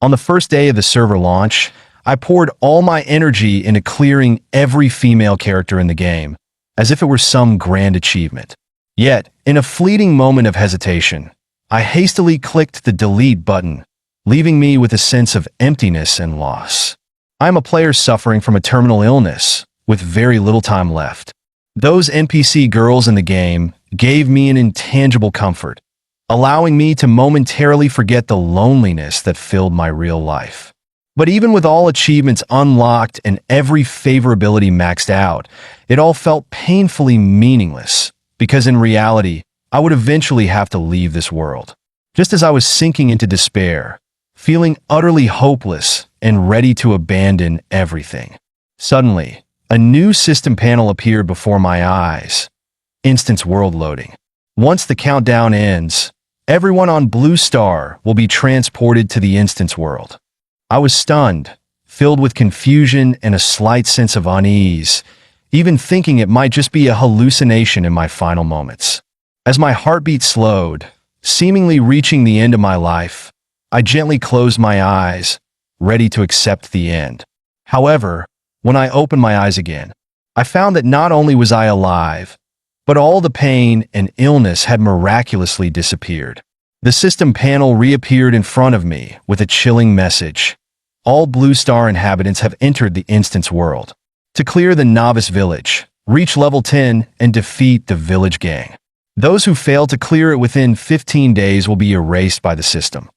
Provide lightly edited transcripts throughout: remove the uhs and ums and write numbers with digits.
On the first day of the server launch, I poured all my energy into clearing every female character in the game, as if it were some grand achievement. Yet, in a fleeting moment of hesitation, I hastily clicked the delete button, leaving me with a sense of emptiness and loss. I am a player suffering from a terminal illness, with very little time left. Those NPC girls in the game gave me an intangible comfort, allowing me to momentarily forget the loneliness that filled my real life. But even with all achievements unlocked and every favorability maxed out, it all felt painfully meaningless, because in reality, I would eventually have to leave this world. Just as I was sinking into despair, feeling utterly hopeless and ready to abandon everything, suddenly, a new system panel appeared before my eyes. Instance world loading. Once the countdown ends, everyone on Blue Star will be transported to the instance world. I was stunned, filled with confusion and a slight sense of unease, even thinking it might just be a hallucination in my final moments. As my heartbeat slowed, seemingly reaching the end of my life, I gently closed my eyes, ready to accept the end. However, when I opened my eyes again, I found that not only was I alive, but all the pain and illness had miraculously disappeared. The system panel reappeared in front of me with a chilling message. All Blue Star inhabitants have entered the instance world. To clear the novice village, reach level 10 and defeat the village gang. Those who fail to clear it within 15 days will be erased by the system.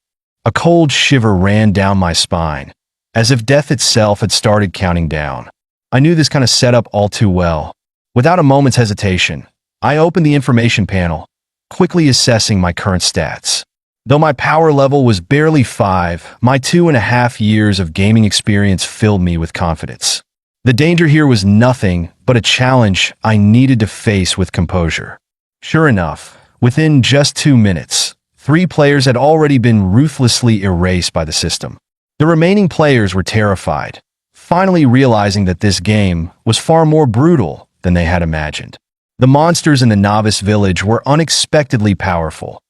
A cold shiver ran down my spine, as if death itself had started counting down. I knew this kind of setup all too well. Without a moment's hesitation, I opened the information panel, quickly assessing my current stats. Though my power level was barely 5, my 2.5 years of gaming experience filled me with confidence. The danger here was nothing but a challenge I needed to face with composure. Sure enough, within just 2 minutes, 3 players had already been ruthlessly erased by the system. The remaining players were terrified, finally realizing that this game was far more brutal than they had imagined. The monsters in the novice village were unexpectedly powerful.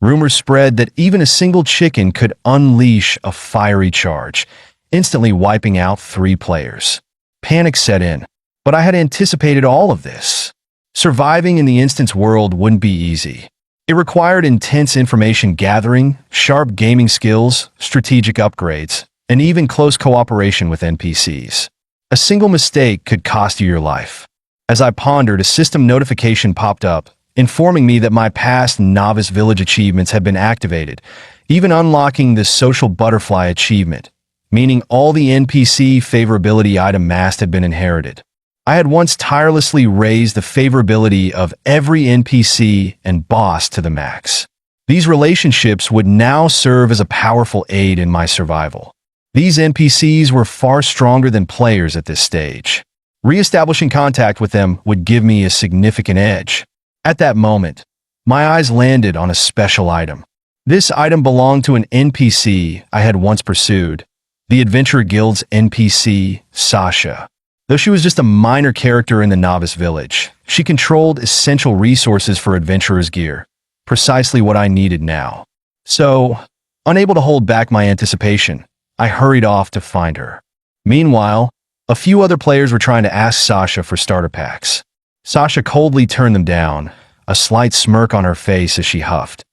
Rumors spread that even a single chicken could unleash a fiery charge, instantly wiping out 3 players. Panic set in, but I had anticipated all of this. Surviving in the instance world wouldn't be easy. It required intense information gathering, sharp gaming skills, strategic upgrades, and even close cooperation with NPCs. A single mistake could cost you your life. As I pondered, a system notification popped up, informing me that my past novice village achievements had been activated, even unlocking the social butterfly achievement, meaning all the NPC favorability item mass had been inherited. I had once tirelessly raised the favorability of every NPC and boss to the max. These relationships would now serve as a powerful aid in my survival. These NPCs were far stronger than players at this stage. Re-establishing contact with them would give me a significant edge. At that moment, my eyes landed on a special item. This item belonged to an NPC I had once pursued, the Adventurer Guild's NPC, Sasha. Though she was just a minor character in the novice village, she controlled essential resources for adventurer's gear, precisely what I needed now. So, unable to hold back my anticipation, I hurried off to find her. Meanwhile, a few other players were trying to ask Sasha for starter packs. Sasha coldly turned them down, a slight smirk on her face as she huffed.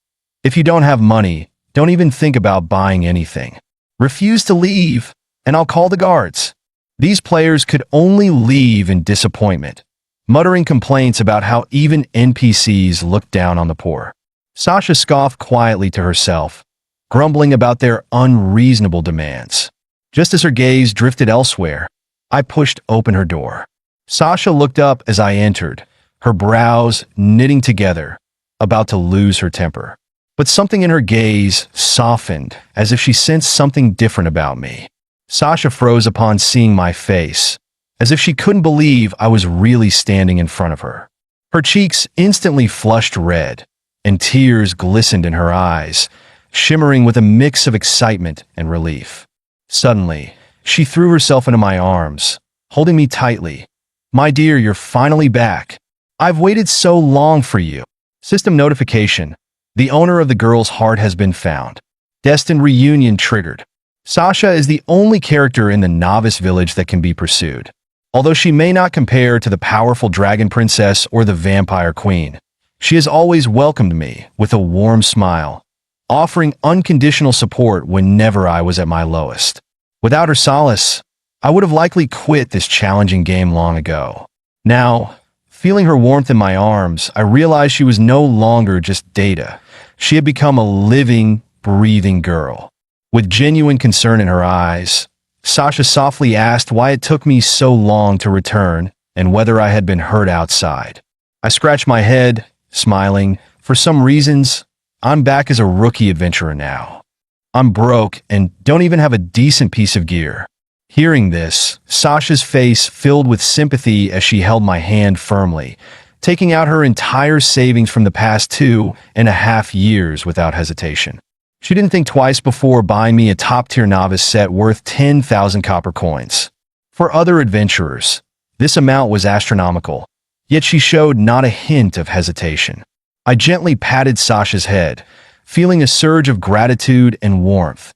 If you don't have money, don't even think about buying anything. Refuse to leave, and I'll call the guards. These players could only leave in disappointment, muttering complaints about how even NPCs looked down on the poor. Sasha scoffed quietly to herself, grumbling about their unreasonable demands. Just as her gaze drifted elsewhere, I pushed open her door. Sasha looked up as I entered, her brows knitting together, about to lose her temper. But something in her gaze softened, as if she sensed something different about me. Sasha froze upon seeing my face, as if she couldn't believe I was really standing in front of her. Her cheeks instantly flushed red, and tears glistened in her eyes, shimmering with a mix of excitement and relief. Suddenly, she threw herself into my arms, holding me tightly. "My dear, you're finally back. I've waited so long for you." System notification. The owner of the girl's heart has been found. Destined reunion triggered. Sasha is the only character in the novice village that can be pursued. Although she may not compare to the powerful dragon princess or the vampire queen, she has always welcomed me with a warm smile, offering unconditional support whenever I was at my lowest. Without her solace, I would have likely quit this challenging game long ago. Now, feeling her warmth in my arms, I realized she was no longer just data. She had become a living, breathing girl. With genuine concern in her eyes, Sasha softly asked why it took me so long to return and whether I had been hurt outside. I scratched my head, smiling. For some reasons, I'm back as a rookie adventurer now. I'm broke and don't even have a decent piece of gear. Hearing this, Sasha's face filled with sympathy as she held my hand firmly, taking out her entire savings from the past 2.5 years without hesitation. She didn't think twice before buying me a top-tier novice set worth 10,000 copper coins. For other adventurers, this amount was astronomical, yet she showed not a hint of hesitation. I gently patted Sasha's head, feeling a surge of gratitude and warmth,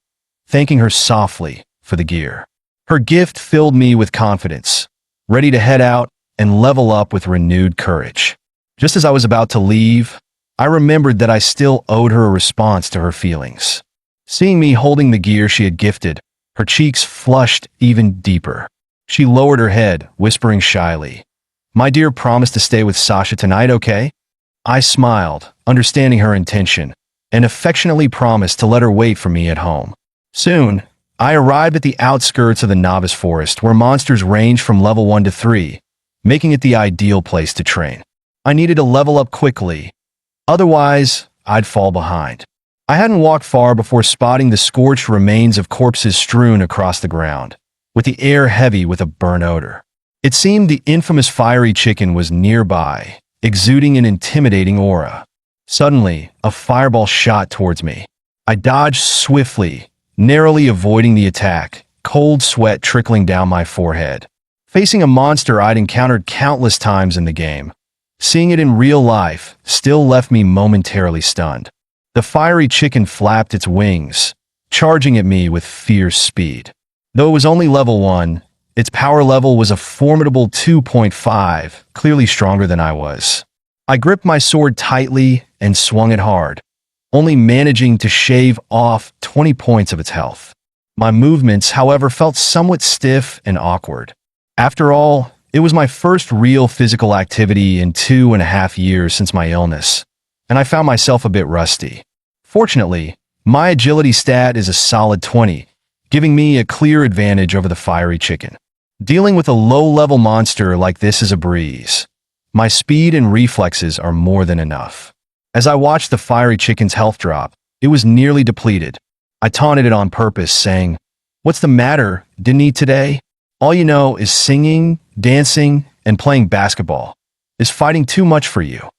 thanking her softly for the gear. Her gift filled me with confidence, ready to head out and level up with renewed courage. Just as I was about to leave, I remembered that I still owed her a response to her feelings. Seeing me holding the gear she had gifted, her cheeks flushed even deeper. She lowered her head, whispering shyly, "My dear, promise to stay with Sasha tonight, okay?" I smiled, understanding her intention, and affectionately promised to let her wait for me at home. Soon, I arrived at the outskirts of the novice forest where monsters range from level 1 to 3, making it the ideal place to train. I needed to level up quickly, otherwise I'd fall behind. I hadn't walked far before spotting the scorched remains of corpses strewn across the ground, with the air heavy with a burnt odor. It seemed the infamous fiery chicken was nearby, exuding an intimidating aura. Suddenly, a fireball shot towards me. I dodged swiftly, narrowly avoiding the attack, cold sweat trickling down my forehead. Facing a monster I'd encountered countless times in the game, seeing it in real life still left me momentarily stunned. The fiery chicken flapped its wings, charging at me with fierce speed. Though it was only level 1, its power level was a formidable 2.5, clearly stronger than I was. I gripped my sword tightly and swung it hard, only managing to shave off 20 points of its health. My movements, however, felt somewhat stiff and awkward. After all, it was my first real physical activity in 2.5 years since my illness, and I found myself a bit rusty. Fortunately, my agility stat is a solid 20, giving me a clear advantage over the fiery chicken. Dealing with a low-level monster like this is a breeze. My speed and reflexes are more than enough. As I watched the fiery chicken's health drop, it was nearly depleted. I taunted it on purpose, saying, "What's the matter, didn't eat today? All you know is singing, dancing, and playing basketball. Is fighting too much for you?"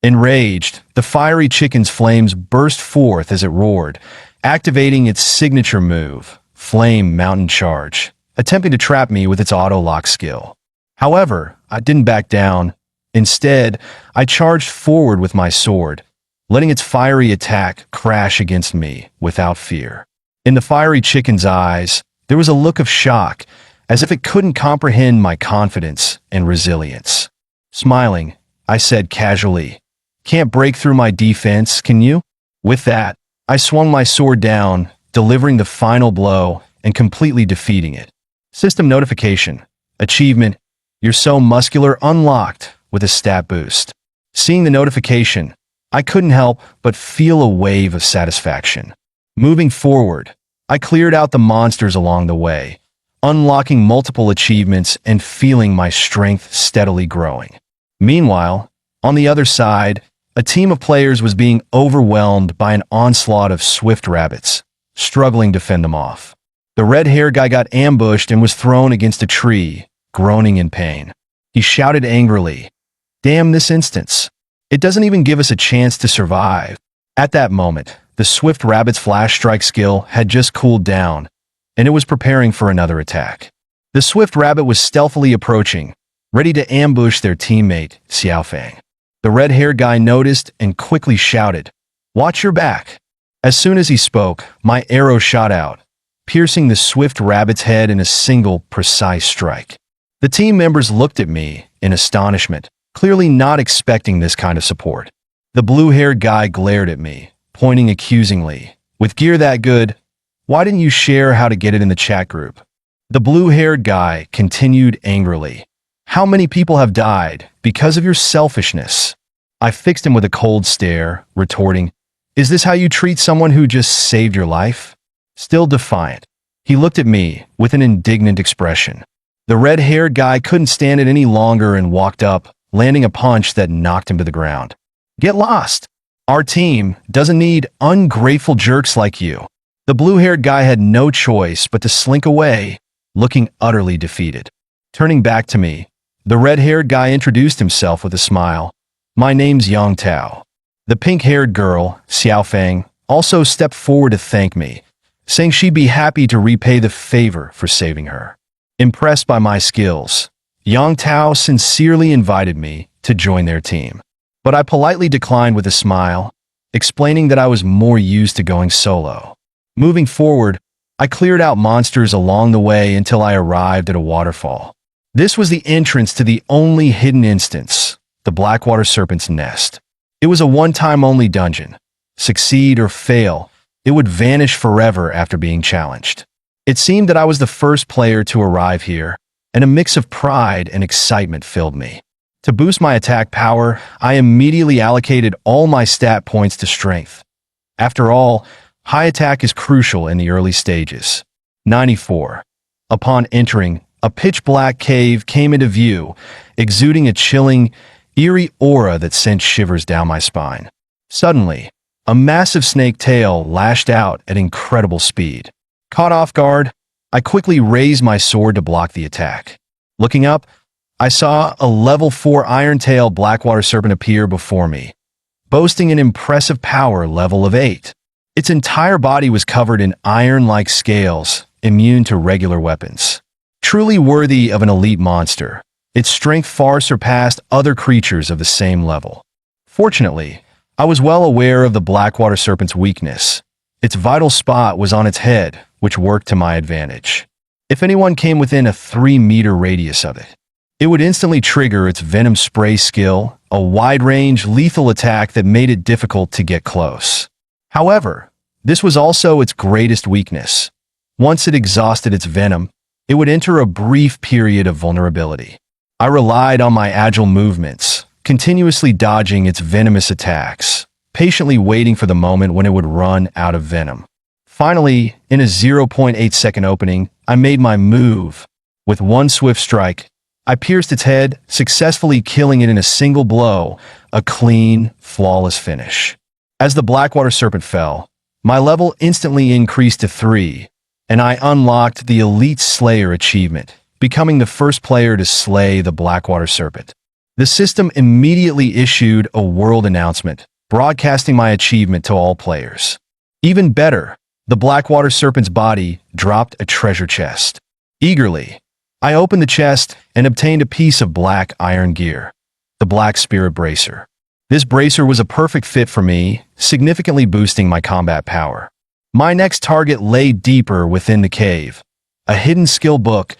Enraged, the fiery chicken's flames burst forth as it roared, activating its signature move, Flame Mountain Charge, attempting to trap me with its auto-lock skill. However, I didn't back down. Instead, I charged forward with my sword, letting its fiery attack crash against me without fear. In the fiery chicken's eyes, there was a look of shock, as if it couldn't comprehend my confidence and resilience. Smiling, I said casually, "Can't break through my defense, can you?" With that, I swung my sword down, delivering the final blow and completely defeating it. System notification. Achievement. You're so muscular unlocked with a stat boost. Seeing the notification, I couldn't help but feel a wave of satisfaction. Moving forward, I cleared out the monsters along the way, unlocking multiple achievements and feeling my strength steadily growing. Meanwhile, on the other side, a team of players was being overwhelmed by an onslaught of swift rabbits, struggling to fend them off. The red-haired guy got ambushed and was thrown against a tree, groaning in pain. He shouted angrily, "Damn this instance. It doesn't even give us a chance to survive." At that moment, the swift rabbit's flash strike skill had just cooled down, and it was preparing for another attack. The swift rabbit was stealthily approaching, ready to ambush their teammate, Xiaofang. The red-haired guy noticed and quickly shouted, "Watch your back." As soon as he spoke, my arrow shot out, piercing the swift rabbit's head in a single, precise strike. The team members looked at me in astonishment, clearly not expecting this kind of support. The blue-haired guy glared at me, pointing accusingly. With gear that good, why didn't you share how to get it in the chat group? The blue-haired guy continued angrily. How many people have died because of your selfishness? I fixed him with a cold stare, retorting, is this how you treat someone who just saved your life? Still defiant, he looked at me with an indignant expression. The red-haired guy couldn't stand it any longer and walked up, landing a punch that knocked him to the ground. Get lost. Our team doesn't need ungrateful jerks like you. The blue-haired guy had no choice but to slink away, looking utterly defeated. Turning back to me, the red-haired guy introduced himself with a smile. My name's Yang Tao. The pink-haired girl, Xiao Feng, also stepped forward to thank me, saying she'd be happy to repay the favor for saving her. Impressed by my skills, Yang Tao sincerely invited me to join their team. But I politely declined with a smile, explaining that I was more used to going solo. Moving forward, I cleared out monsters along the way until I arrived at a waterfall. This was the entrance to the only hidden instance, the Blackwater Serpent's Nest. It was a one-time only dungeon. Succeed or fail, it would vanish forever after being challenged. It seemed that I was the first player to arrive here, and a mix of pride and excitement filled me. To boost my attack power, I immediately allocated all my stat points to strength. After all, high attack is crucial in the early stages. 94. Upon entering, a pitch-black cave came into view, exuding a chilling, eerie aura that sent shivers down my spine. Suddenly, a massive snake tail lashed out at incredible speed. Caught off guard, I quickly raised my sword to block the attack. Looking up, I saw a level 4 iron-tailed Blackwater Serpent appear before me, boasting an impressive power level of 8. Its entire body was covered in iron-like scales, immune to regular weapons. Truly worthy of an elite monster, its strength far surpassed other creatures of the same level. Fortunately, I was well aware of the Blackwater Serpent's weakness. Its vital spot was on its head, which worked to my advantage. If anyone came within a 3-meter radius of it, it would instantly trigger its Venom Spray skill, a wide-range, lethal attack that made it difficult to get close. However, this was also its greatest weakness. Once it exhausted its venom, it would enter a brief period of vulnerability. I relied on my agile movements, continuously dodging its venomous attacks, patiently waiting for the moment when it would run out of venom. Finally, in a 0.8-second opening, I made my move. With one swift strike, I pierced its head, successfully killing it in a single blow, a clean, flawless finish. As the Blackwater Serpent fell, my level instantly increased to 3, and I unlocked the Elite Slayer achievement, becoming the first player to slay the Blackwater Serpent. The system immediately issued a world announcement, broadcasting my achievement to all players. Even better, the Blackwater Serpent's body dropped a treasure chest. Eagerly, I opened the chest and obtained a piece of black iron gear, the Black Spirit Bracer. This bracer was a perfect fit for me, significantly boosting my combat power. My next target lay deeper within the cave, a hidden skill book,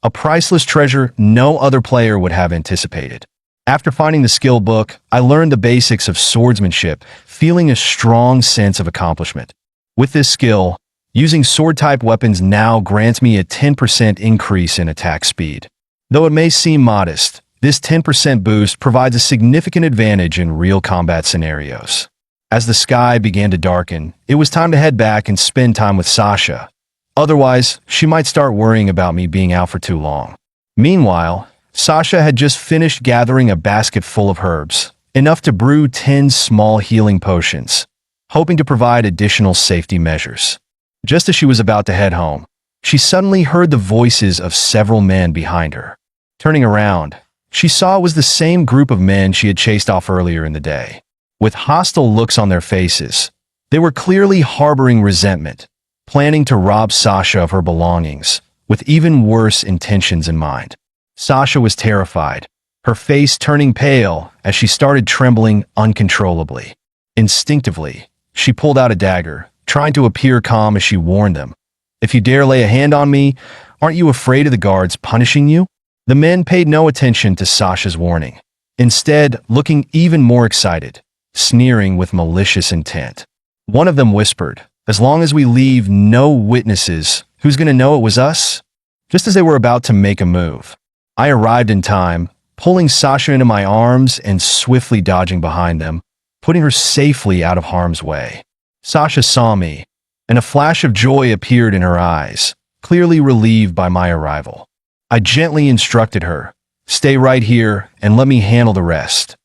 a priceless treasure no other player would have anticipated. After finding the skill book, I learned the basics of swordsmanship, feeling a strong sense of accomplishment. With this skill, using sword-type weapons now grants me a 10% increase in attack speed. Though it may seem modest, this 10% boost provides a significant advantage in real combat scenarios. As the sky began to darken, it was time to head back and spend time with Sasha. Otherwise, she might start worrying about me being out for too long. Meanwhile, Sasha had just finished gathering a basket full of herbs, enough to brew 10 small healing potions, hoping to provide additional safety measures. Just as she was about to head home, she suddenly heard the voices of several men behind her. Turning around, she saw it was the same group of men she had chased off earlier in the day. With hostile looks on their faces, they were clearly harboring resentment, planning to rob Sasha of her belongings, with even worse intentions in mind. Sasha was terrified, her face turning pale as she started trembling uncontrollably. Instinctively, she pulled out a dagger, trying to appear calm as she warned them, If you dare lay a hand on me, aren't you afraid of the guards punishing you?" The men paid no attention to Sasha's warning, instead looking even more excited, sneering with malicious intent. One of them whispered, "As long as we leave no witnesses, who's going to know it was us?" Just as they were about to make a move, I arrived in time, pulling Sasha into my arms and swiftly dodging behind them, putting her safely out of harm's way. Sasha saw me, and a flash of joy appeared in her eyes, clearly relieved by my arrival. I gently instructed her, "Stay right here and let me handle the rest."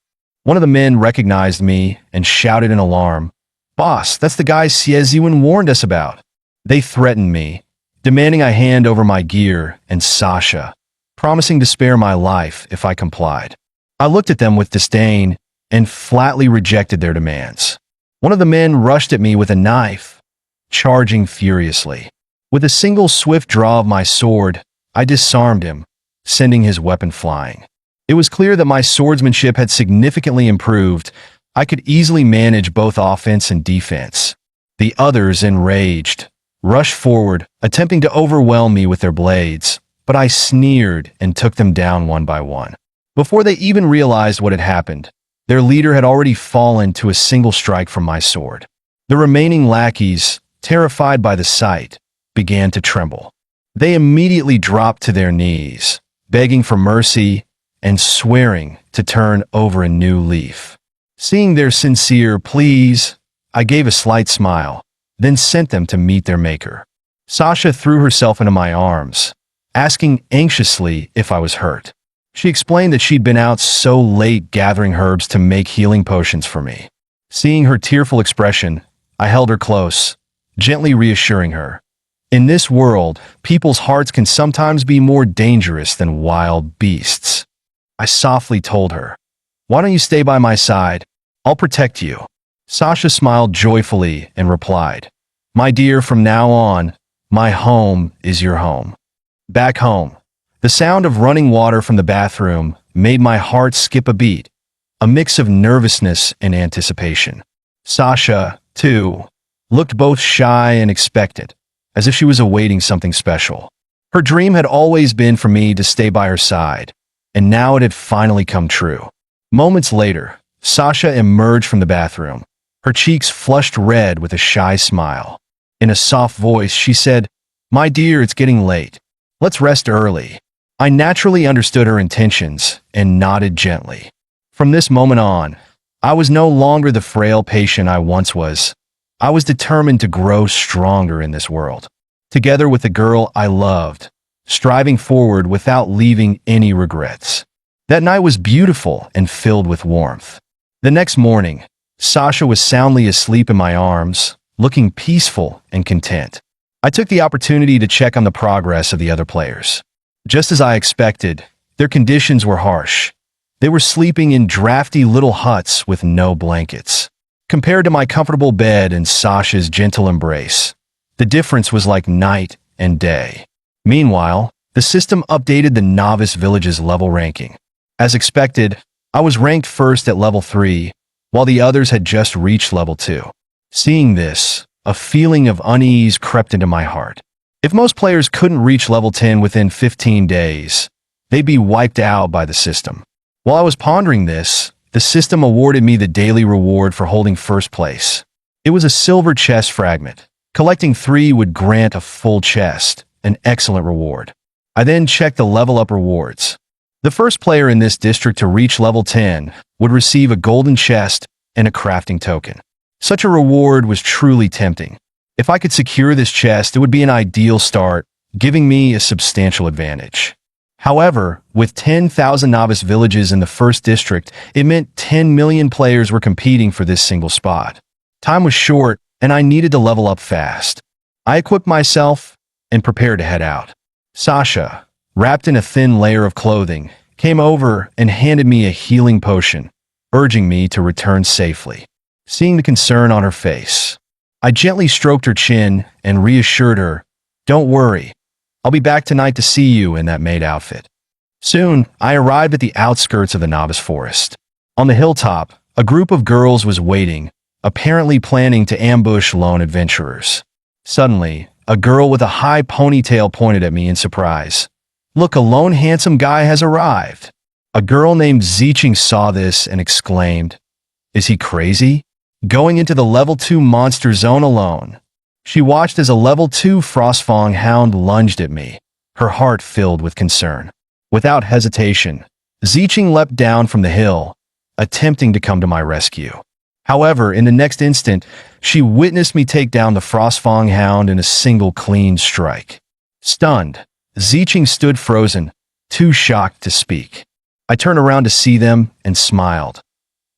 One of the men recognized me and shouted in alarm, "Boss, that's the guy Sieziwan warned us about." They threatened me, demanding I hand over my gear and Sasha, promising to spare my life if I complied. I looked at them with disdain and flatly rejected their demands. One of the men rushed at me with a knife, charging furiously. With a single swift draw of my sword, I disarmed him, sending his weapon flying. It was clear that my swordsmanship had significantly improved. I could easily manage both offense and defense. The others, enraged, rushed forward, attempting to overwhelm me with their blades, but I sneered and took them down one by one. Before they even realized what had happened, their leader had already fallen to a single strike from my sword. The remaining lackeys, terrified by the sight, began to tremble. They immediately dropped to their knees, begging for mercy and swearing to turn over a new leaf. Seeing their sincere pleas, I gave a slight smile, then sent them to meet their maker. Sasha threw herself into my arms, asking anxiously if I was hurt. She explained that she'd been out so late gathering herbs to make healing potions for me. Seeing her tearful expression, I held her close, gently reassuring her. In this world, people's hearts can sometimes be more dangerous than wild beasts. I softly told her, "Why don't you stay by my side? I'll protect you." Sasha smiled joyfully and replied, "My dear, from now on, my home is your home." Back home, the sound of running water from the bathroom made my heart skip a beat, a mix of nervousness and anticipation. Sasha, too, looked both shy and expectant, as if she was awaiting something special. Her dream had always been for me to stay by her side, and now it had finally come true. Moments later, Sasha emerged from the bathroom, her cheeks flushed red with a shy smile. In a soft voice, she said, "My dear, it's getting late. Let's rest early." I naturally understood her intentions and nodded gently. From this moment on, I was no longer the frail patient I once was. I was determined to grow stronger in this world, together with the girl I loved, striving forward without leaving any regrets. That night was beautiful and filled with warmth. The next morning, Sasha was soundly asleep in my arms, looking peaceful and content. I took the opportunity to check on the progress of the other players. Just as I expected, their conditions were harsh. They were sleeping in drafty little huts with no blankets. Compared to my comfortable bed and Sasha's gentle embrace, the difference was like night and day. Meanwhile, the system updated the novice village's level ranking. As expected, I was ranked first at level 3, while the others had just reached level 2. Seeing this, a feeling of unease crept into my heart. If most players couldn't reach level 10 within 15 days, they'd be wiped out by the system. While I was pondering this, the system awarded me the daily reward for holding first place. It was a silver chest fragment. Collecting 3 would grant a full chest, an excellent reward. I then checked the level up rewards. The first player in this district to reach level 10 would receive a golden chest and a crafting token. Such a reward was truly tempting. If I could secure this chest, it would be an ideal start, giving me a substantial advantage. However, with 10,000 novice villages in the first district, it meant 10 million players were competing for this single spot. Time was short, and I needed to level up fast. I equipped myself and prepared to head out. Sasha, wrapped in a thin layer of clothing, came over and handed me a healing potion, urging me to return safely. Seeing the concern on her face, I gently stroked her chin and reassured her, "Don't worry, I'll be back tonight to see you in that maid outfit." Soon, I arrived at the outskirts of the novice forest. On the hilltop, a group of girls was waiting, apparently planning to ambush lone adventurers. Suddenly, a girl with a high ponytail pointed at me in surprise. "Look, a lone handsome guy has arrived." A girl named Ziching saw this and exclaimed, "Is he crazy? Going into the level 2 monster zone alone?" She watched as a level 2 Frostfang hound lunged at me, her heart filled with concern. Without hesitation, Ziching leapt down from the hill, attempting to come to my rescue. However, in the next instant, she witnessed me take down the Frostfang hound in a single clean strike. Stunned, Ziching stood frozen, too shocked to speak. I turned around to see them and smiled.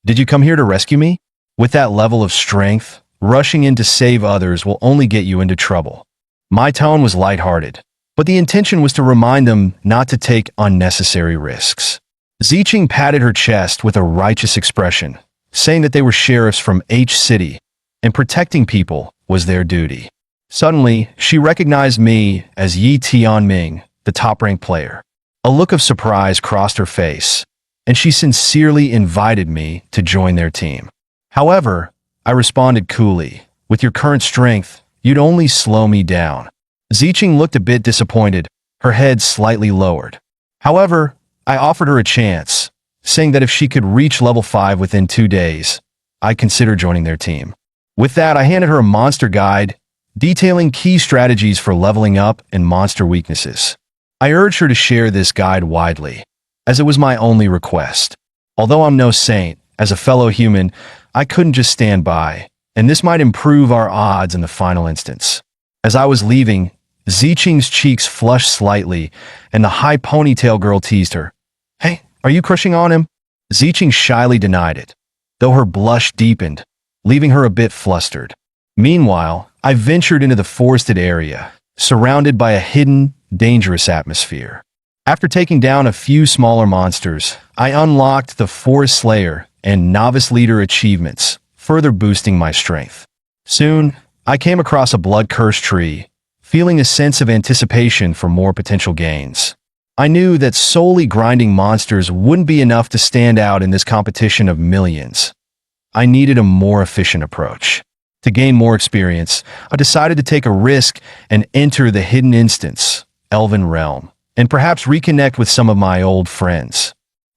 "Did you come here to rescue me? With that level of strength, rushing in to save others will only get you into trouble." My tone was lighthearted, but the intention was to remind them not to take unnecessary risks. Ziching patted her chest with a righteous expression, saying that they were sheriffs from H City, and protecting people was their duty. Suddenly, she recognized me as Yi Tianming, the top-ranked player. A look of surprise crossed her face, and she sincerely invited me to join their team. However, I responded coolly, "With your current strength, you'd only slow me down." Ziching looked a bit disappointed, her head slightly lowered. However, I offered her a chance, saying that if she could reach level 5 within 2 days, I'd consider joining their team. With that, I handed her a monster guide, detailing key strategies for leveling up and monster weaknesses. I urged her to share this guide widely, as it was my only request. Although I'm no saint, as a fellow human, I couldn't just stand by, and this might improve our odds in the final instance. As I was leaving, Ziching's cheeks flushed slightly, and the high ponytail girl teased her. "Hey, are you crushing on him?" Ziching shyly denied it, though her blush deepened, leaving her a bit flustered. Meanwhile, I ventured into the forested area, surrounded by a hidden, dangerous atmosphere. After taking down a few smaller monsters, I unlocked the Forest Slayer and Novice Leader achievements, further boosting my strength. Soon, I came across a blood-cursed tree, feeling a sense of anticipation for more potential gains. I knew that solely grinding monsters wouldn't be enough to stand out in this competition of millions. I needed a more efficient approach. To gain more experience, I decided to take a risk and enter the hidden instance, Elven Realm, and perhaps reconnect with some of my old friends.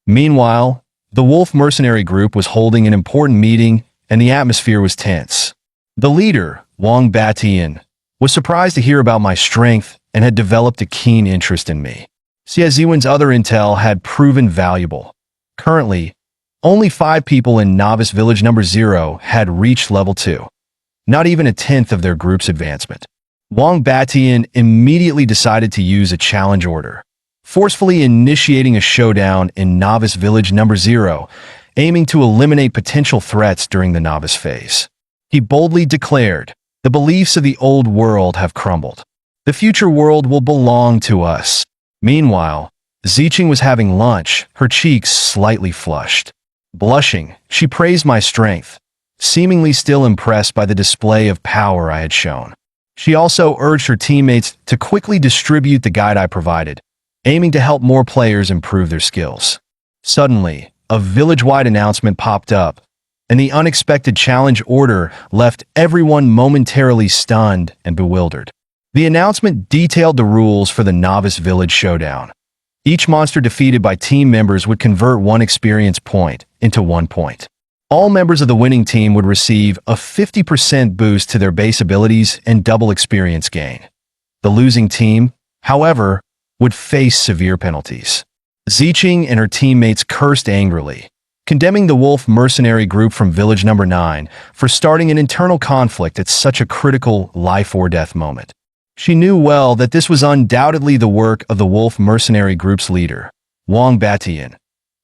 Meanwhile, the Wolf Mercenary Group was holding an important meeting and the atmosphere was tense. The leader, Wang Batian, was surprised to hear about my strength and had developed a keen interest in me. Xie Ziwen's other intel had proven valuable. Currently, only 5 people in Novice Village number 0 had reached level 2. Not even a tenth of their group's advancement. Wang Batian immediately decided to use a challenge order, forcefully initiating a showdown in Novice Village number 0, aiming to eliminate potential threats during the novice phase. He boldly declared, "The beliefs of the old world have crumbled. The future world will belong to us." Meanwhile, Ziching was having lunch, her cheeks slightly flushed. Blushing, she praised my strength, seemingly still impressed by the display of power I had shown. She also urged her teammates to quickly distribute the guide I provided, aiming to help more players improve their skills. Suddenly, a village-wide announcement popped up, and the unexpected challenge order left everyone momentarily stunned and bewildered. The announcement detailed the rules for the Novice Village Showdown. Each monster defeated by team members would convert 1 experience point into 1 point. All members of the winning team would receive a 50% boost to their base abilities and double experience gain. The losing team, however, would face severe penalties. Ziching and her teammates cursed angrily, condemning the Wolf Mercenary Group from Village number 9 for starting an internal conflict at such a critical life-or-death moment. She knew well that this was undoubtedly the work of the Wolf Mercenary Group's leader, Wang Batian,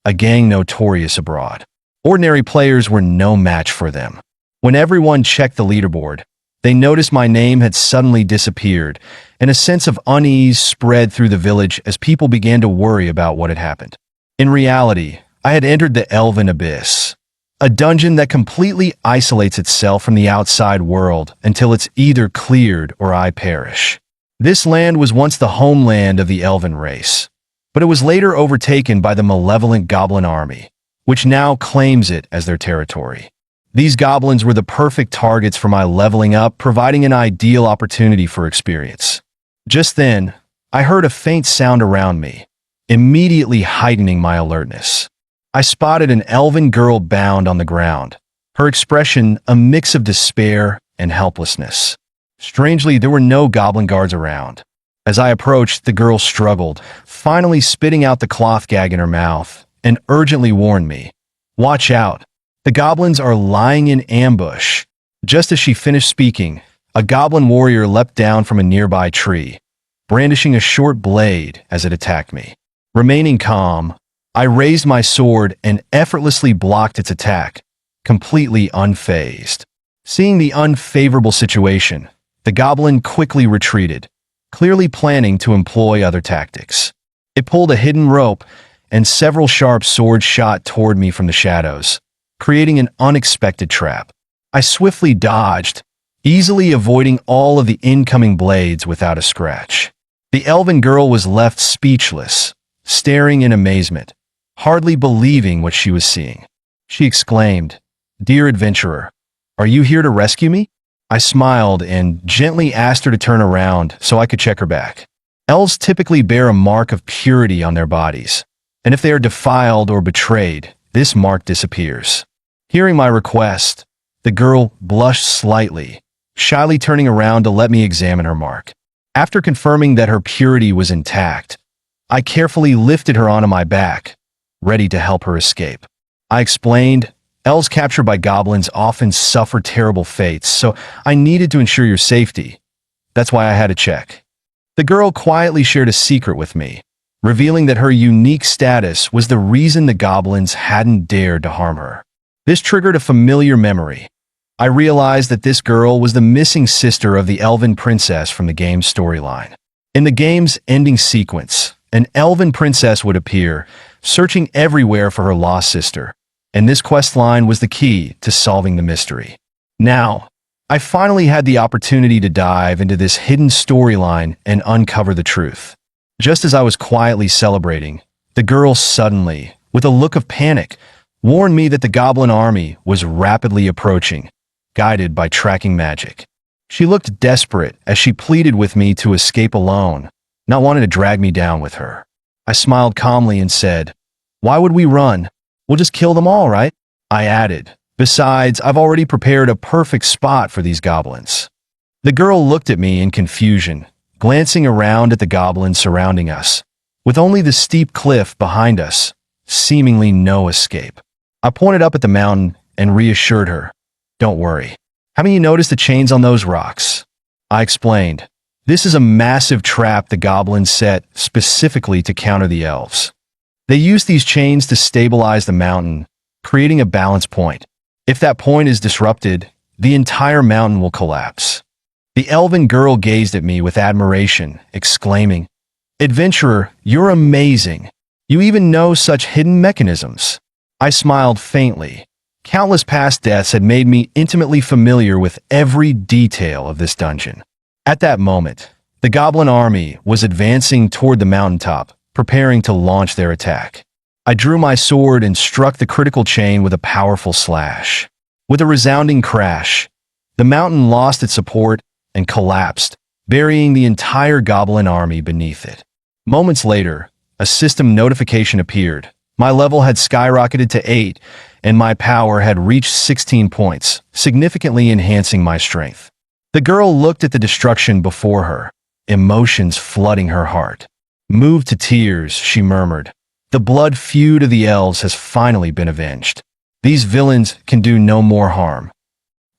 a gang notorious abroad. Ordinary players were no match for them. When everyone checked the leaderboard, they noticed my name had suddenly disappeared, and a sense of unease spread through the village as people began to worry about what had happened. In reality, I had entered the Elven Abyss, a dungeon that completely isolates itself from the outside world until it's either cleared or I perish. This land was once the homeland of the Elven race, but it was later overtaken by the malevolent Goblin army, which now claims it as their territory. These goblins were the perfect targets for my leveling up, providing an ideal opportunity for experience. Just then, I heard a faint sound around me, immediately heightening my alertness. I spotted an elven girl bound on the ground, her expression a mix of despair and helplessness. Strangely, there were no goblin guards around. As I approached, the girl struggled, finally spitting out the cloth gag in her mouth, and urgently warned me, "Watch out. The goblins are lying in ambush." Just as she finished speaking, a goblin warrior leapt down from a nearby tree, brandishing a short blade as it attacked me. Remaining calm, I raised my sword and effortlessly blocked its attack, completely unfazed. Seeing the unfavorable situation, the goblin quickly retreated, clearly planning to employ other tactics. It pulled a hidden rope, and several sharp swords shot toward me from the shadows, creating an unexpected trap. I swiftly dodged, easily avoiding all of the incoming blades without a scratch. The elven girl was left speechless, staring in amazement, hardly believing what she was seeing. She exclaimed, "Dear adventurer, are you here to rescue me?" I smiled and gently asked her to turn around so I could check her back. Elves typically bear a mark of purity on their bodies, and if they are defiled or betrayed, this mark disappears. Hearing my request, the girl blushed slightly, shyly turning around to let me examine her mark. After confirming that her purity was intact, I carefully lifted her onto my back, ready to help her escape. I explained, "Elves captured by goblins often suffer terrible fates, so I needed to ensure your safety. That's why I had to check." The girl quietly shared a secret with me, revealing that her unique status was the reason the goblins hadn't dared to harm her. This triggered a familiar memory. I realized that this girl was the missing sister of the elven princess from the game's storyline. In the game's ending sequence, an elven princess would appear, searching everywhere for her lost sister, and this questline was the key to solving the mystery. Now, I finally had the opportunity to dive into this hidden storyline and uncover the truth. Just as I was quietly celebrating, the girl suddenly, with a look of panic, warned me that the goblin army was rapidly approaching, guided by tracking magic. She looked desperate as she pleaded with me to escape alone, not wanting to drag me down with her. I smiled calmly and said, "Why would we run? We'll just kill them all, right?" I added, "Besides, I've already prepared a perfect spot for these goblins." The girl looked at me in confusion, glancing around at the goblins surrounding us, with only the steep cliff behind us, seemingly no escape. I pointed up at the mountain and reassured her, "Don't worry. Haven't you noticed the chains on those rocks?" I explained, "This is a massive trap the goblins set specifically to counter the elves. They use these chains to stabilize the mountain, creating a balance point. If that point is disrupted, the entire mountain will collapse." The elven girl gazed at me with admiration, exclaiming, "Adventurer, you're amazing. You even know such hidden mechanisms." I smiled faintly. Countless past deaths had made me intimately familiar with every detail of this dungeon. At that moment, the goblin army was advancing toward the mountaintop, preparing to launch their attack. I drew my sword and struck the critical chain with a powerful slash. With a resounding crash, the mountain lost its support and collapsed, burying the entire goblin army beneath it. Moments later, a system notification appeared. My level had skyrocketed to 8, and my power had reached 16 points, significantly enhancing my strength. The girl looked at the destruction before her, emotions flooding her heart. Moved to tears, she murmured, "The blood feud of the elves has finally been avenged. These villains can do no more harm."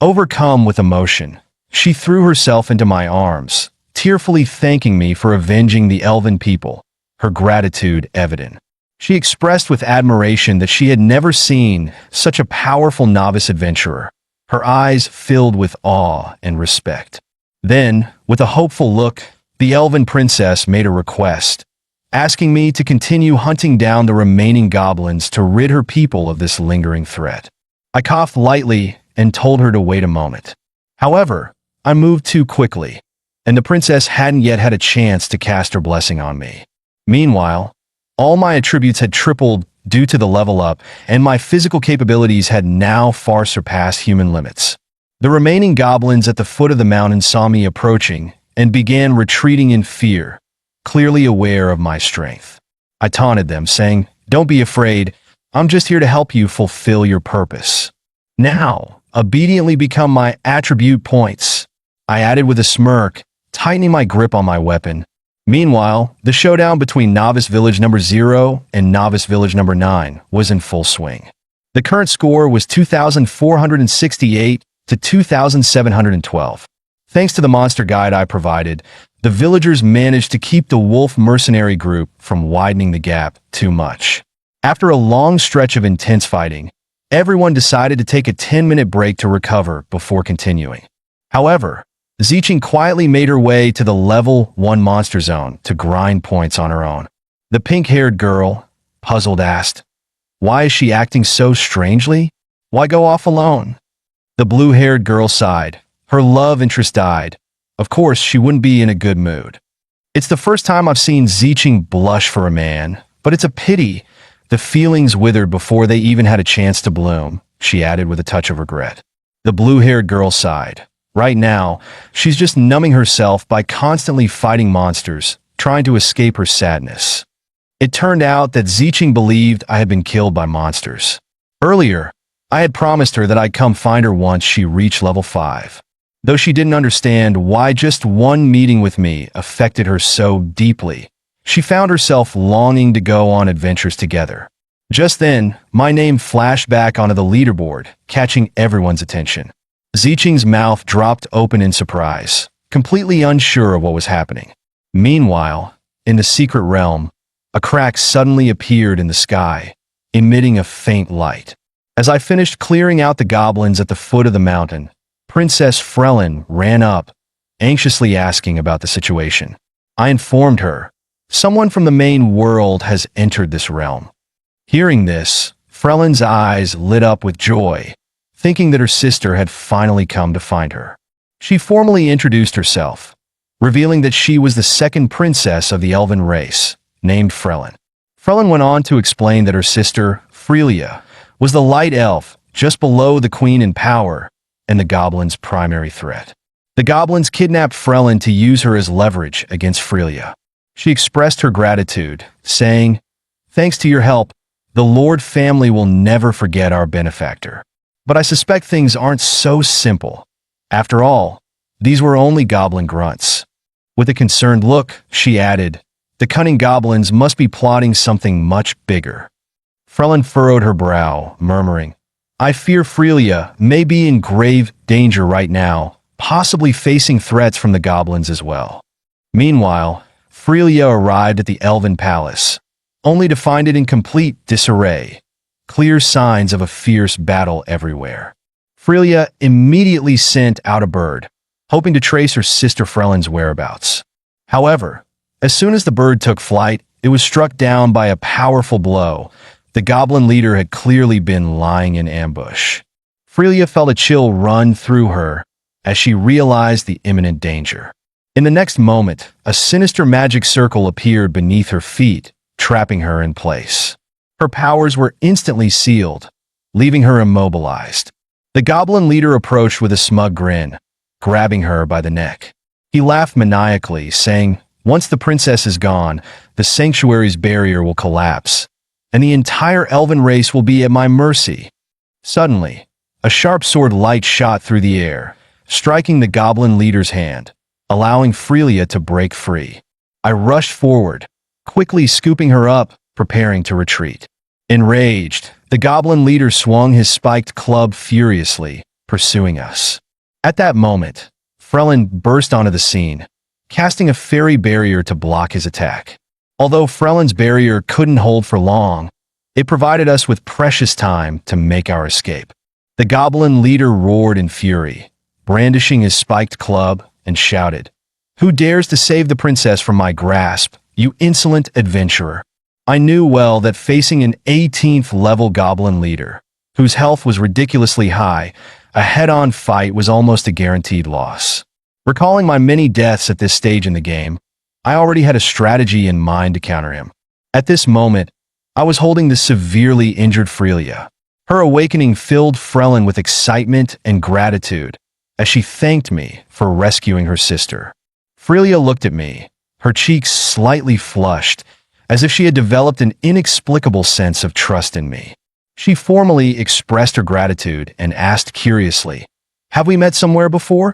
Overcome with emotion, she threw herself into my arms, tearfully thanking me for avenging the elven people, her gratitude evident. She expressed with admiration that she had never seen such a powerful novice adventurer, her eyes filled with awe and respect. Then, with a hopeful look, the elven princess made a request, asking me to continue hunting down the remaining goblins to rid her people of this lingering threat. I coughed lightly and told her to wait a moment. However, I moved too quickly, and the princess hadn't yet had a chance to cast her blessing on me. Meanwhile, all my attributes had tripled due to the level up, and my physical capabilities had now far surpassed human limits. The remaining goblins at the foot of the mountain saw me approaching and began retreating in fear, clearly aware of my strength. I taunted them, saying, "Don't be afraid. I'm just here to help you fulfill your purpose." "Now, obediently become my attribute points," I added with a smirk, tightening my grip on my weapon. Meanwhile, the showdown between Novice Village number 0 and Novice Village number 9 was in full swing. The current score was 2,468 to 2,712. Thanks to the monster guide I provided, the villagers managed to keep the wolf mercenary group from widening the gap too much. After a long stretch of intense fighting, everyone decided to take a 10-minute break to recover before continuing. However, Zicheng quietly made her way to the level 1 monster zone to grind points on her own. The pink-haired girl, puzzled, asked, "Why is she acting so strangely? Why go off alone?" The blue-haired girl sighed. Her love interest died. Of course, she wouldn't be in a good mood. "It's the first time I've seen Zicheng blush for a man, but it's a pity. The feelings withered before they even had a chance to bloom," she added with a touch of regret. The blue-haired girl sighed. Right now, she's just numbing herself by constantly fighting monsters, trying to escape her sadness. It turned out that Zicheng believed I had been killed by monsters. Earlier, I had promised her that I'd come find her once she reached level 5. Though she didn't understand why just one meeting with me affected her so deeply, she found herself longing to go on adventures together. Just then, my name flashed back onto the leaderboard, catching everyone's attention. Zicheng's mouth dropped open in surprise, completely unsure of what was happening. Meanwhile, in the secret realm, a crack suddenly appeared in the sky, emitting a faint light. As I finished clearing out the goblins at the foot of the mountain, Princess Frelin ran up, anxiously asking about the situation. I informed her, "Someone from the main world has entered this realm." Hearing this, Frelin's eyes lit up with joy, thinking that her sister had finally come to find her. She formally introduced herself, revealing that she was the second princess of the elven race, named Frelin. Frelin went on to explain that her sister, Frelia, was the light elf just below the queen in power and the goblins' primary threat. The goblins kidnapped Frelin to use her as leverage against Frelia. She expressed her gratitude, saying, "Thanks to your help, the Lord family will never forget our benefactor. But I suspect things aren't so simple. After all, these were only goblin grunts." With a concerned look, she added, "The cunning goblins must be plotting something much bigger." Frelin furrowed her brow, murmuring, "I fear Frelia may be in grave danger right now, possibly facing threats from the goblins as well." Meanwhile, Frelia arrived at the Elven Palace, only to find it in complete disarray. Clear signs of a fierce battle everywhere. Frelia immediately sent out a bird, hoping to trace her sister Frelin's whereabouts. However, as soon as the bird took flight, it was struck down by a powerful blow. The goblin leader had clearly been lying in ambush. Frelia felt a chill run through her as she realized the imminent danger. In the next moment, a sinister magic circle appeared beneath her feet, trapping her in place. Her powers were instantly sealed, leaving her immobilized. The goblin leader approached with a smug grin, grabbing her by the neck. He laughed maniacally, saying, "Once the princess is gone, the sanctuary's barrier will collapse, and the entire elven race will be at my mercy." Suddenly, a sharp sword light shot through the air, striking the goblin leader's hand, allowing Frelia to break free. I rushed forward, quickly scooping her up, preparing to retreat. Enraged, the goblin leader swung his spiked club furiously, pursuing us. At that moment, Frelin burst onto the scene, casting a fairy barrier to block his attack. Although Frelin's barrier couldn't hold for long, it provided us with precious time to make our escape. The goblin leader roared in fury, brandishing his spiked club, and shouted, "Who dares to save the princess from my grasp, you insolent adventurer?" I knew well that facing an 18th level goblin leader, whose health was ridiculously high, a head-on fight was almost a guaranteed loss. Recalling my many deaths at this stage in the game, I already had a strategy in mind to counter him. At this moment, I was holding the severely injured Frelia. Her awakening filled Frelin with excitement and gratitude as she thanked me for rescuing her sister. Frelia looked at me, her cheeks slightly flushed, as if she had developed an inexplicable sense of trust in me. She formally expressed her gratitude and asked curiously, "Have we met somewhere before?"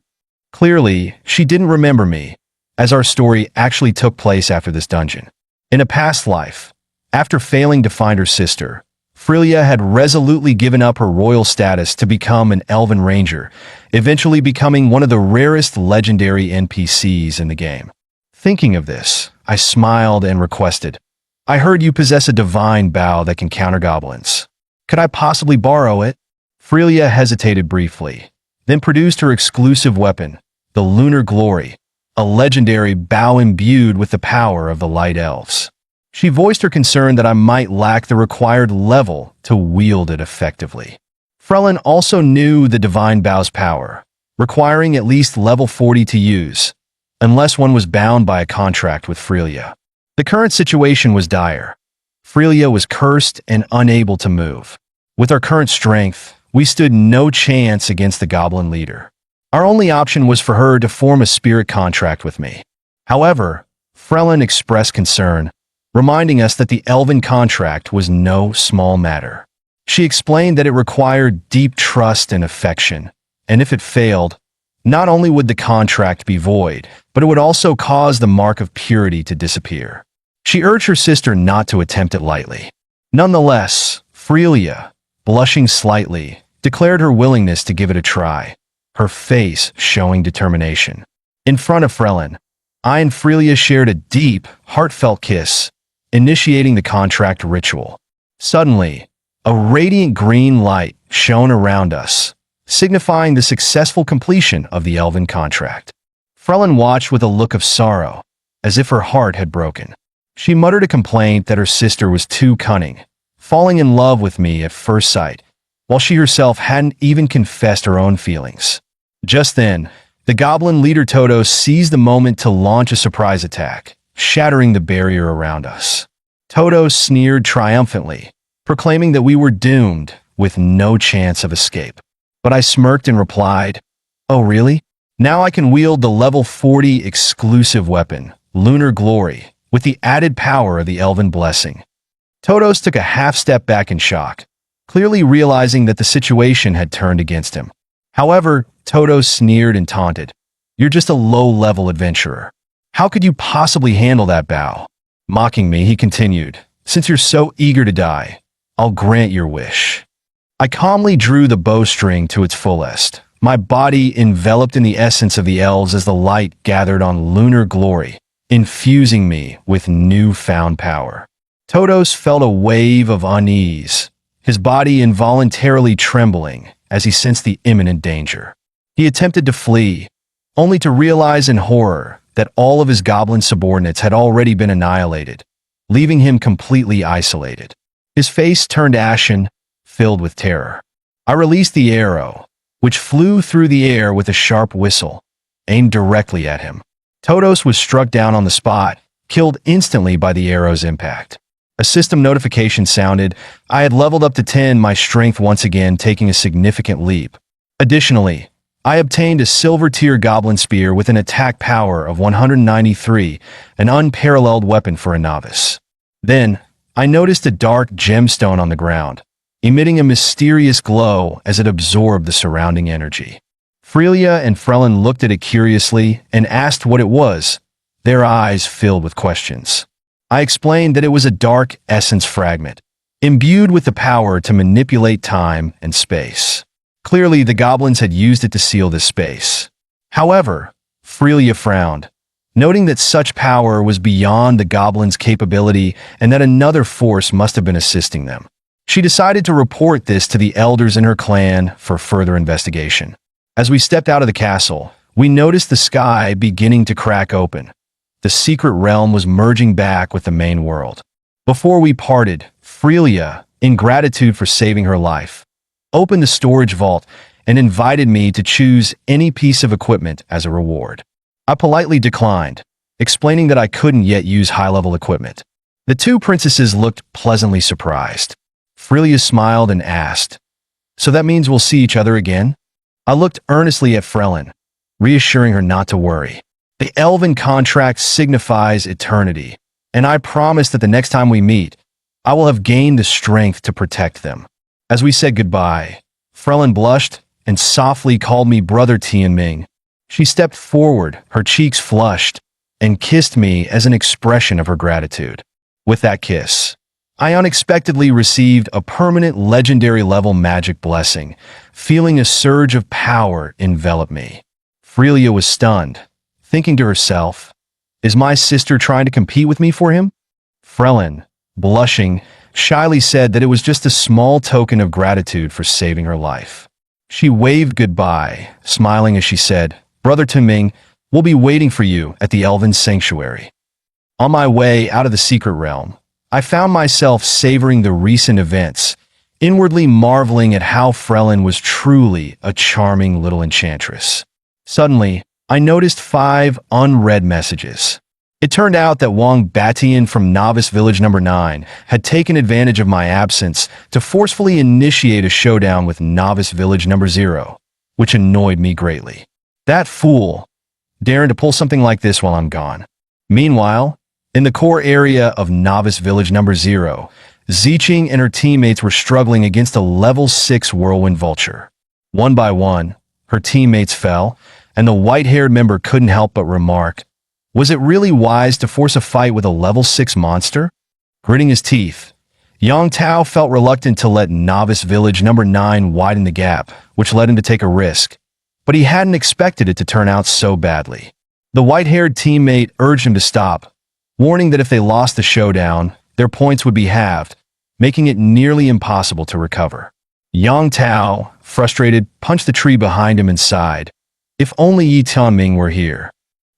Clearly, she didn't remember me, as our story actually took place after this dungeon. In a past life, after failing to find her sister, Frelia had resolutely given up her royal status to become an elven ranger, eventually becoming one of the rarest legendary NPCs in the game. Thinking of this, I smiled and requested, "I heard you possess a divine bow that can counter goblins. Could I possibly borrow it?" Frelia hesitated briefly, then produced her exclusive weapon, the Lunar Glory, a legendary bow imbued with the power of the Light Elves. She voiced her concern that I might lack the required level to wield it effectively. Frelin also knew the Divine Bow's power, requiring at least level 40 to use, unless one was bound by a contract with Frelia. The current situation was dire. Frelia was cursed and unable to move. With our current strength, we stood no chance against the goblin leader. Our only option was for her to form a spirit contract with me. However, Frelin expressed concern, reminding us that the elven contract was no small matter. She explained that it required deep trust and affection, and if it failed, not only would the contract be void, but it would also cause the mark of purity to disappear. She urged her sister not to attempt it lightly. Nonetheless, Frelia, blushing slightly, declared her willingness to give it a try, her face showing determination. In front of Frelin, I and Frelia shared a deep, heartfelt kiss, initiating the contract ritual. Suddenly, a radiant green light shone around us, signifying the successful completion of the elven contract. Frelin watched with a look of sorrow, as if her heart had broken. She muttered a complaint that her sister was too cunning, falling in love with me at first sight, while she herself hadn't even confessed her own feelings. Just then, the goblin leader Toto seized the moment to launch a surprise attack, shattering the barrier around us. Toto sneered triumphantly, proclaiming that we were doomed, with no chance of escape. But I smirked and replied, "Oh really? Now I can wield the level 40 exclusive weapon, Lunar Glory, with the added power of the Elven Blessing." Totos took a half step back in shock, clearly realizing that the situation had turned against him. However, Toto sneered and taunted, "You're just a low-level adventurer. How could you possibly handle that bow?" Mocking me, he continued, "Since you're so eager to die, I'll grant your wish." I calmly drew the bowstring to its fullest, my body enveloped in the essence of the elves as the light gathered on Lunar Glory, infusing me with newfound power. Totos felt a wave of unease, his body involuntarily trembling as he sensed the imminent danger. He attempted to flee, only to realize in horror that all of his goblin subordinates had already been annihilated, leaving him completely isolated. His face turned ashen, filled with terror. I released the arrow, which flew through the air with a sharp whistle, aimed directly at him. Totos was struck down on the spot, killed instantly by the arrow's impact. A system notification sounded. I had leveled up to 10, my strength once again taking a significant leap. Additionally, I obtained a silver tier goblin spear with an attack power of 193, an unparalleled weapon for a novice. Then, I noticed a dark gemstone on the ground, emitting a mysterious glow as it absorbed the surrounding energy. Frelia and Frelin looked at it curiously and asked what it was, their eyes filled with questions. I explained that it was a dark essence fragment, imbued with the power to manipulate time and space. Clearly, the goblins had used it to seal this space. However, Frelia frowned, noting that such power was beyond the goblins' capability and that another force must have been assisting them. She decided to report this to the elders in her clan for further investigation. As we stepped out of the castle, we noticed the sky beginning to crack open. The secret realm was merging back with the main world. Before we parted, Frelia, in gratitude for saving her life, opened the storage vault and invited me to choose any piece of equipment as a reward. I politely declined, explaining that I couldn't yet use high-level equipment. The two princesses looked pleasantly surprised. Frelia smiled and asked, "So that means we'll see each other again?" I looked earnestly at Frelin, reassuring her not to worry. The elven contract signifies eternity, and I promise that the next time we meet, I will have gained the strength to protect them. As we said goodbye, Frelin blushed and softly called me Brother Tianming. She stepped forward, her cheeks flushed, and kissed me as an expression of her gratitude. With that kiss, I unexpectedly received a permanent legendary level magic blessing, feeling a surge of power envelop me. Frelia was stunned, thinking to herself, "Is my sister trying to compete with me for him?" Frelin, blushing, shyly said that it was just a small token of gratitude for saving her life. She waved goodbye, smiling as she said, "Brother Tianming, we'll be waiting for you at the Elven Sanctuary." On my way out of the secret realm, I found myself savoring the recent events, inwardly marveling at how Frelin was truly a charming little enchantress. Suddenly, I noticed 5 unread messages. It turned out that Wang Batian from Novice Village number 9 had taken advantage of my absence to forcefully initiate a showdown with Novice Village number 0, which annoyed me greatly. That fool, daring to pull something like this while I'm gone. Meanwhile, in the core area of Novice Village number 0, Ziqing and her teammates were struggling against a level 6 whirlwind vulture. One by one, her teammates fell, and the white-haired member couldn't help but remark, "Was it really wise to force a fight with a level 6 monster?" Gritting his teeth, Yang Tao felt reluctant to let Novice Village number 9 widen the gap, which led him to take a risk. But he hadn't expected it to turn out so badly. The white-haired teammate urged him to stop, warning that if they lost the showdown, their points would be halved, making it nearly impossible to recover. Yang Tao, frustrated, punched the tree behind him and sighed, "If only Yi Tianming were here."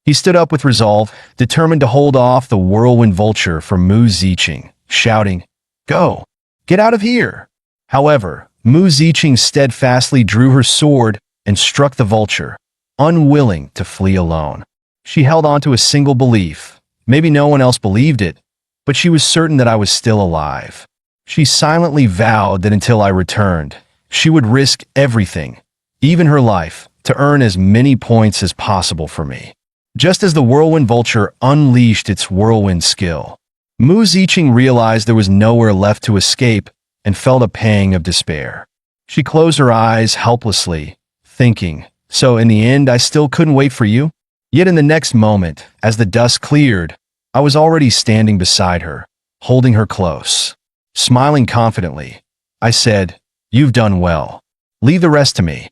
He stood up with resolve, determined to hold off the whirlwind vulture for Mu Ziqing, shouting, "Go! Get out of here!" However, Mu Ziqing steadfastly drew her sword and struck the vulture, unwilling to flee alone. She held on to a single belief. Maybe no one else believed it, but she was certain that I was still alive. She silently vowed that until I returned, she would risk everything, even her life, to earn as many points as possible for me. Just as the whirlwind vulture unleashed its whirlwind skill, Mu Ziqing realized there was nowhere left to escape and felt a pang of despair. She closed her eyes helplessly, thinking, "So in the end, I still couldn't wait for you?" Yet in the next moment, as the dust cleared, I was already standing beside her, holding her close. Smiling confidently, I said, "You've done well. Leave the rest to me."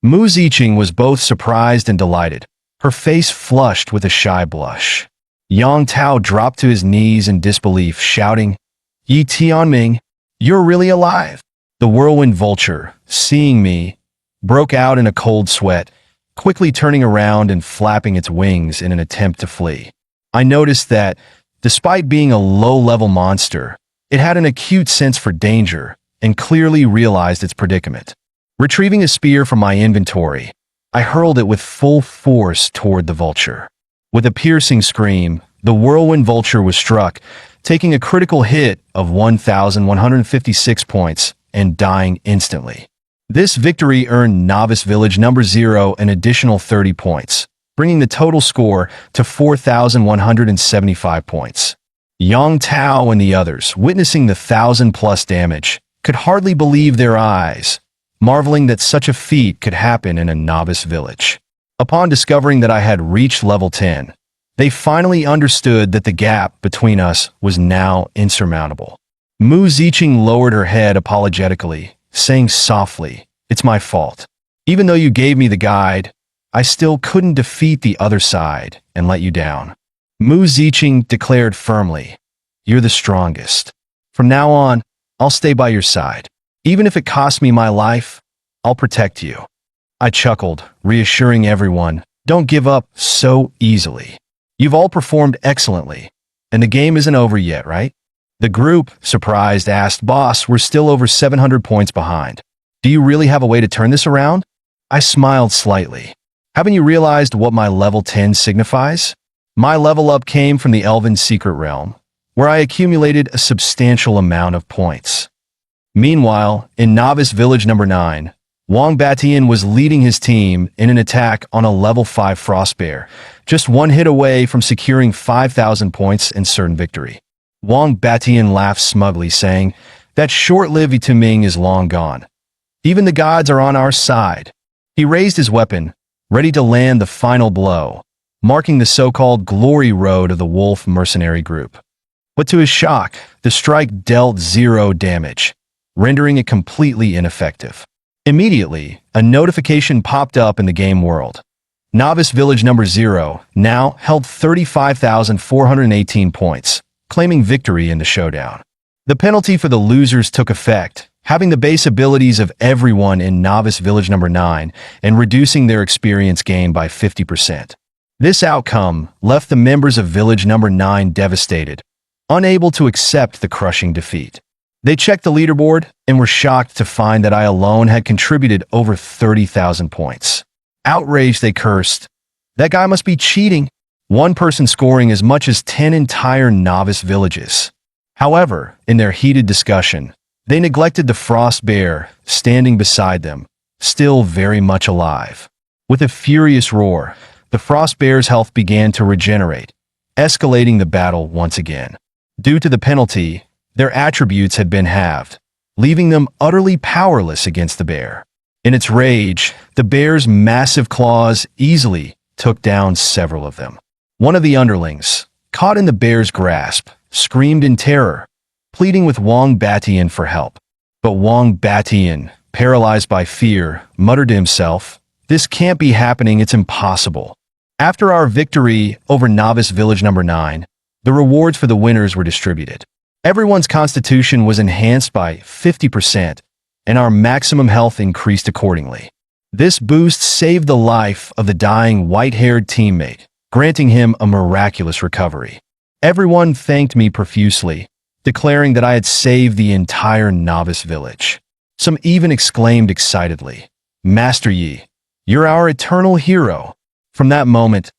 Mu Ziqing was both surprised and delighted, her face flushed with a shy blush. Yang Tao dropped to his knees in disbelief, shouting, "Yi Tianming, you're really alive." The whirlwind vulture, seeing me, broke out in a cold sweat, quickly turning around and flapping its wings in an attempt to flee. I noticed that, despite being a low-level monster, it had an acute sense for danger and clearly realized its predicament. Retrieving a spear from my inventory, I hurled it with full force toward the vulture. With a piercing scream, the whirlwind vulture was struck, taking a critical hit of 1,156 points and dying instantly. This victory earned Novice Village number 0 an additional 30 points, bringing the total score to 4,175 points. Yang Tao and the others, witnessing the 1,000-plus damage, could hardly believe their eyes, marveling that such a feat could happen in a novice village. Upon discovering that I had reached level 10, they finally understood that the gap between us was now insurmountable. Mu Ziqing lowered her head apologetically, saying softly, "It's my fault. Even though you gave me the guide, I still couldn't defeat the other side and let you down." Mu Ziqing declared firmly, "You're the strongest. From now on, I'll stay by your side. Even if it costs me my life, I'll protect you." I chuckled, reassuring everyone, "Don't give up so easily. You've all performed excellently, and the game isn't over yet, right?" The group, surprised, asked, "Boss, we're still over 700 points behind. Do you really have a way to turn this around?" I smiled slightly. "Haven't you realized what my level 10 signifies? My level up came from the Elven Secret Realm, where I accumulated a substantial amount of points. Meanwhile, in Novice Village number 9, Wang Batian was leading his team in an attack on a level 5 Frost Bear, just one hit away from securing 5,000 points and certain victory. Wang Batian laughed smugly, saying, "That short-lived Vituming is long gone. Even the gods are on our side." He raised his weapon, ready to land the final blow, marking the so-called glory road of the Wolf mercenary group. But to his shock, the strike dealt 0 damage, rendering it completely ineffective. Immediately, a notification popped up in the game world. Novice Village number 0 now held 35,418 points, claiming victory in the showdown. The penalty for the losers took effect, having the base abilities of everyone in Novice Village number 9 and reducing their experience gain by 50%. This outcome left the members of Village number 9 devastated, unable to accept the crushing defeat. They checked the leaderboard and were shocked to find that I alone had contributed over 30,000 points. Outraged, they cursed, "That guy must be cheating." One person scoring as much as 10 entire novice villages. However, in their heated discussion, they neglected the Frost Bear standing beside them, still very much alive. With a furious roar, the Frost Bear's health began to regenerate, escalating the battle once again. Due to the penalty, their attributes had been halved, leaving them utterly powerless against the bear. In its rage, the bear's massive claws easily took down several of them. One of the underlings, caught in the bear's grasp, screamed in terror, pleading with Wang Batian for help. But Wang Batian, paralyzed by fear, muttered to himself, "This can't be happening, it's impossible." After our victory over Novice Village number 9, the rewards for the winners were distributed. Everyone's constitution was enhanced by 50%, and our maximum health increased accordingly. This boost saved the life of the dying white-haired teammate, granting him a miraculous recovery. Everyone thanked me profusely, declaring that I had saved the entire novice village. Some even exclaimed excitedly, "Master Yi, you're our eternal hero." From that moment,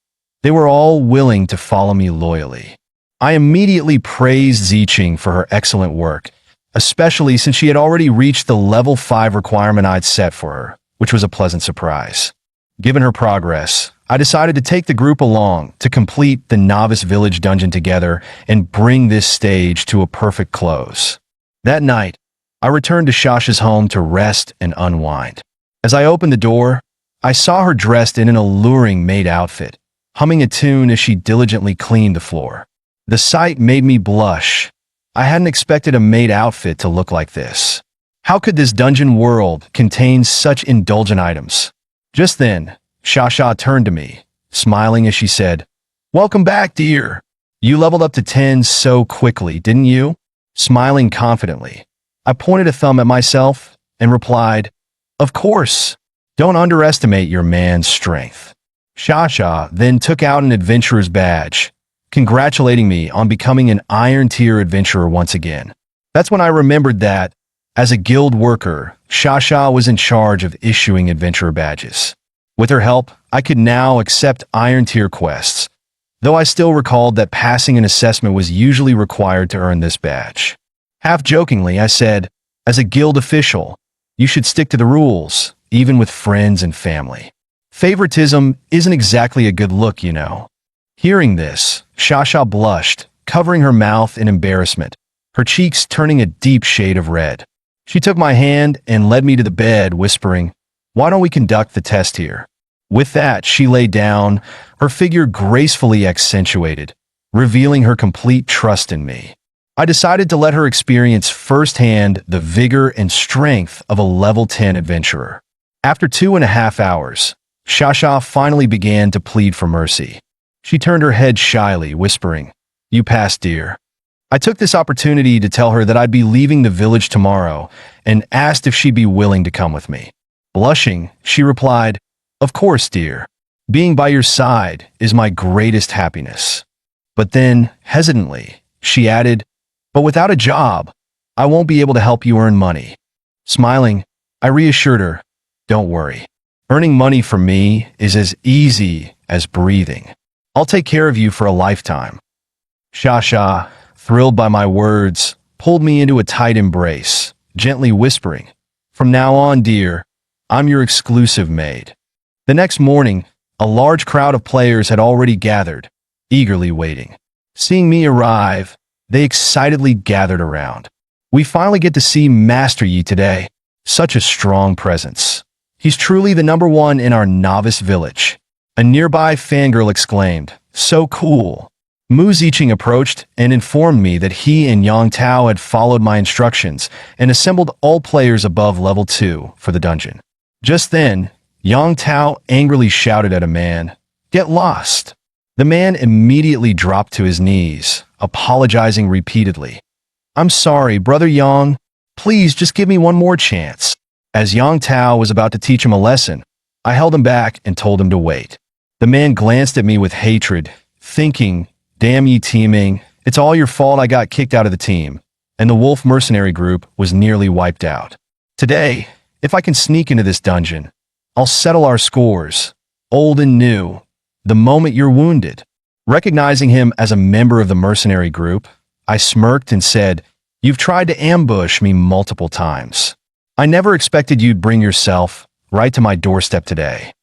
they were all willing to follow me loyally. I immediately praised Ziqing for her excellent work, especially since she had already reached the level 5 requirement I'd set for her, which was a pleasant surprise. Given her progress, I decided to take the group along to complete the Novice Village dungeon together and bring this stage to a perfect close. That night, I returned to Shasha's home to rest and unwind. As I opened the door, I saw her dressed in an alluring maid outfit, humming a tune as she diligently cleaned the floor. The sight made me blush. I hadn't expected a maid outfit to look like this. How could this dungeon world contain such indulgent items? Just then, Shasha turned to me, smiling as she said, "Welcome back, dear. You leveled up to 10 so quickly, didn't you?" Smiling confidently, I pointed a thumb at myself and replied, "Of course. Don't underestimate your man's strength." Shasha then took out an adventurer's badge, congratulating me on becoming an Iron Tier adventurer once again. That's when I remembered that, as a guild worker, Shasha was in charge of issuing adventurer badges. With her help, I could now accept Iron Tier quests, though I still recalled that passing an assessment was usually required to earn this badge. Half-jokingly, I said, "As a guild official, you should stick to the rules, even with friends and family. Favoritism isn't exactly a good look, you know." Hearing this, Shasha blushed, covering her mouth in embarrassment, her cheeks turning a deep shade of red. She took my hand and led me to the bed, whispering, "Why don't we conduct the test here?" With that, she lay down, her figure gracefully accentuated, revealing her complete trust in me. I decided to let her experience firsthand the vigor and strength of a level 10 adventurer. After 2.5 hours, Shasha finally began to plead for mercy. She turned her head shyly, whispering, "You passed, dear." I took this opportunity to tell her that I'd be leaving the village tomorrow and asked if she'd be willing to come with me. Blushing, she replied, "Of course, dear. Being by your side is my greatest happiness." But then, hesitantly, she added, "But without a job, I won't be able to help you earn money." Smiling, I reassured her, "Don't worry. Earning money for me is as easy as breathing. I'll take care of you for a lifetime." Shasha, thrilled by my words, pulled me into a tight embrace, gently whispering, "From now on, dear, I'm your exclusive maid." The next morning, a large crowd of players had already gathered, eagerly waiting. Seeing me arrive, they excitedly gathered around. "We finally get to see Master Yi today. Such a strong presence. He's truly the number one in our novice village." A nearby fangirl exclaimed, "So cool." Mu Ziqing approached and informed me that he and Yang Tao had followed my instructions and assembled all players above level 2 for the dungeon. Just then, Yang Tao angrily shouted at a man, "Get lost." The man immediately dropped to his knees, apologizing repeatedly. "I'm sorry, Brother Yang. Please just give me one more chance." As Yang Tao was about to teach him a lesson, I held him back and told him to wait. The man glanced at me with hatred, thinking, "Damn you teaming, it's all your fault I got kicked out of the team," and the wolf mercenary group was nearly wiped out. "Today, if I can sneak into this dungeon, I'll settle our scores, old and new, the moment you're wounded." Recognizing him as a member of the mercenary group, I smirked and said, "You've tried to ambush me multiple times. I never expected you'd bring yourself right to my doorstep today."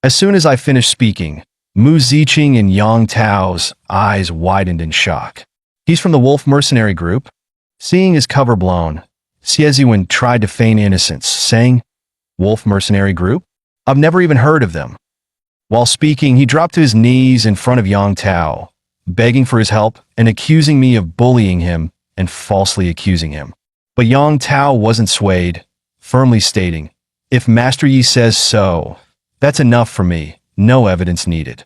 As soon as I finished speaking, Mu Ziqing and Yang Tao's eyes widened in shock. "He's from the wolf mercenary group?" Seeing his cover blown, Xieziwen tried to feign innocence, saying, "Wolf mercenary group? I've never even heard of them." While speaking, he dropped to his knees in front of Yang Tao, begging for his help and accusing me of bullying him and falsely accusing him. But Yang Tao wasn't swayed, firmly stating, "If Master Yi says so, that's enough for me, no evidence needed."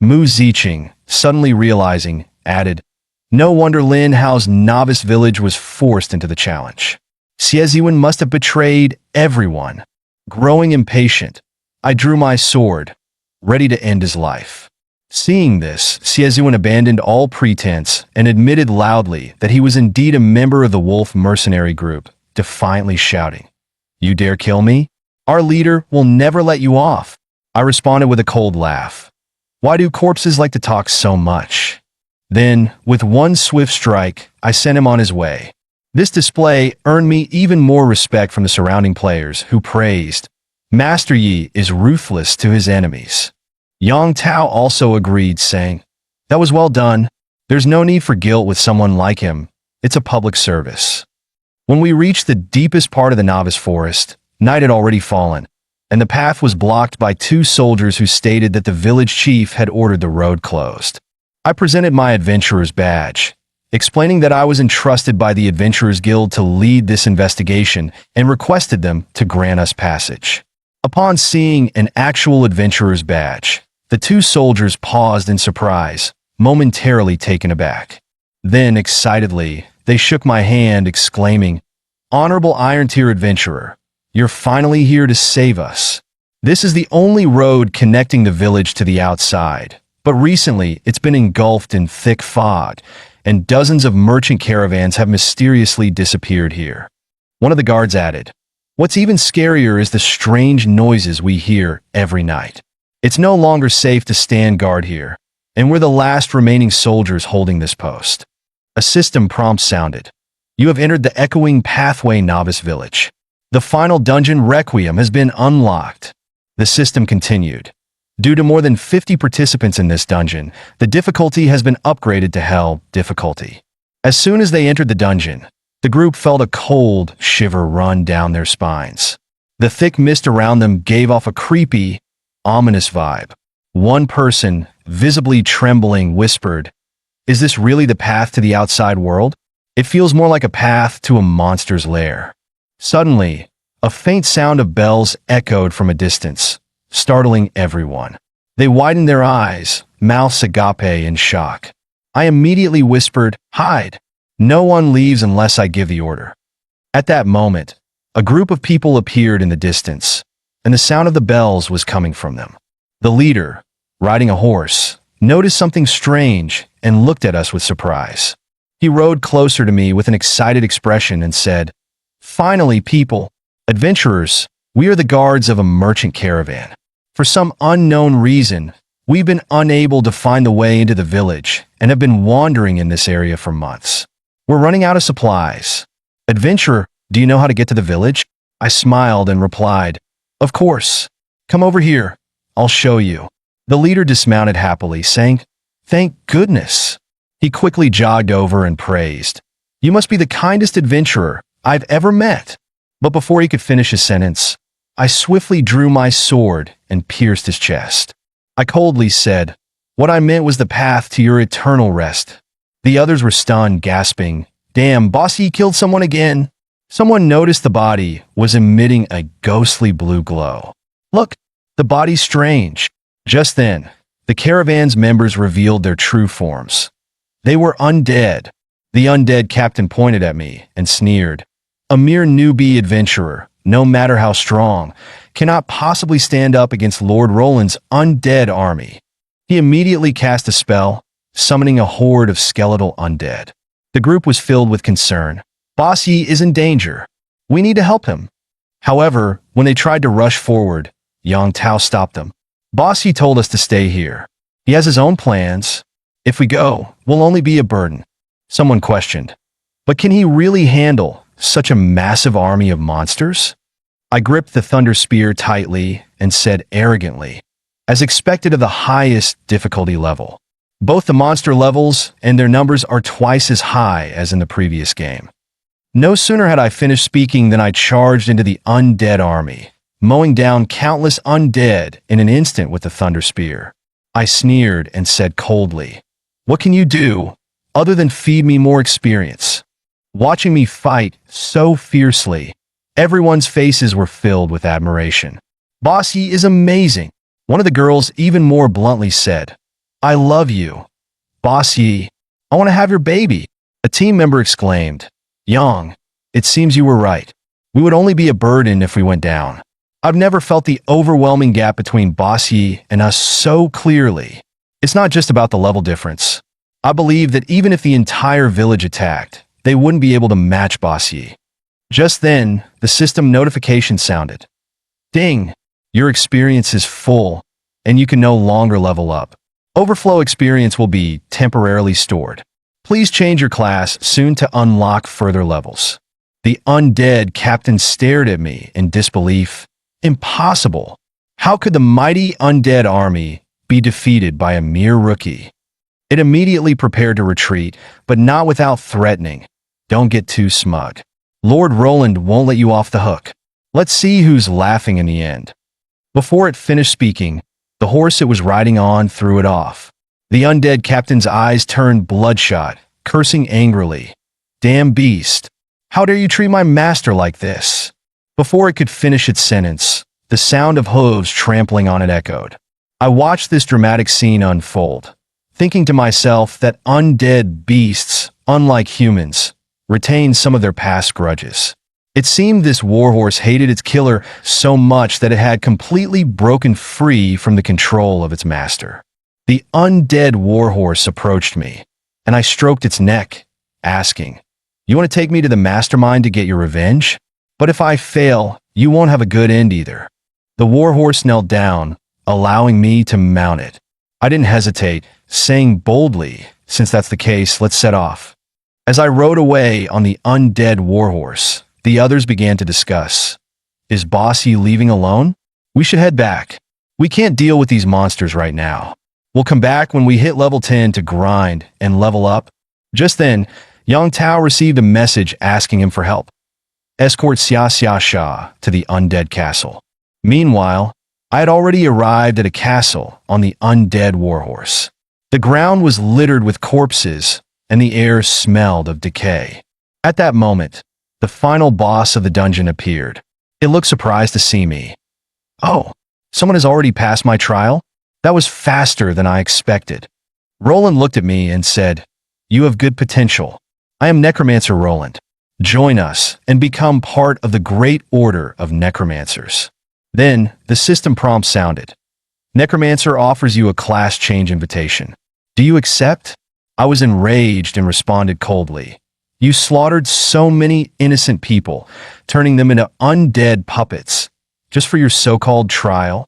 Mu Ziqing, suddenly realizing, added, "No wonder Lin Hao's novice village was forced into the challenge. Xieziwen must have betrayed everyone." Growing impatient, I drew my sword, ready to end his life. Seeing this, Xieziwen abandoned all pretense and admitted loudly that he was indeed a member of the wolf mercenary group, defiantly shouting, "You dare kill me? Our leader will never let you off." I responded with a cold laugh. Why do corpses like to talk so much? Then, with one swift strike, I sent him on his way. This display earned me even more respect from the surrounding players, who praised, "Master Yi is ruthless to his enemies." Yang Tao also agreed, saying, "That was well done. There's no need for guilt with someone like him. It's a public service." When we reached the deepest part of the novice forest, night had already fallen, and the path was blocked by two soldiers who stated that the village chief had ordered the road closed. I presented my adventurer's badge, explaining that I was entrusted by the Adventurers Guild to lead this investigation and requested them to grant us passage. Upon seeing an actual adventurer's badge, the two soldiers paused in surprise, momentarily taken aback. Then, excitedly, they shook my hand, exclaiming, "Honorable Iron Tier Adventurer, you're finally here to save us. This is the only road connecting the village to the outside, but recently it's been engulfed in thick fog, and dozens of merchant caravans have mysteriously disappeared here." One of the guards added, "What's even scarier is the strange noises we hear every night. It's no longer safe to stand guard here, and we're the last remaining soldiers holding this post." A system prompt sounded. "You have entered the Echoing Pathway Novice Village. The final dungeon Requiem has been unlocked." The system continued. "Due to more than 50 participants in this dungeon, the difficulty has been upgraded to Hell difficulty." As soon as they entered the dungeon, the group felt a cold shiver run down their spines. The thick mist around them gave off a creepy, ominous vibe. One person, visibly trembling, whispered, "Is this really the path to the outside world? It feels more like a path to a monster's lair." Suddenly, a faint sound of bells echoed from a distance, startling everyone. They widened their eyes, mouths agape in shock. I immediately whispered, "Hide! No one leaves unless I give the order." At that moment, a group of people appeared in the distance, and the sound of the bells was coming from them. The leader, riding a horse, noticed something strange and looked at us with surprise. He rode closer to me with an excited expression and said, "Finally, people, adventurers, we are the guards of a merchant caravan. For some unknown reason, we've been unable to find the way into the village and have been wandering in this area for months. We're running out of supplies. Adventurer, do you know how to get to the village? I smiled and replied, Of course. Come over here. I'll show you. The leader dismounted happily, saying, Thank goodness. He quickly jogged over and praised, You must be the kindest adventurer I've ever met. But before he could finish his sentence, I swiftly drew my sword and pierced his chest. I coldly said, What I meant was the path to your eternal rest. The others were stunned, gasping, Damn, bossy killed someone again. Someone noticed the body was emitting a ghostly blue glow. Look, the body's strange. Just then, the caravan's members revealed their true forms. They were undead. The undead captain pointed at me and sneered. A mere newbie adventurer, no matter how strong, cannot possibly stand up against Lord Roland's undead army. He immediately cast a spell, summoning a horde of skeletal undead. The group was filled with concern. Boss Yi is in danger. We need to help him. However, when they tried to rush forward, Yang Tao stopped them. Boss Yi told us to stay here. He has his own plans. If we go, we'll only be a burden. Someone questioned. But can he really handle such a massive army of monsters? I gripped the thunder spear tightly and said arrogantly, As expected of the highest difficulty level. Both the monster levels and their numbers are twice as high as in the previous game. No sooner had I finished speaking than I charged into the undead army, mowing down countless undead in an instant with the thunder spear. I sneered and said coldly, What can you do other than feed me more experience? Watching me fight so fiercely, everyone's faces were filled with admiration. Boss Yi is amazing. One of the girls even more bluntly said, I love you. Boss Yi, I want to have your baby. A team member exclaimed, Yang, it seems you were right. We would only be a burden if we went down. I've never felt the overwhelming gap between Boss Yi and us so clearly. It's not just about the level difference. I believe that even if the entire village attacked, they wouldn't be able to match Boss Yi. Just then, the system notification sounded. Ding! Your experience is full, and you can no longer level up. Overflow experience will be temporarily stored. Please change your class soon to unlock further levels. The undead captain stared at me in disbelief. Impossible! How could the mighty undead army be defeated by a mere rookie? It immediately prepared to retreat, but not without threatening. Don't get too smug. Lord Roland won't let you off the hook. Let's see who's laughing in the end. Before it finished speaking, the horse it was riding on threw it off. The undead captain's eyes turned bloodshot, cursing angrily. Damn beast! How dare you treat my master like this? Before it could finish its sentence, the sound of hooves trampling on it echoed. I watched this dramatic scene unfold, thinking to myself that undead beasts, unlike humans, retain some of their past grudges. It seemed this warhorse hated its killer so much that it had completely broken free from the control of its master. The undead warhorse approached me, and I stroked its neck, asking, You want to take me to the mastermind to get your revenge? But if I fail, you won't have a good end either. The warhorse knelt down, allowing me to mount it. I didn't hesitate, saying boldly, Since that's the case, let's set off. As I rode away on the undead warhorse, the others began to discuss. Is Boss Yi leaving alone? We should head back. We can't deal with these monsters right now. We'll come back when we hit level 10 to grind and level up. Just then, Yang Tao received a message asking him for help. Escort Xia Xia Sha to the undead castle. Meanwhile, I had already arrived at a castle on the undead warhorse. The ground was littered with corpses, and the air smelled of decay. At that moment, the final boss of the dungeon appeared. It looked surprised to see me. Oh, someone has already passed my trial? That was faster than I expected. Roland looked at me and said, You have good potential. I am Necromancer Roland. Join us and become part of the Great Order of Necromancers. Then, the system prompt sounded. Necromancer offers you a class change invitation. Do you accept? I was enraged and responded coldly. You slaughtered so many innocent people, turning them into undead puppets, just for your so-called trial?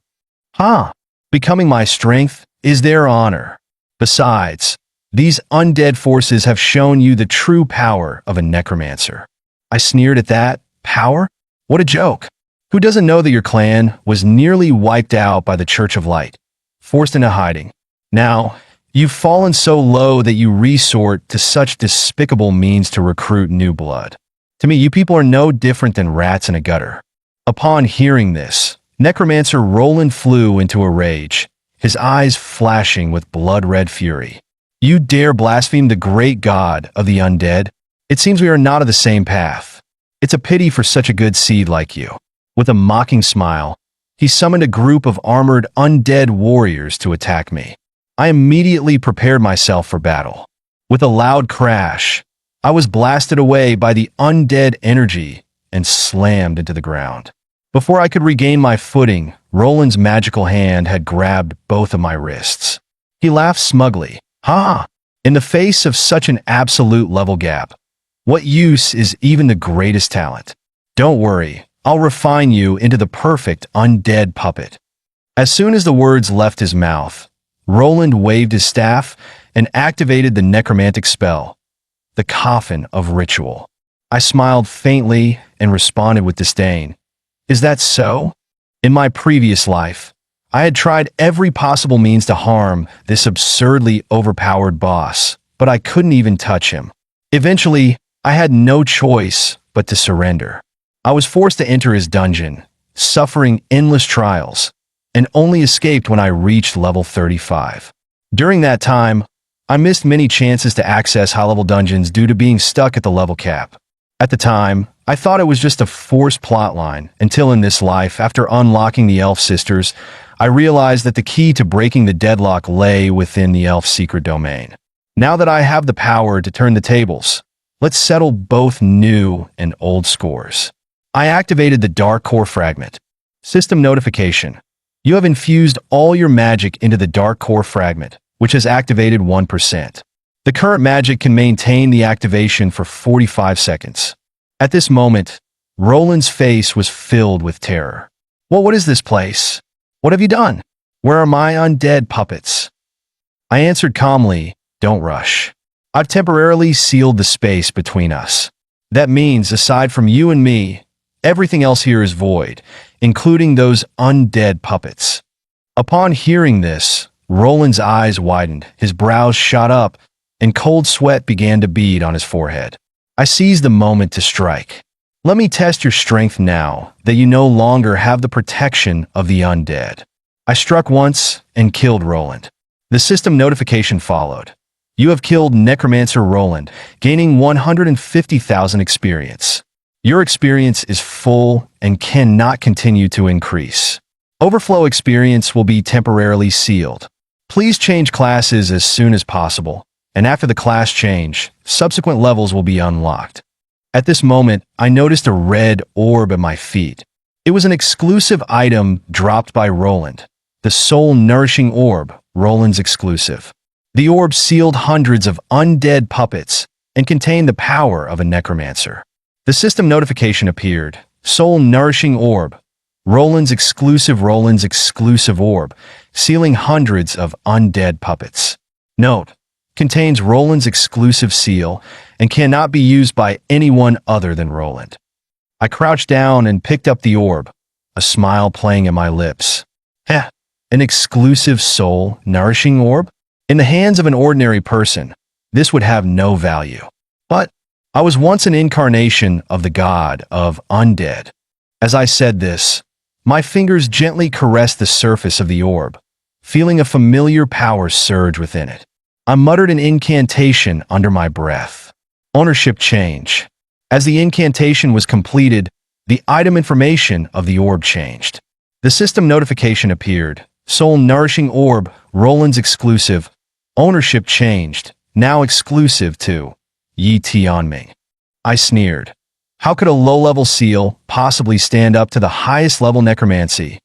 Becoming my strength is their honor. Besides, These undead forces have shown you the true power of a necromancer. I sneered at that. Power? What a joke. Who doesn't know that your clan was nearly wiped out by the Church of Light, forced into hiding? Now, you've fallen so low that you resort to such despicable means to recruit new blood. To me, you people are no different than rats in a gutter. Upon hearing this, Necromancer Roland flew into a rage, his eyes flashing with blood-red fury. You dare blaspheme the great god of the undead? It seems we are not of the same path. It's a pity for such a good seed like you. With a mocking smile, he summoned a group of armored undead warriors to attack me. I immediately prepared myself for battle. With a loud crash, I was blasted away by the undead energy and slammed into the ground. Before I could regain my footing, Roland's magical hand had grabbed both of my wrists. He laughed smugly. Ha! In the face of such an absolute level gap, what use is even the greatest talent? Don't worry, I'll refine you into the perfect undead puppet. As soon as the words left his mouth, Roland waved his staff and activated the necromantic spell, the Coffin of Ritual. I smiled faintly and responded with disdain. Is that so? In my previous life, I had tried every possible means to harm this absurdly overpowered boss, but I couldn't even touch him. Eventually, I had no choice but to surrender. I was forced to enter his dungeon, suffering endless trials, and only escaped when I reached level 35. During that time, I missed many chances to access high-level dungeons due to being stuck at the level cap. At the time, I thought it was just a forced plotline, until in this life, after unlocking the Elf Sisters, I realized that the key to breaking the deadlock lay within the Elf secret domain. Now that I have the power to turn the tables, let's settle both new and old scores. I activated the Dark Core Fragment. System notification. You have infused all your magic into the Dark Core Fragment, which has activated 1%. The current magic can maintain the activation for 45 seconds. At this moment, Roland's face was filled with terror. Well, what is this place? What have you done? Where are my undead puppets? I answered calmly, don't rush. I've temporarily sealed the space between us. That means, aside from you and me, everything else here is void, including those undead puppets. Upon hearing this, Roland's eyes widened, his brows shot up, and cold sweat began to bead on his forehead. I seized the moment to strike. Let me test your strength now that you no longer have the protection of the undead. I struck once and killed Roland. The system notification followed. You have killed Necromancer Roland, gaining 150,000 experience. Your experience is full and cannot continue to increase. Overflow experience will be temporarily sealed. Please change classes as soon as possible, and after the class change, subsequent levels will be unlocked. At this moment, I noticed a red orb at my feet. It was an exclusive item dropped by Roland, the Soul Nourishing Orb, Roland's exclusive. The orb sealed hundreds of undead puppets and contained the power of a necromancer. The system notification appeared. Soul Nourishing Orb, Roland's exclusive orb, sealing hundreds of undead puppets. Note, contains Roland's exclusive seal and cannot be used by anyone other than Roland. I crouched down and picked up the orb, a smile playing at my lips. Heh, an exclusive soul nourishing orb? In the hands of an ordinary person, this would have no value. But I was once an incarnation of the god of undead. As I said this, my fingers gently caressed the surface of the orb, feeling a familiar power surge within it. I muttered an incantation under my breath. Ownership change. As the incantation was completed, the item information of the orb changed. The system notification appeared. Soul Nourishing Orb, Roland's exclusive. Ownership changed, now exclusive to Yi Tianming. I sneered. How could a low-level seal possibly stand up to the highest level necromancy?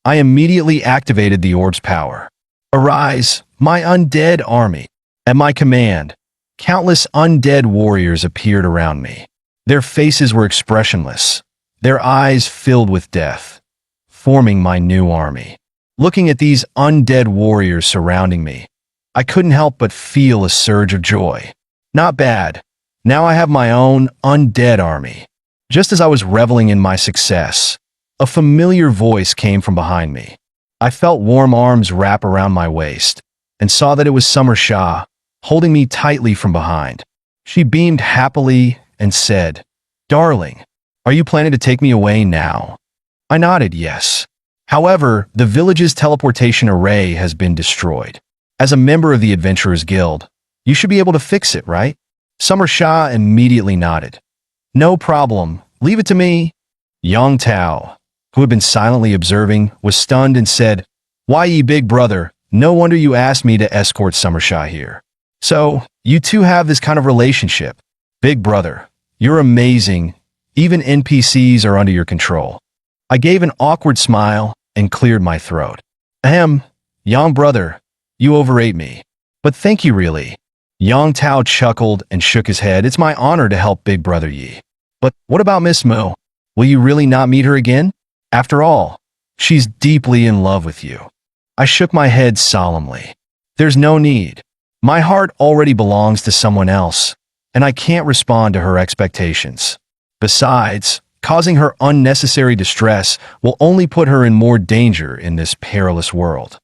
I immediately activated the orb's power. Arise, my undead army. At my command, countless undead warriors appeared around me. Their faces were expressionless, their eyes filled with death, forming my new army. Looking at these undead warriors surrounding me, I couldn't help but feel a surge of joy. Not bad. Now I have my own undead army. Just as I was reveling in my success, a familiar voice came from behind me. I felt warm arms wrap around my waist and saw that it was Summer Shah, holding me tightly from behind. She beamed happily and said, "Darling, are you planning to take me away now?" I nodded yes. However, the village's teleportation array has been destroyed. As a member of the Adventurers Guild, you should be able to fix it, right? Summer Shah immediately nodded. No problem. Leave it to me. Yang Tao, who had been silently observing, was stunned and said, "Why, ye big brother, no wonder you asked me to escort Summer Shah here. So, you two have this kind of relationship. Big brother, you're amazing. Even NPCs are under your control." I gave an awkward smile and cleared my throat. Ahem, young brother, you overrate me. But thank you really. Yang Tao chuckled and shook his head. It's my honor to help Big Brother Yi. But what about Miss Mo? Will you really not meet her again? After all, she's deeply in love with you. I shook my head solemnly. There's no need. My heart already belongs to someone else, and I can't respond to her expectations. Besides, causing her unnecessary distress will only put her in more danger in this perilous world.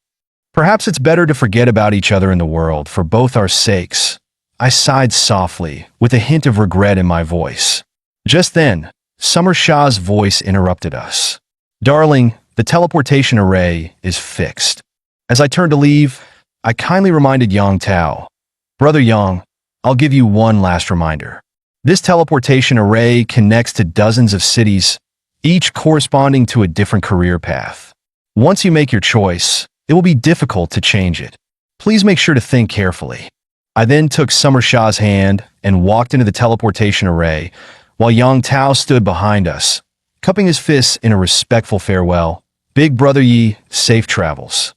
Perhaps it's better to forget about each other in the world for both our sakes. I sighed softly, with a hint of regret in my voice. Just then, Summer Shah's voice interrupted us. Darling, the teleportation array is fixed. As I turned to leave, I kindly reminded Yang Tao, Brother Yang, I'll give you one last reminder. This teleportation array connects to dozens of cities, each corresponding to a different career path. Once you make your choice, it will be difficult to change it. Please make sure to think carefully. I then took Summer Shah's hand and walked into the teleportation array, while Yang Tao stood behind us, cupping his fists in a respectful farewell. Big Brother Yi, safe travels.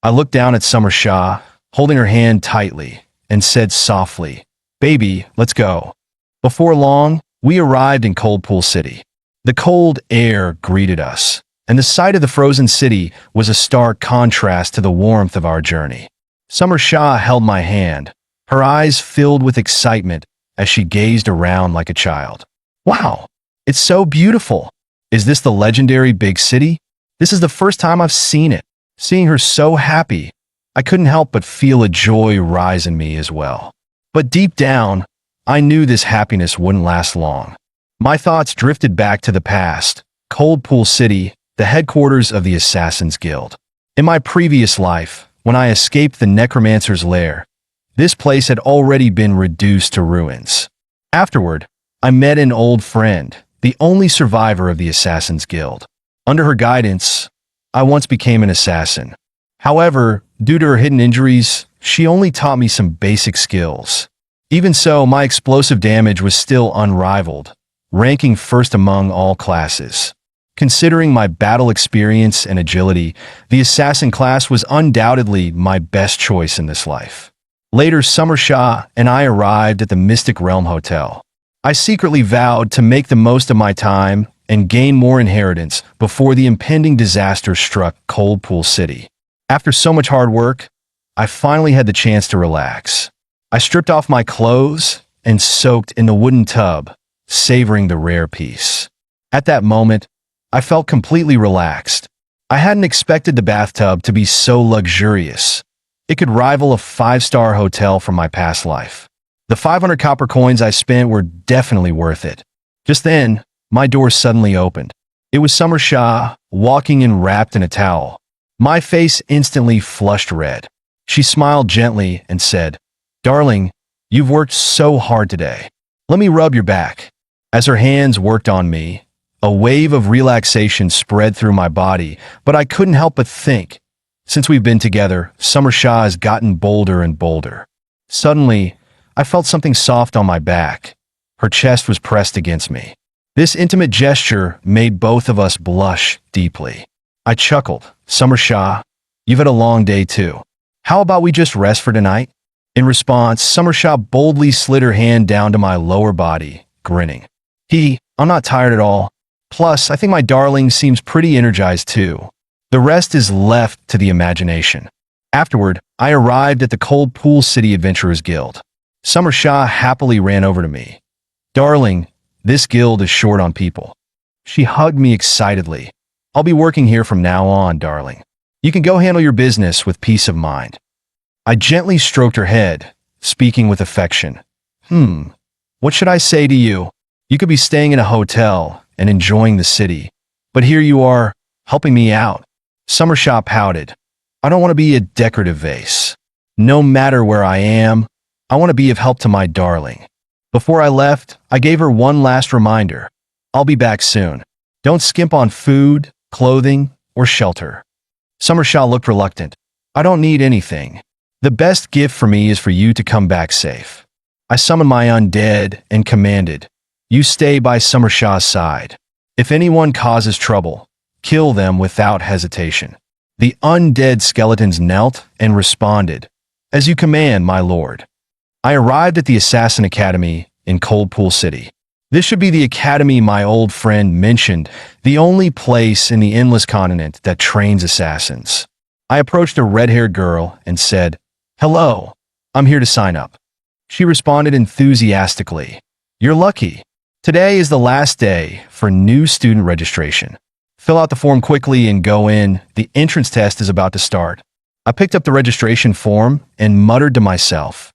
I looked down at Summer Shah, holding her hand tightly, and said softly, Baby, let's go. Before long, we arrived in Cold Pool City. The cold air greeted us, and the sight of the frozen city was a stark contrast to the warmth of our journey. Summer Shah held my hand, her eyes filled with excitement as she gazed around like a child. Wow, it's so beautiful. Is this the legendary big city? This is the first time I've seen it. Seeing her so happy, I couldn't help but feel a joy rise in me as well. But deep down, I knew this happiness wouldn't last long. My thoughts drifted back to the past, Cold Pool City, the headquarters of the Assassin's Guild. In my previous life, when I escaped the Necromancer's lair, this place had already been reduced to ruins. Afterward, I met an old friend, the only survivor of the Assassin's Guild. Under her guidance, I once became an assassin. However, due to her hidden injuries, she only taught me some basic skills. Even so, my explosive damage was still unrivaled, ranking first among all classes. Considering my battle experience and agility, the assassin class was undoubtedly my best choice in this life. Later, Summer Shah and I arrived at the Mystic Realm Hotel. I secretly vowed to make the most of my time and gain more inheritance before the impending disaster struck Cold Pool City. After so much hard work, I finally had the chance to relax. I stripped off my clothes and soaked in the wooden tub, savoring the rare peace. At that moment, I felt completely relaxed. I hadn't expected the bathtub to be so luxurious. It could rival a 5-star hotel from my past life. The 500 copper coins I spent were definitely worth it. Just then, my door suddenly opened. It was Summer Shah, walking in wrapped in a towel. My face instantly flushed red. She smiled gently and said, Darling, you've worked so hard today. Let me rub your back. As her hands worked on me, a wave of relaxation spread through my body, but I couldn't help but think. Since we've been together, Summer Shah has gotten bolder and bolder. Suddenly, I felt something soft on my back. Her chest was pressed against me. This intimate gesture made both of us blush deeply. I chuckled. Summer Shah, you've had a long day too. How about we just rest for tonight? In response, Summer Shah boldly slid her hand down to my lower body, grinning. I'm not tired at all. Plus, I think my darling seems pretty energized too. The rest is left to the imagination. Afterward, I arrived at the Cold Pool City Adventurers Guild. Summer Shah happily ran over to me. Darling, this guild is short on people. She hugged me excitedly. I'll be working here from now on, darling. You can go handle your business with peace of mind. I gently stroked her head, speaking with affection. What should I say to you? You could be staying in a hotel and enjoying the city, but here you are, helping me out. Summer Shah pouted. I don't want to be a decorative vase. No matter where I am, I want to be of help to my darling. Before I left, I gave her one last reminder. I'll be back soon. Don't skimp on food, clothing, or shelter. Summer Shah looked reluctant. I don't need anything. The best gift for me is for you to come back safe. I summoned my undead and commanded, you stay by Summer Shah's side. If anyone causes trouble, kill them without hesitation. The undead skeletons knelt and responded, as you command, my lord. I arrived at the Assassin Academy in Cold Pool City. This should be the academy my old friend mentioned, the only place in the endless continent that trains assassins. I approached a red-haired girl and said, hello, I'm here to sign up. She responded enthusiastically, you're lucky. Today is the last day for new student registration. Fill out the form quickly and go in. The entrance test is about to start. I picked up the registration form and muttered to myself,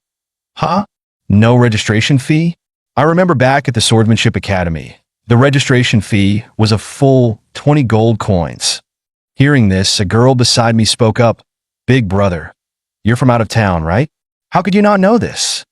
huh? No registration fee? I remember back at the Swordsmanship Academy, the registration fee was a full 20 gold coins. Hearing this, a girl beside me spoke up, big brother, you're from out of town, right? How could you not know this?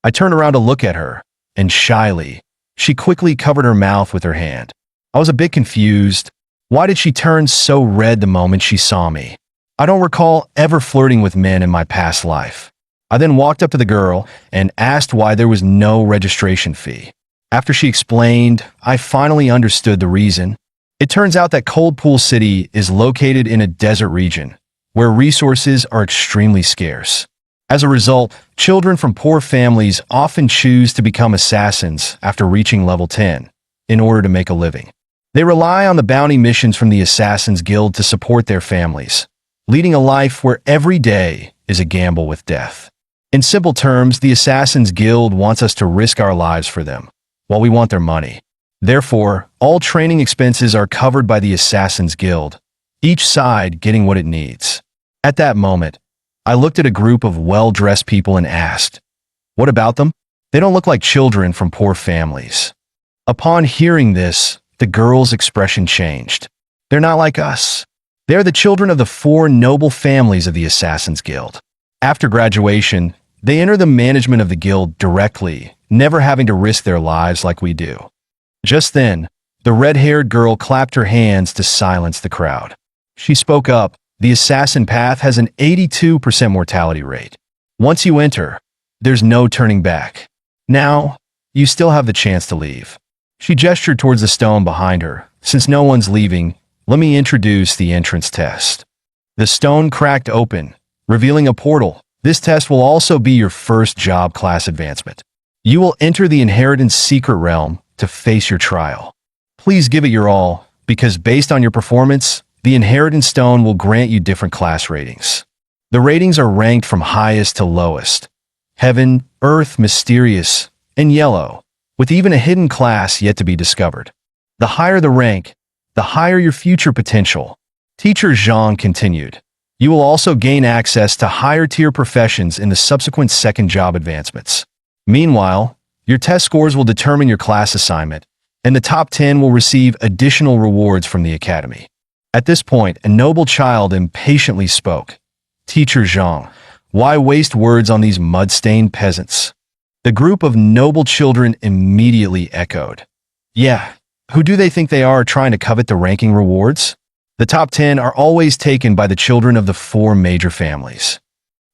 I turned around to look at her, and shyly, she quickly covered her mouth with her hand. I was a bit confused. Why did she turn so red the moment she saw me? I don't recall ever flirting with men in my past life. I then walked up to the girl and asked why there was no registration fee. After she explained, I finally understood the reason. It turns out that Cold Pool City is located in a desert region, where resources are extremely scarce. As a result, children from poor families often choose to become assassins after reaching level 10 in order to make a living. They rely on the bounty missions from the Assassin's Guild to support their families, leading a life where every day is a gamble with death. In simple terms, the Assassin's Guild wants us to risk our lives for them, while we want their money. Therefore, all training expenses are covered by the Assassin's Guild, each side getting what it needs. At that moment, I looked at a group of well-dressed people and asked, what about them? They don't look like children from poor families. Upon hearing this, the girl's expression changed. They're not like us. They're the children of the 4 noble families of the Assassin's Guild. After graduation, they enter the management of the guild directly, never having to risk their lives like we do. Just then, the red-haired girl clapped her hands to silence the crowd. She spoke up, the assassin path has an 82% mortality rate. Once you enter, there's no turning back. Now, you still have the chance to leave. She gestured towards the stone behind her. Since no one's leaving, let me introduce the entrance test. The stone cracked open, revealing a portal. This test will also be your first job class advancement. You will enter the Inheritance Secret Realm to face your trial. Please give it your all, because based on your performance, the Inheritance Stone will grant you different class ratings. The ratings are ranked from highest to lowest. Heaven, Earth, Mysterious, and Yellow, with even a hidden class yet to be discovered. The higher the rank, the higher your future potential. Teacher Zhang continued. You will also gain access to higher-tier professions in the subsequent second job advancements. Meanwhile, your test scores will determine your class assignment, and the top 10 will receive additional rewards from the academy. At this point, a noble child impatiently spoke. Teacher Zhang, why waste words on these mud-stained peasants? The group of noble children immediately echoed. Yeah, who do they think they are trying to covet the ranking rewards? The top 10 are always taken by the children of the 4 major families.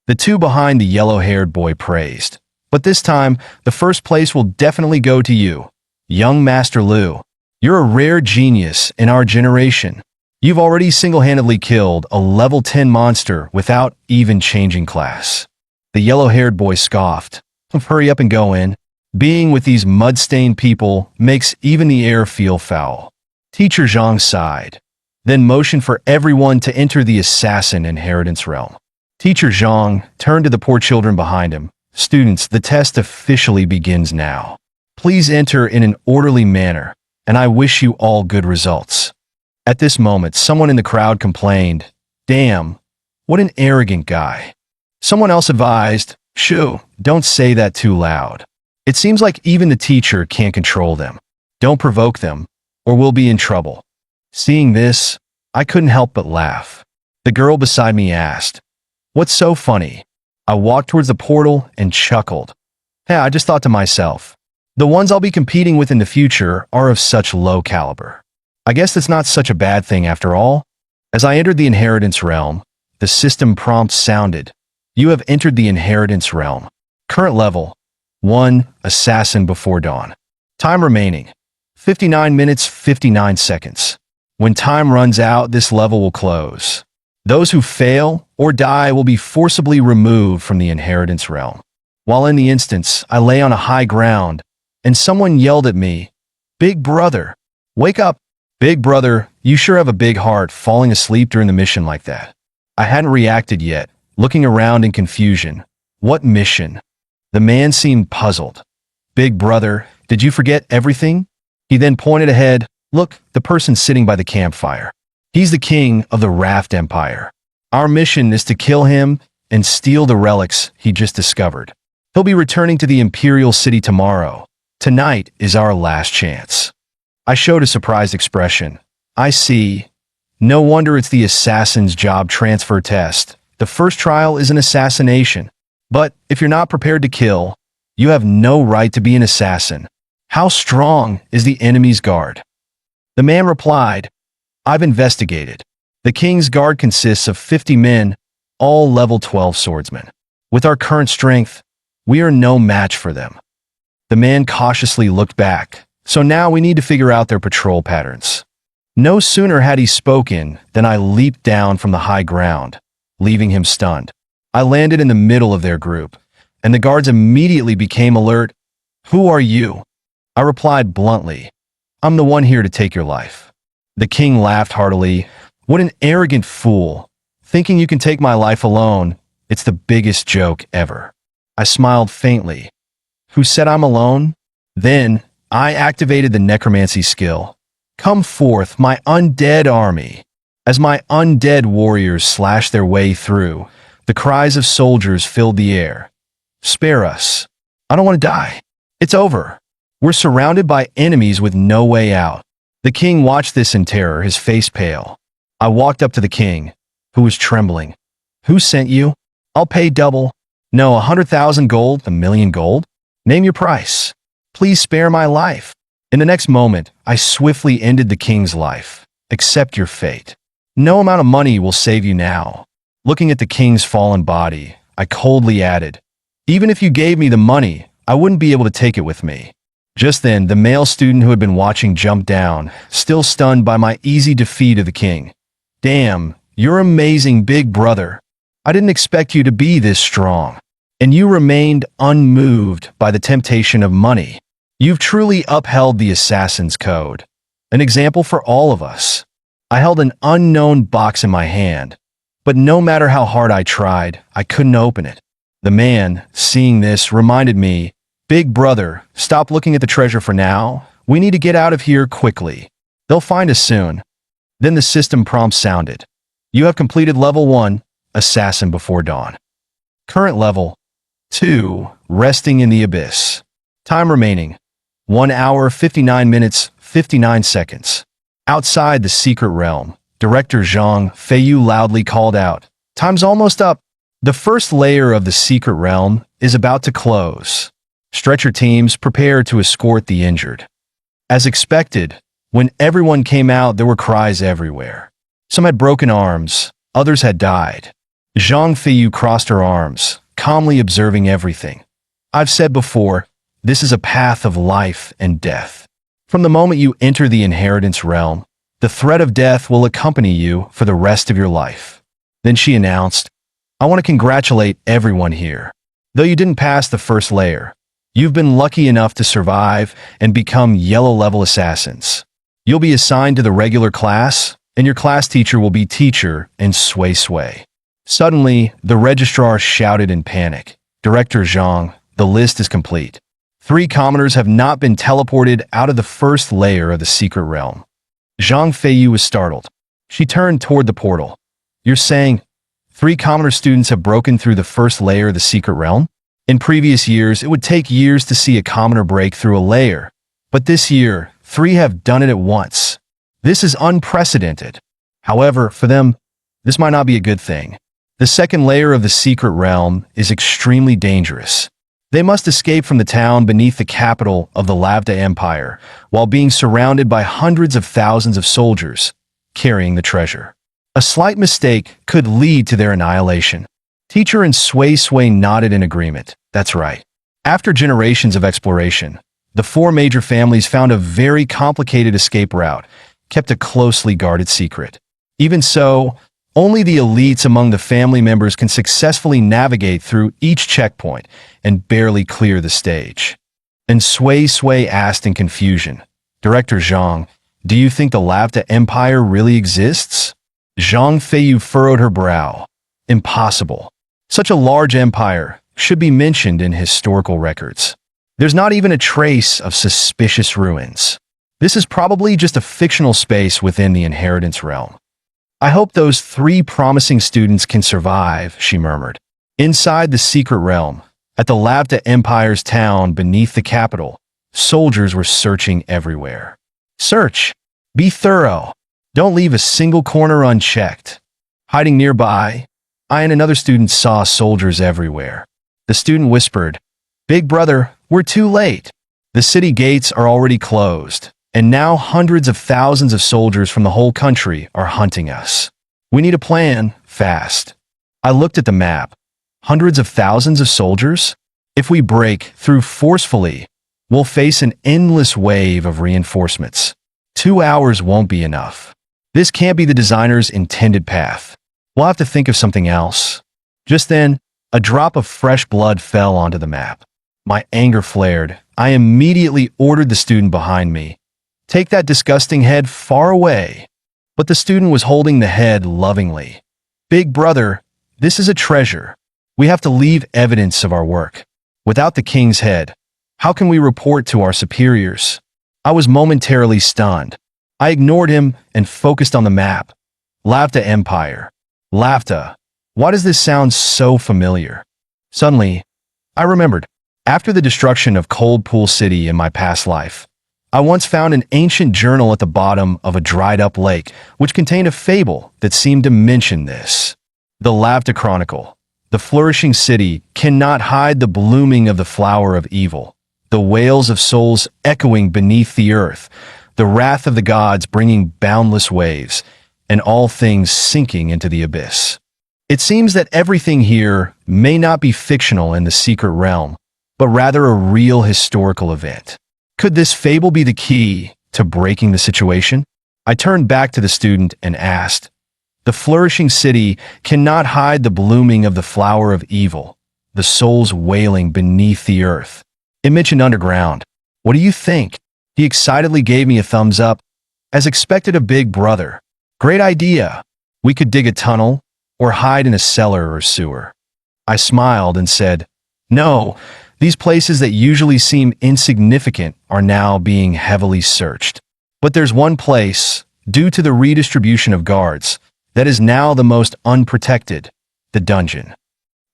The 2 behind the yellow-haired boy praised. But this time, the first place will definitely go to you, young Master Liu. You're a rare genius in our generation. You've already single-handedly killed a level 10 monster without even changing class. The yellow-haired boy scoffed. Hurry up and go in. Being with these mud-stained people makes even the air feel foul. Teacher Zhang sighed, then motioned for everyone to enter the Assassin Inheritance Realm. Teacher Zhang turned to the poor children behind him. Students, the test officially begins now. Please enter in an orderly manner, and I wish you all good results. At this moment, someone in the crowd complained, "Damn, what an arrogant guy." Someone else advised, "Shoo, don't say that too loud. It seems like even the teacher can't control them. Don't provoke them, or we'll be in trouble." Seeing this, I couldn't help but laugh. The girl beside me asked, "What's so funny?" I walked towards the portal and chuckled. I just thought to myself, the ones I'll be competing with in the future are of such low caliber. I guess that's not such a bad thing after all. As I entered the inheritance realm, the system prompt sounded. You have entered the inheritance realm. Current level, 1, Assassin Before Dawn. Time remaining, 59 minutes, 59 seconds. When time runs out, this level will close. Those who fail or die will be forcibly removed from the inheritance realm. While in the instance, I lay on a high ground, and someone yelled at me, "Big brother, wake up." "Big brother, you sure have a big heart falling asleep during the mission like that." I hadn't reacted yet, looking around in confusion. What mission? The man seemed puzzled. "Big brother, did you forget everything?" He then pointed ahead. "Look, the person sitting by the campfire. He's the king of the Raft Empire. Our mission is to kill him and steal the relics he just discovered. He'll be returning to the Imperial City tomorrow. Tonight is our last chance." I showed a surprised expression. "I see. No wonder it's the assassin's job transfer test. The first trial is an assassination. But if you're not prepared to kill, you have no right to be an assassin. How strong is the enemy's guard?" The man replied, "I've investigated. The king's guard consists of 50 men, all level 12 swordsmen. With our current strength, we are no match for them." The man cautiously looked back. "So now we need to figure out their patrol patterns." No sooner had he spoken than I leaped down from the high ground, leaving him stunned. I landed in the middle of their group, and the guards immediately became alert. "Who are you?" I replied bluntly, "I'm the one here to take your life." The king laughed heartily. "What an arrogant fool. Thinking you can take my life alone. It's the biggest joke ever." I smiled faintly. "Who said I'm alone?" Then I activated the necromancy skill. "Come forth, my undead army." As my undead warriors slashed their way through, the cries of soldiers filled the air. "Spare us. I don't want to die. It's over. We're surrounded by enemies with no way out." The king watched this in terror, his face pale. I walked up to the king, who was trembling. "Who sent you?" "I'll pay double." "No, 100,000 gold, 1,000,000 gold? Name your price. Please spare my life." In the next moment, I swiftly ended the king's life. "Accept your fate. No amount of money will save you now." Looking at the king's fallen body, I coldly added, "Even if you gave me the money, I wouldn't be able to take it with me." Just then, the male student who had been watching jumped down, still stunned by my easy defeat of the king. "Damn, you're amazing, big brother. I didn't expect you to be this strong. And you remained unmoved by the temptation of money. You've truly upheld the assassin's code. An example for all of us." I held an unknown box in my hand, but no matter how hard I tried, I couldn't open it. The man, seeing this, reminded me, "Big brother, stop looking at the treasure for now. We need to get out of here quickly. They'll find us soon." Then the system prompt sounded. "You have completed level 1, Assassin Before Dawn. Current level, 2, Resting in the Abyss. Time remaining, 1 hour, 59 minutes, 59 seconds. Outside the secret realm, Director Zhang Feiyu loudly called out, "Time's almost up. The first layer of the secret realm is about to close. Stretcher teams prepare to escort the injured." As expected, when everyone came out, there were cries everywhere. Some had broken arms, others had died. Zhang Feiyu crossed her arms, calmly observing everything. "I've said before, this is a path of life and death. From the moment you enter the inheritance realm, the threat of death will accompany you for the rest of your life." Then she announced, "I want to congratulate everyone here. Though you didn't pass the first layer, you've been lucky enough to survive and become yellow-level assassins. You'll be assigned to the regular class, and your class teacher will be Teacher and Sway Sway. Suddenly, the registrar shouted in panic. Director Zhang, the list is complete. 3 commoners have not been teleported out of the first layer of the secret realm. Zhang Feiyu was startled. She turned toward the portal. You're saying 3 commoner students have broken through the first layer of the secret realm? In previous years, it would take years to see a commoner break through a layer. But this year, 3 have done it at once. This is unprecedented. However, for them, this might not be a good thing. The second layer of the secret realm is extremely dangerous. They must escape from the town beneath the capital of the Lavda Empire, while being surrounded by hundreds of thousands of soldiers, carrying the treasure. A slight mistake could lead to their annihilation. Teacher and Sui Sui nodded in agreement. That's right. After generations of exploration, the 4 major families found a very complicated escape route, kept a closely guarded secret. Even so, only the elites among the family members can successfully navigate through each checkpoint and barely clear the stage. And Sui Sui asked in confusion, Director Zhang, do you think the Lavda Empire really exists? Zhang Feiyu furrowed her brow. Impossible. Such a large empire should be mentioned in historical records. There's not even a trace of suspicious ruins. This is probably just a fictional space within the inheritance realm. I hope those 3 promising students can survive, she murmured. Inside the secret realm, at the Lavda Empire's town beneath the capital, soldiers were searching everywhere. Search. Be thorough. Don't leave a single corner unchecked. Hiding nearby, I and another student saw soldiers everywhere. The student whispered, Big brother, we're too late. The city gates are already closed. And now hundreds of thousands of soldiers from the whole country are hunting us. We need a plan, fast. I looked at the map. Hundreds of thousands of soldiers? If we break through forcefully, we'll face an endless wave of reinforcements. 2 hours won't be enough. This can't be the designer's intended path. We'll have to think of something else. Just then, a drop of fresh blood fell onto the map. My anger flared. I immediately ordered the student behind me. Take that disgusting head far away. But the student was holding the head lovingly. Big brother, this is a treasure. We have to leave evidence of our work. Without the king's head, how can we report to our superiors? I was momentarily stunned. I ignored him and focused on the map. Lavda Empire. Lavda. Why does this sound so familiar? Suddenly, I remembered. After the destruction of Cold Pool City in my past life, I once found an ancient journal at the bottom of a dried-up lake, which contained a fable that seemed to mention this. The Lavda Chronicle. The flourishing city cannot hide the blooming of the flower of evil, the wails of souls echoing beneath the earth, the wrath of the gods bringing boundless waves, and all things sinking into the abyss. It seems that everything here may not be fictional in the secret realm, but rather a real historical event. Could this fable be the key to breaking the situation? I turned back to the student and asked, The flourishing city cannot hide the blooming of the flower of evil, the souls wailing beneath the earth. It mentioned underground. What do you think? He excitedly gave me a thumbs up. As expected, a big brother. Great idea. We could dig a tunnel or hide in a cellar or sewer. I smiled and said, No, these places that usually seem insignificant are now being heavily searched. But there's one place, due to the redistribution of guards, that is now the most unprotected, the dungeon.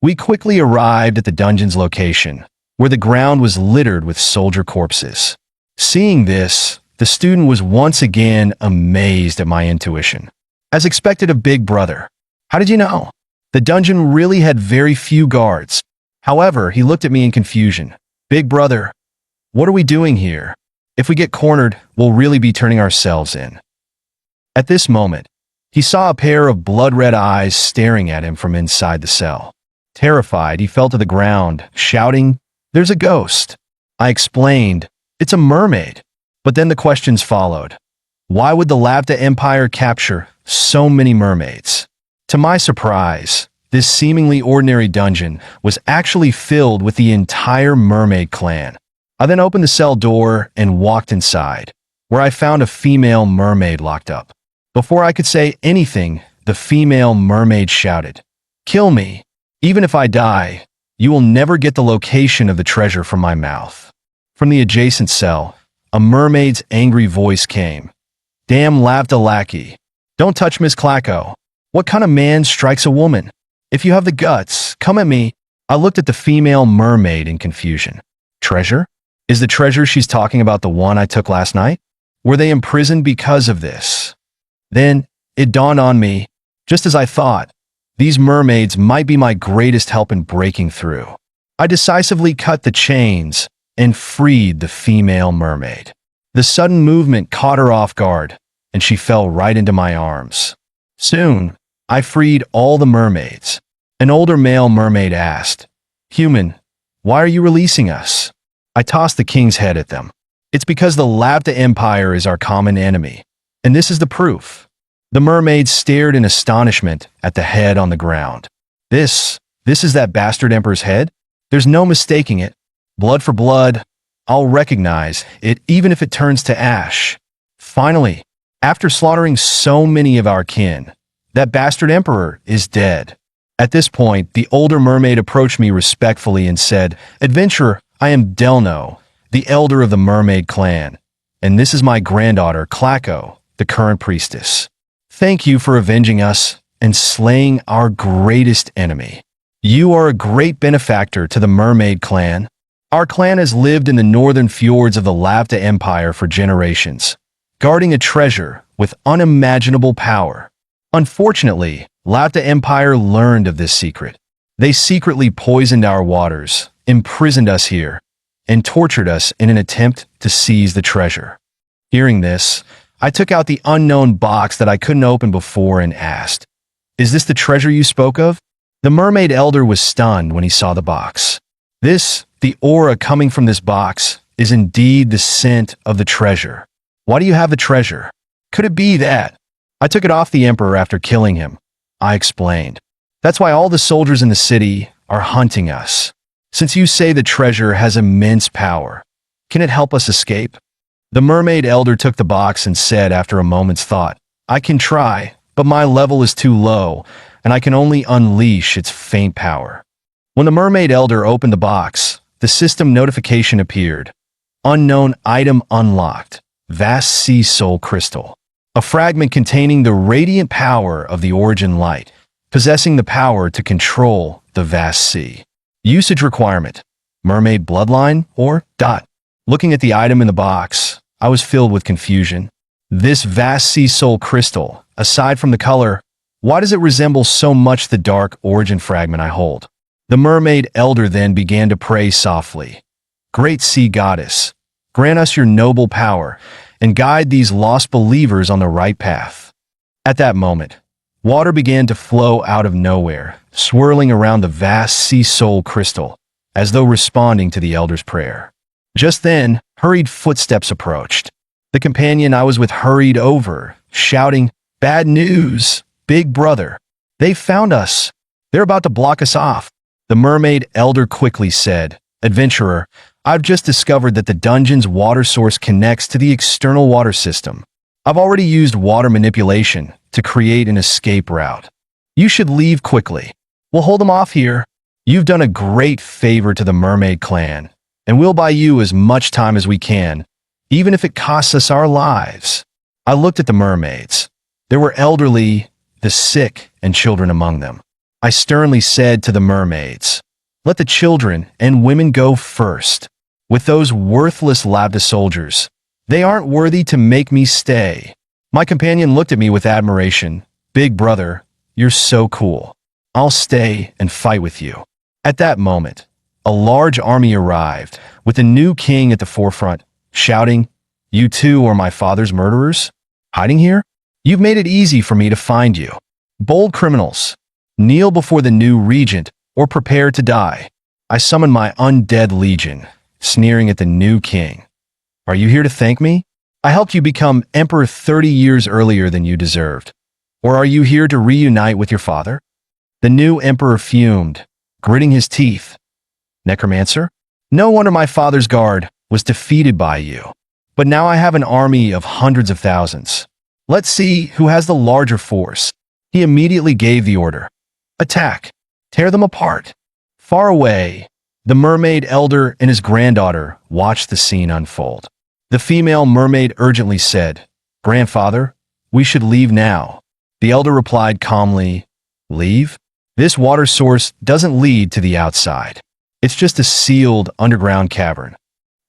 We quickly arrived at the dungeon's location, where the ground was littered with soldier corpses. Seeing this, the student was once again amazed at my intuition. As expected, a big brother. How did you know? The dungeon really had very few guards. However, he looked at me in confusion. Big brother, what are we doing here? If we get cornered, we'll really be turning ourselves in. At this moment, he saw a pair of blood-red eyes staring at him from inside the cell. Terrified, he fell to the ground, shouting, There's a ghost. I explained, It's a mermaid. But then the questions followed. Why would the Lavda Empire capture so many mermaids? To my surprise, this seemingly ordinary dungeon was actually filled with the entire mermaid clan. I then opened the cell door and walked inside, where I found a female mermaid locked up. Before I could say anything, the female mermaid shouted, Kill me. Even if I die, you will never get the location of the treasure from my mouth." From the adjacent cell, a mermaid's angry voice came. "Damn Lavda lackey. Don't touch Miss Klacko. What kind of man strikes a woman? If you have the guts, come at me." I looked at the female mermaid in confusion. Treasure? Is the treasure she's talking about the one I took last night? Were they imprisoned because of this? Then it dawned on me, just as I thought, these mermaids might be my greatest help in breaking through. I decisively cut the chains and freed the female mermaid. The sudden movement caught her off guard, and she fell right into my arms. Soon, I freed all the mermaids. An older male mermaid asked, "Human, why are you releasing us?" I tossed the king's head at them. "It's because the Lavda Empire is our common enemy, and this is the proof." The mermaids stared in astonishment at the head on the ground. This is that bastard emperor's head? There's no mistaking it. Blood for blood. I'll recognize it even if it turns to ash. Finally, after slaughtering so many of our kin, that bastard emperor is dead. At this point, the older mermaid approached me respectfully and said, "Adventurer, I am Delno, the elder of the mermaid clan, and this is my granddaughter, Klacko, the current priestess. Thank you for avenging us and slaying our greatest enemy. You are a great benefactor to the mermaid clan. Our clan has lived in the northern fjords of the Lavda Empire for generations, guarding a treasure with unimaginable power. Unfortunately, Lavda Empire learned of this secret. They secretly poisoned our waters, imprisoned us here, and tortured us in an attempt to seize the treasure." Hearing this, I took out the unknown box that I couldn't open before and asked, "Is this the treasure you spoke of?" The mermaid elder was stunned when he saw the box. The aura coming from this box, is indeed the scent of the treasure. Why do you have the treasure? Could it be that? I took it off the emperor after killing him, I explained. That's why all the soldiers in the city are hunting us. Since you say the treasure has immense power, can it help us escape? The mermaid elder took the box and said after a moment's thought, "I can try, but my level is too low, and I can only unleash its faint power." When the mermaid elder opened the box, the system notification appeared. Unknown item unlocked. Vast sea soul crystal. A fragment containing the radiant power of the origin light, possessing the power to control the vast sea. Usage requirement. Mermaid bloodline or dot. Looking at the item in the box, I was filled with confusion. This vast sea soul crystal, aside from the color, why does it resemble so much the dark origin fragment I hold? The mermaid elder then began to pray softly. "Great sea goddess, grant us your noble power and guide these lost believers on the right path." At that moment, water began to flow out of nowhere, swirling around the vast sea soul crystal, as though responding to the elder's prayer. Just then, hurried footsteps approached. The companion I was with hurried over, shouting, "Bad news, big brother. They found us. They're about to block us off." The mermaid elder quickly said, "Adventurer, I've just discovered that the dungeon's water source connects to the external water system. I've already used water manipulation to create an escape route. You should leave quickly. We'll hold them off here. You've done a great favor to the mermaid clan, and we'll buy you as much time as we can, even if it costs us our lives." I looked at the mermaids. There were elderly, the sick, and children among them. I sternly said to the mermaids, "Let the children and women go first. With those worthless Lavda soldiers, they aren't worthy to make me stay." My companion looked at me with admiration. "Big brother, you're so cool. I'll stay and fight with you." At that moment, a large army arrived, with the new king at the forefront, shouting, "You two are my father's murderers? Hiding here? You've made it easy for me to find you. Bold criminals, kneel before the new regent or prepare to die." I summoned my undead legion, sneering at the new king. "Are you here to thank me? I helped you become emperor 30 years earlier than you deserved. Or are you here to reunite with your father?" The new emperor fumed, gritting his teeth. "Necromancer? No wonder my father's guard was defeated by you. But now I have an army of hundreds of thousands. Let's see who has the larger force." He immediately gave the order. "Attack!" tear them apart. Far away, the mermaid elder and his granddaughter watched the scene unfold. The female mermaid urgently said, "Grandfather, we should leave now." The elder replied calmly, "Leave? This water source doesn't lead to the outside. It's just a sealed underground cavern.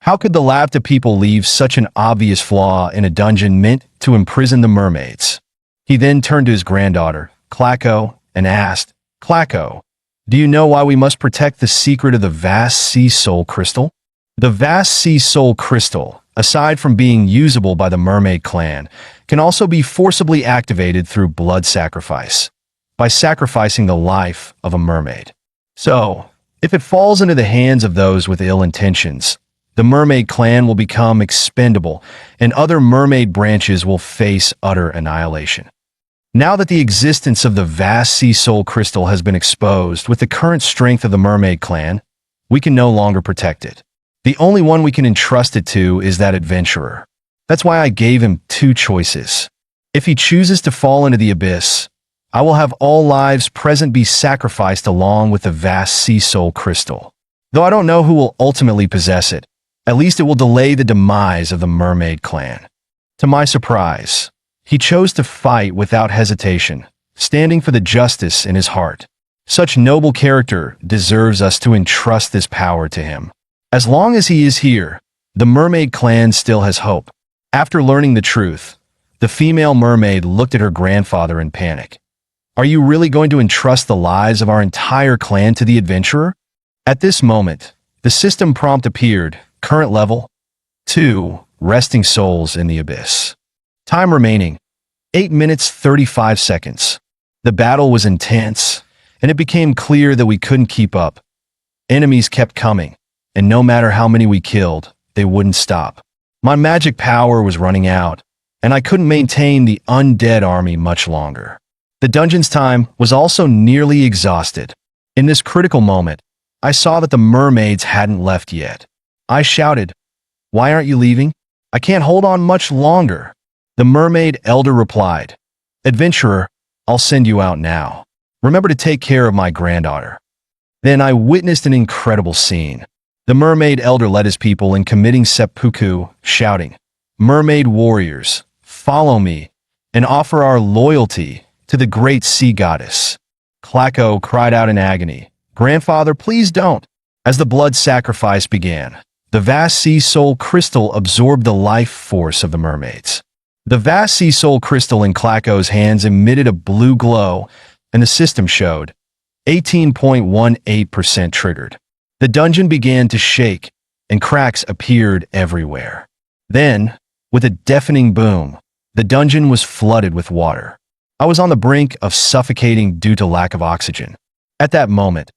How could the Lapta people leave such an obvious flaw in a dungeon meant to imprison the mermaids?" He then turned to his granddaughter, Klako, and asked, "Klako, do you know why we must protect the secret of the vast sea soul crystal?" The vast sea soul crystal, aside from being usable by the mermaid clan, can also be forcibly activated through blood sacrifice, by sacrificing the life of a mermaid. So, if it falls into the hands of those with ill intentions, the mermaid clan will become expendable, and other mermaid branches will face utter annihilation. Now that the existence of the vast sea soul crystal has been exposed with the current strength of the mermaid clan, we can no longer protect it. The only one we can entrust it to is that adventurer. That's why I gave him two choices. If he chooses to fall into the abyss, I will have all lives present be sacrificed along with the vast sea soul crystal. Though I don't know who will ultimately possess it, at least it will delay the demise of the mermaid clan. To my surprise, he chose to fight without hesitation, standing for the justice in his heart. Such noble character deserves us to entrust this power to him. As long as he is here, the mermaid clan still has hope. After learning the truth, the female mermaid looked at her grandfather in panic. "Are you really going to entrust the lives of our entire clan to the adventurer?" At this moment, the system prompt appeared, current level 2, resting souls in the abyss. Time remaining, 8 minutes 35 seconds. The battle was intense, and it became clear that we couldn't keep up. Enemies kept coming, and no matter how many we killed, they wouldn't stop. My magic power was running out, and I couldn't maintain the undead army much longer. The dungeon's time was also nearly exhausted. In this critical moment, I saw that the mermaids hadn't left yet. I shouted, "Why aren't you leaving? I can't hold on much longer." The mermaid elder replied, "Adventurer, I'll send you out now. Remember to take care of my granddaughter." Then I witnessed an incredible scene. The mermaid elder led his people in committing seppuku, shouting, "Mermaid warriors, follow me and offer our loyalty to the great sea goddess." Klako cried out in agony, "Grandfather, please don't." As the blood sacrifice began, the vast sea soul crystal absorbed the life force of the mermaids. The vast sea soul crystal in Klako's hands emitted a blue glow, and the system showed 18.18% triggered. The dungeon began to shake, and cracks appeared everywhere. Then, with a deafening boom, the dungeon was flooded with water. I was on the brink of suffocating due to lack of oxygen. At that moment,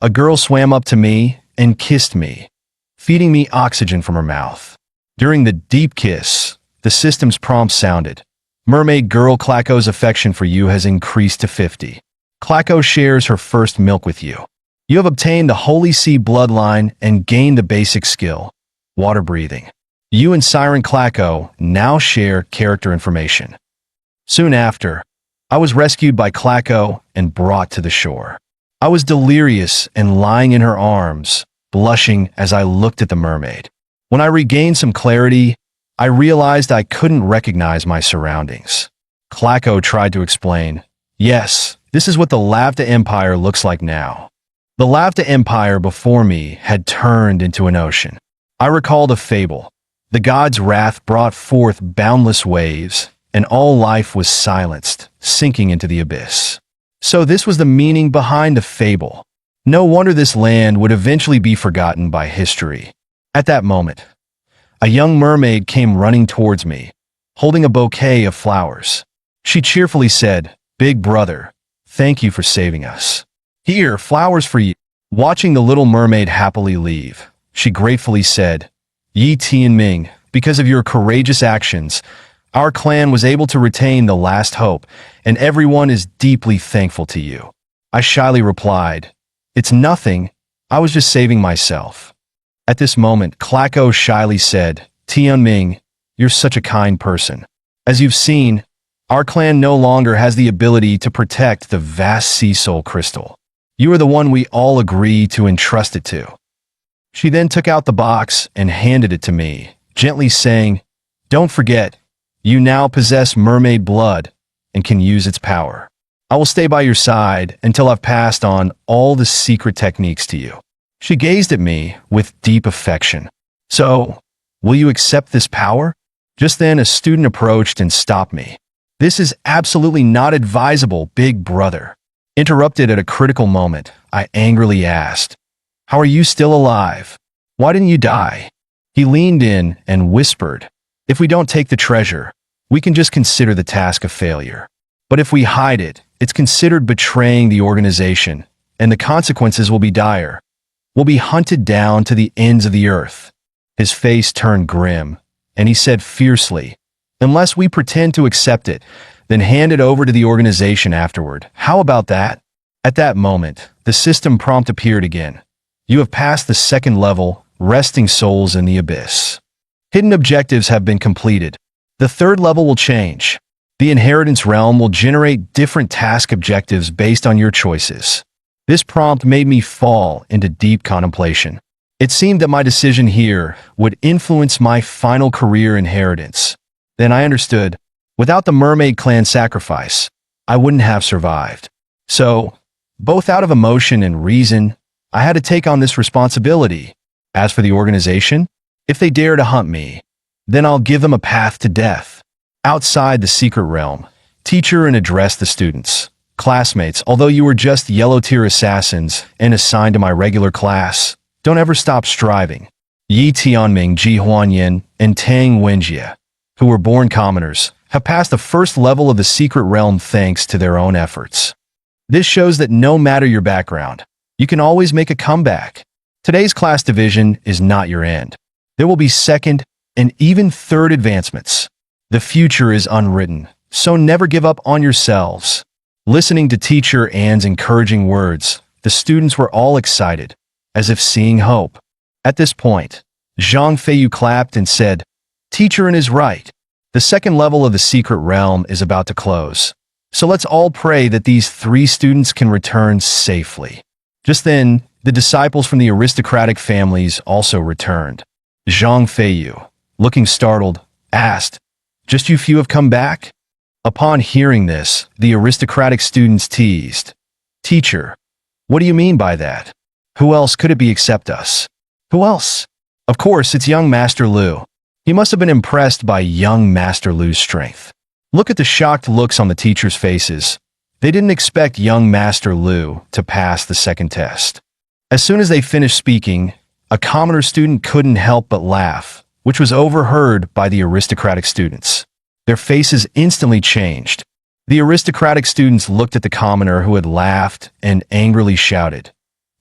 a girl swam up to me and kissed me, feeding me oxygen from her mouth. During the deep kiss, the system's prompt sounded, "Mermaid girl, Klako's affection for you has increased to 50. Klako shares her first milk with you. You have obtained the Holy Sea bloodline and gained the basic skill, water breathing. You and Siren Klako now share character information." Soon after, I was rescued by Klako and brought to the shore. I was delirious and lying in her arms, blushing as I looked at the mermaid. When I regained some clarity, I realized I couldn't recognize my surroundings. Klako tried to explain, "Yes, this is what the Lavta Empire looks like now." The Lavta Empire before me had turned into an ocean. I recalled a fable. The god's wrath brought forth boundless waves, and all life was silenced, sinking into the abyss. So this was the meaning behind the fable. No wonder this land would eventually be forgotten by history. At that moment, a young mermaid came running towards me, holding a bouquet of flowers. She cheerfully said, "Big brother, thank you for saving us. Here, flowers for you." Watching the little mermaid happily leave, she gratefully said, "Yi Tianming, because of your courageous actions, our clan was able to retain the last hope, and everyone is deeply thankful to you." I shyly replied, "It's nothing, I was just saving myself." At this moment, Klako shyly said, "Tianming, you're such a kind person. As you've seen, our clan no longer has the ability to protect the vast sea soul crystal. You are the one we all agree to entrust it to." She then took out the box and handed it to me, gently saying, "Don't forget, you now possess mermaid blood and can use its power. I will stay by your side until I've passed on all the secret techniques to you." She gazed at me with deep affection. "So, will you accept this power?" Just then, a student approached and stopped me. "This is absolutely not advisable, big brother." Interrupted at a critical moment, I angrily asked, "How are you still alive? Why didn't you die?" He leaned in and whispered, "If we don't take the treasure, we can just consider the task a failure. But if we hide it, it's considered betraying the organization, and the consequences will be dire. We'll be hunted down to the ends of the earth." His face turned grim, and he said fiercely, "Unless we pretend to accept it, then hand it over to the organization afterward. How about that?" At that moment, the system prompt appeared again. "You have passed the second level, resting souls in the abyss. Hidden objectives have been completed. The third level will change. The inheritance realm will generate different task objectives based on your choices." This prompt made me fall into deep contemplation. It seemed that my decision here would influence my final career inheritance. Then I understood, without the Mermaid Clan sacrifice, I wouldn't have survived. So, both out of emotion and reason, I had to take on this responsibility. As for the organization, if they dare to hunt me, then I'll give them a path to death. Outside the secret realm, teacher and addressed the students. "Classmates, although you were just yellow-tier assassins and assigned to my regular class, don't ever stop striving. Yi Tianming, Ji Huanyan, and Tang Wenjie, who were born commoners, have passed the first level of the secret realm thanks to their own efforts. This shows that no matter your background, you can always make a comeback. Today's class division is not your end. There will be second and even third advancements. The future is unwritten, so never give up on yourselves." Listening to Teacher Anne's encouraging words, the students were all excited, as if seeing hope. At this point, Zhang Feiyu clapped and said, "Teacher Anne is right. The second level of the secret realm is about to close. So let's all pray that these 3 students can return safely." Just then, the disciples from the aristocratic families also returned. Zhang Feiyu, looking startled, asked, "Just you few have come back?" Upon hearing this, the aristocratic students teased, "Teacher, what do you mean by that? Who else could it be except us?" "Who else?" "Of course, it's young Master Lu. He must have been impressed by young Master Lu's strength." Look at the shocked looks on the teachers' faces. They didn't expect young Master Lu to pass the second test. As soon as they finished speaking, a commoner student couldn't help but laugh, which was overheard by the aristocratic students. Their faces instantly changed. The aristocratic students looked at the commoner who had laughed and angrily shouted,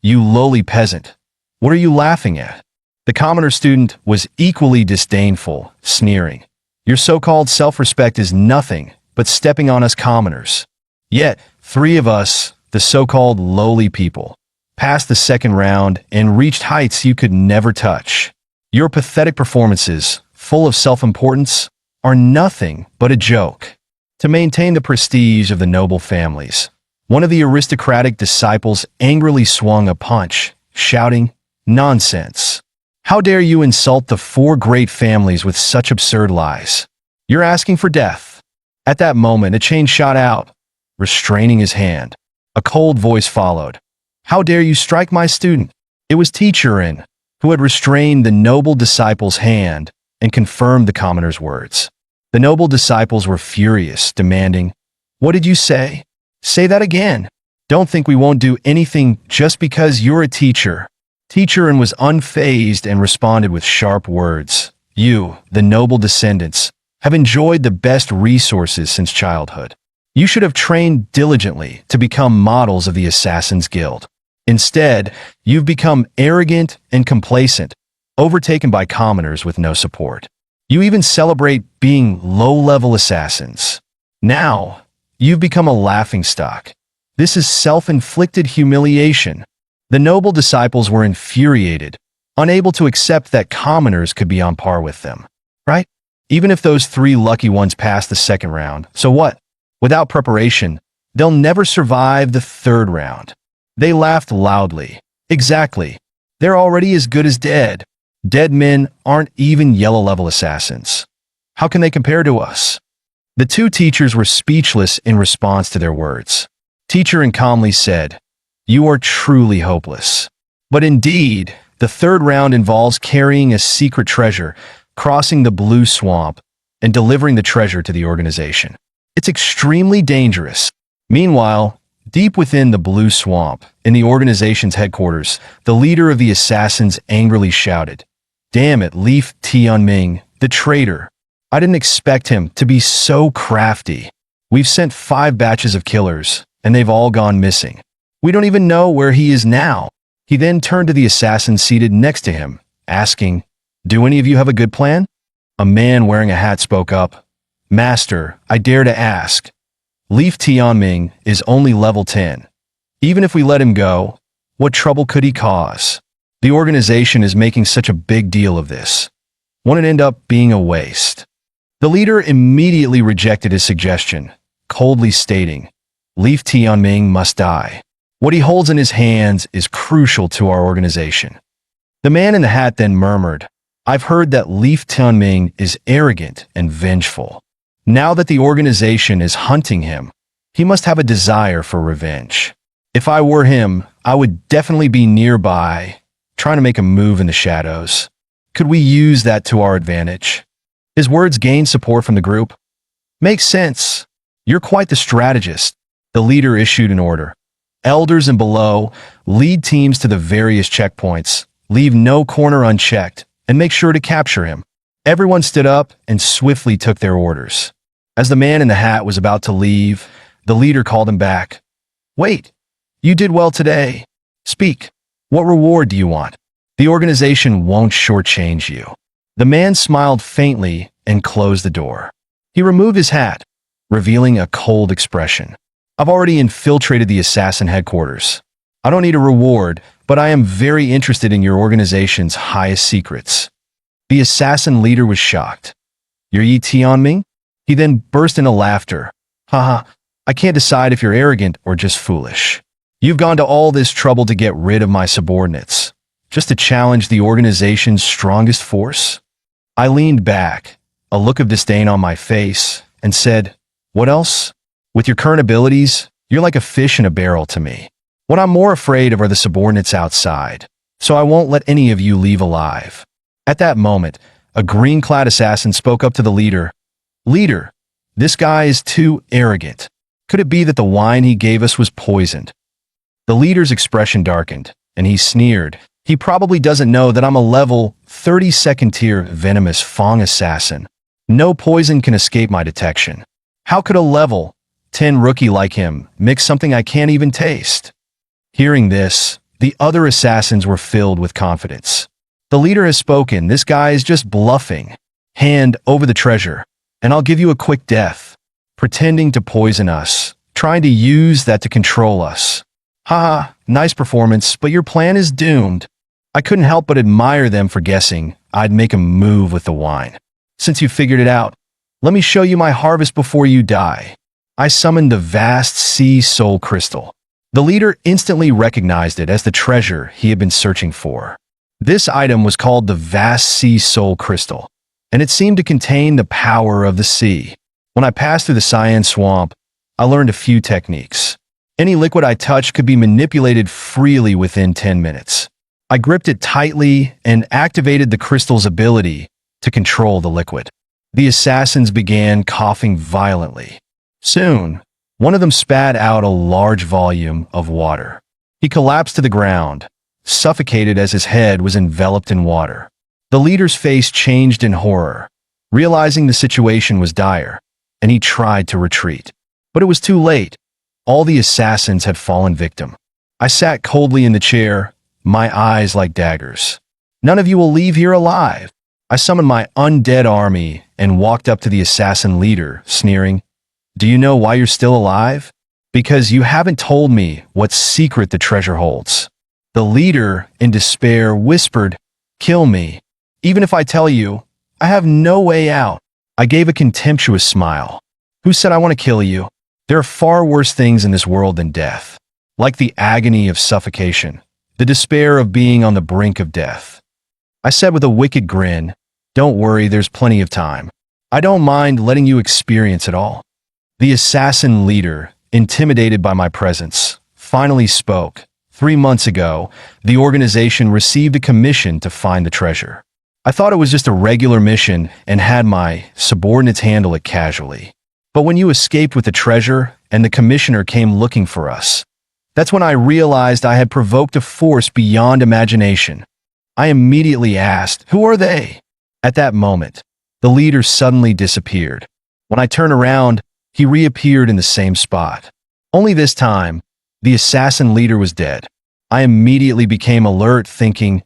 "You lowly peasant, what are you laughing at?" The commoner student was equally disdainful, sneering, "Your so-called self-respect is nothing but stepping on us commoners. Yet, 3 of us, the so-called lowly people, passed the second round and reached heights you could never touch. Your pathetic performances, full of self-importance, are nothing but a joke." To maintain the prestige of the noble families, one of the aristocratic disciples angrily swung a punch, shouting, "Nonsense! How dare you insult the 4 great families with such absurd lies? You're asking for death." At that moment, a chain shot out, restraining his hand. A cold voice followed, "How dare you strike my student?" It was Teacher Anne, who had restrained the noble disciple's hand and confirmed the commoner's words. The noble disciples were furious, demanding, "What did you say? Say that again. Don't think we won't do anything just because you're a teacher." Teacher Anne was unfazed and responded with sharp words, "You, the noble descendants, have enjoyed the best resources since childhood. You should have trained diligently to become models of the Assassin's Guild. Instead, you've become arrogant and complacent, overtaken by commoners with no support. You even celebrate being low-level assassins. Now, you've become a laughingstock. This is self-inflicted humiliation." The noble disciples were infuriated, unable to accept that commoners could be on par with them. Right? Even if those 3 lucky ones passed the second round, so what? Without preparation, they'll never survive the third round. They laughed loudly. Exactly. They're already as good as dead. Dead men aren't even yellow-level assassins. How can they compare to us? The two teachers were speechless in response to their words. Teacher calmly said, "You are truly hopeless." But indeed, the third round involves carrying a secret treasure, crossing the blue swamp, and delivering the treasure to the organization. It's extremely dangerous. Meanwhile, deep within the blue swamp, in the organization's headquarters, the leader of the assassins angrily shouted, "Damn it, Leaf Tianming, the traitor. I didn't expect him to be so crafty. We've sent 5 batches of killers, and they've all gone missing. We don't even know where he is now." He then turned to the assassin seated next to him, asking, "Do any of you have a good plan?" A man wearing a hat spoke up, "Master, I dare to ask. Leaf Tianming is only level 10. Even if we let him go, what trouble could he cause? The organization is making such a big deal of this. Won't it end up being a waste?" The leader immediately rejected his suggestion, coldly stating, "Leaf Tianming must die. What he holds in his hands is crucial to our organization." The man in the hat then murmured, "I've heard that Leaf Tianming is arrogant and vengeful. Now that the organization is hunting him, he must have a desire for revenge. If I were him, I would definitely be nearby, trying to make a move in the shadows. Could we use that to our advantage?" His words gained support from the group. "Makes sense. You're quite the strategist." The leader issued an order. "Elders and below, lead teams to the various checkpoints, leave no corner unchecked, and make sure to capture him." Everyone stood up and swiftly took their orders. As the man in the hat was about to leave, the leader called him back. "Wait, you did well today. Speak. What reward do you want? The organization won't shortchange you." The man smiled faintly and closed the door. He removed his hat, revealing a cold expression. "I've already infiltrated the assassin headquarters. I don't need a reward, but I am very interested in your organization's highest secrets." The assassin leader was shocked. "You're Yi Tianming?" He then burst into laughter. "Haha, I can't decide if you're arrogant or just foolish. You've gone to all this trouble to get rid of my subordinates, just to challenge the organization's strongest force?" I leaned back, a look of disdain on my face, and said, "What else? With your current abilities, you're like a fish in a barrel to me. What I'm more afraid of are the subordinates outside, so I won't let any of you leave alive." At that moment, a green-clad assassin spoke up to the leader. "Leader, this guy is too arrogant. Could it be that the wine he gave us was poisoned?" The leader's expression darkened, and he sneered. "He probably doesn't know that I'm a level 32nd tier venomous Fong assassin. No poison can escape my detection. How could a level 10 rookie like him mix something I can't even taste?" Hearing this, the other assassins were filled with confidence. "The leader has spoken. This guy is just bluffing. Hand over the treasure, and I'll give you a quick death. Pretending to poison us, trying to use that to control us. Haha, nice performance, but your plan is doomed." I couldn't help but admire them for guessing I'd make a move with the wine. "Since you figured it out, let me show you my harvest before you die." I summoned the vast sea soul crystal. The leader instantly recognized it as the treasure he had been searching for. This item was called the vast sea soul crystal, and it seemed to contain the power of the sea. When I passed through the cyan swamp, I learned a few techniques. Any liquid I touched could be manipulated freely within 10 minutes. I gripped it tightly and activated the crystal's ability to control the liquid. The assassins began coughing violently. Soon, one of them spat out a large volume of water. He collapsed to the ground, suffocated as his head was enveloped in water. The leader's face changed in horror, realizing the situation was dire, and he tried to retreat. But it was too late. All the assassins had fallen victim. I sat coldly in the chair, my eyes like daggers. "None of you will leave here alive." I summoned my undead army and walked up to the assassin leader, sneering, "Do you know why you're still alive? Because you haven't told me what secret the treasure holds." The leader, in despair, whispered, "Kill me. Even if I tell you, I have no way out." I gave a contemptuous smile. "Who said I want to kill you? There are far worse things in this world than death." like the agony of suffocation, the despair of being on the brink of death. I said with a wicked grin, "Don't worry, there's plenty of time. I don't mind letting you experience it all." The assassin leader, intimidated by my presence, finally spoke. 3 months ago, the organization received a commission to find the treasure. I thought it was just a regular mission and had my subordinates handle it casually. But when you escaped with the treasure and the commissioner came looking for us, that's when I realized I had provoked a force beyond imagination. I immediately asked, "Who are they?" At that moment, the leader suddenly disappeared. When I turned around, he reappeared in the same spot. Only this time, the assassin leader was dead. I immediately became alert, thinking,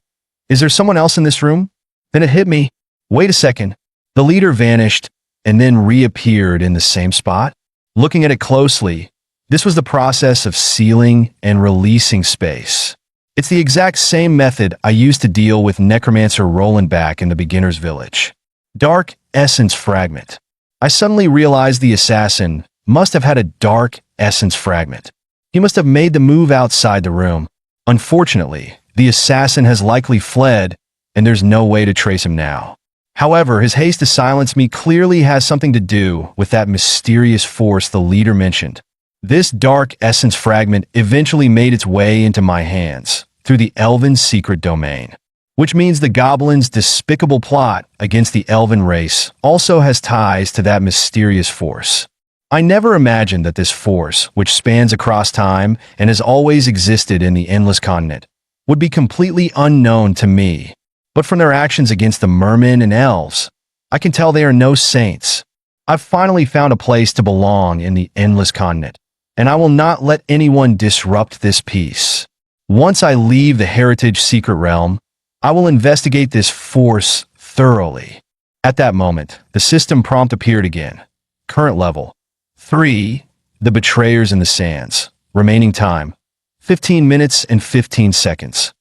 "Is there someone else in this room?" Then it hit me. Wait a second. The leader vanished and then reappeared in the same spot. Looking at it closely, this was the process of sealing and releasing space. It's the exact same method I used to deal with Necromancer Roland back in the beginner's village. Dark Essence Fragment. I suddenly realized the assassin must have had a Dark Essence Fragment. He must have made the move outside the room. Unfortunately, the assassin has likely fled, and there's no way to trace him now. However, his haste to silence me clearly has something to do with that mysterious force the leader mentioned. This Dark Essence Fragment eventually made its way into my hands through the Elven secret domain, which means the Goblin's despicable plot against the Elven race also has ties to that mysterious force. I never imagined that this force, which spans across time and has always existed in the Endless Continent, would be completely unknown to me. But from their actions against the mermen and elves, I can tell they are no saints. I've finally found a place to belong in the Endless Continent, and I will not let anyone disrupt this peace. Once I leave the Heritage Secret Realm, I will investigate this force thoroughly. At that moment, the system prompt appeared again. Current level 3, the Betrayers in the Sands. Remaining time, 15 minutes and 15 seconds.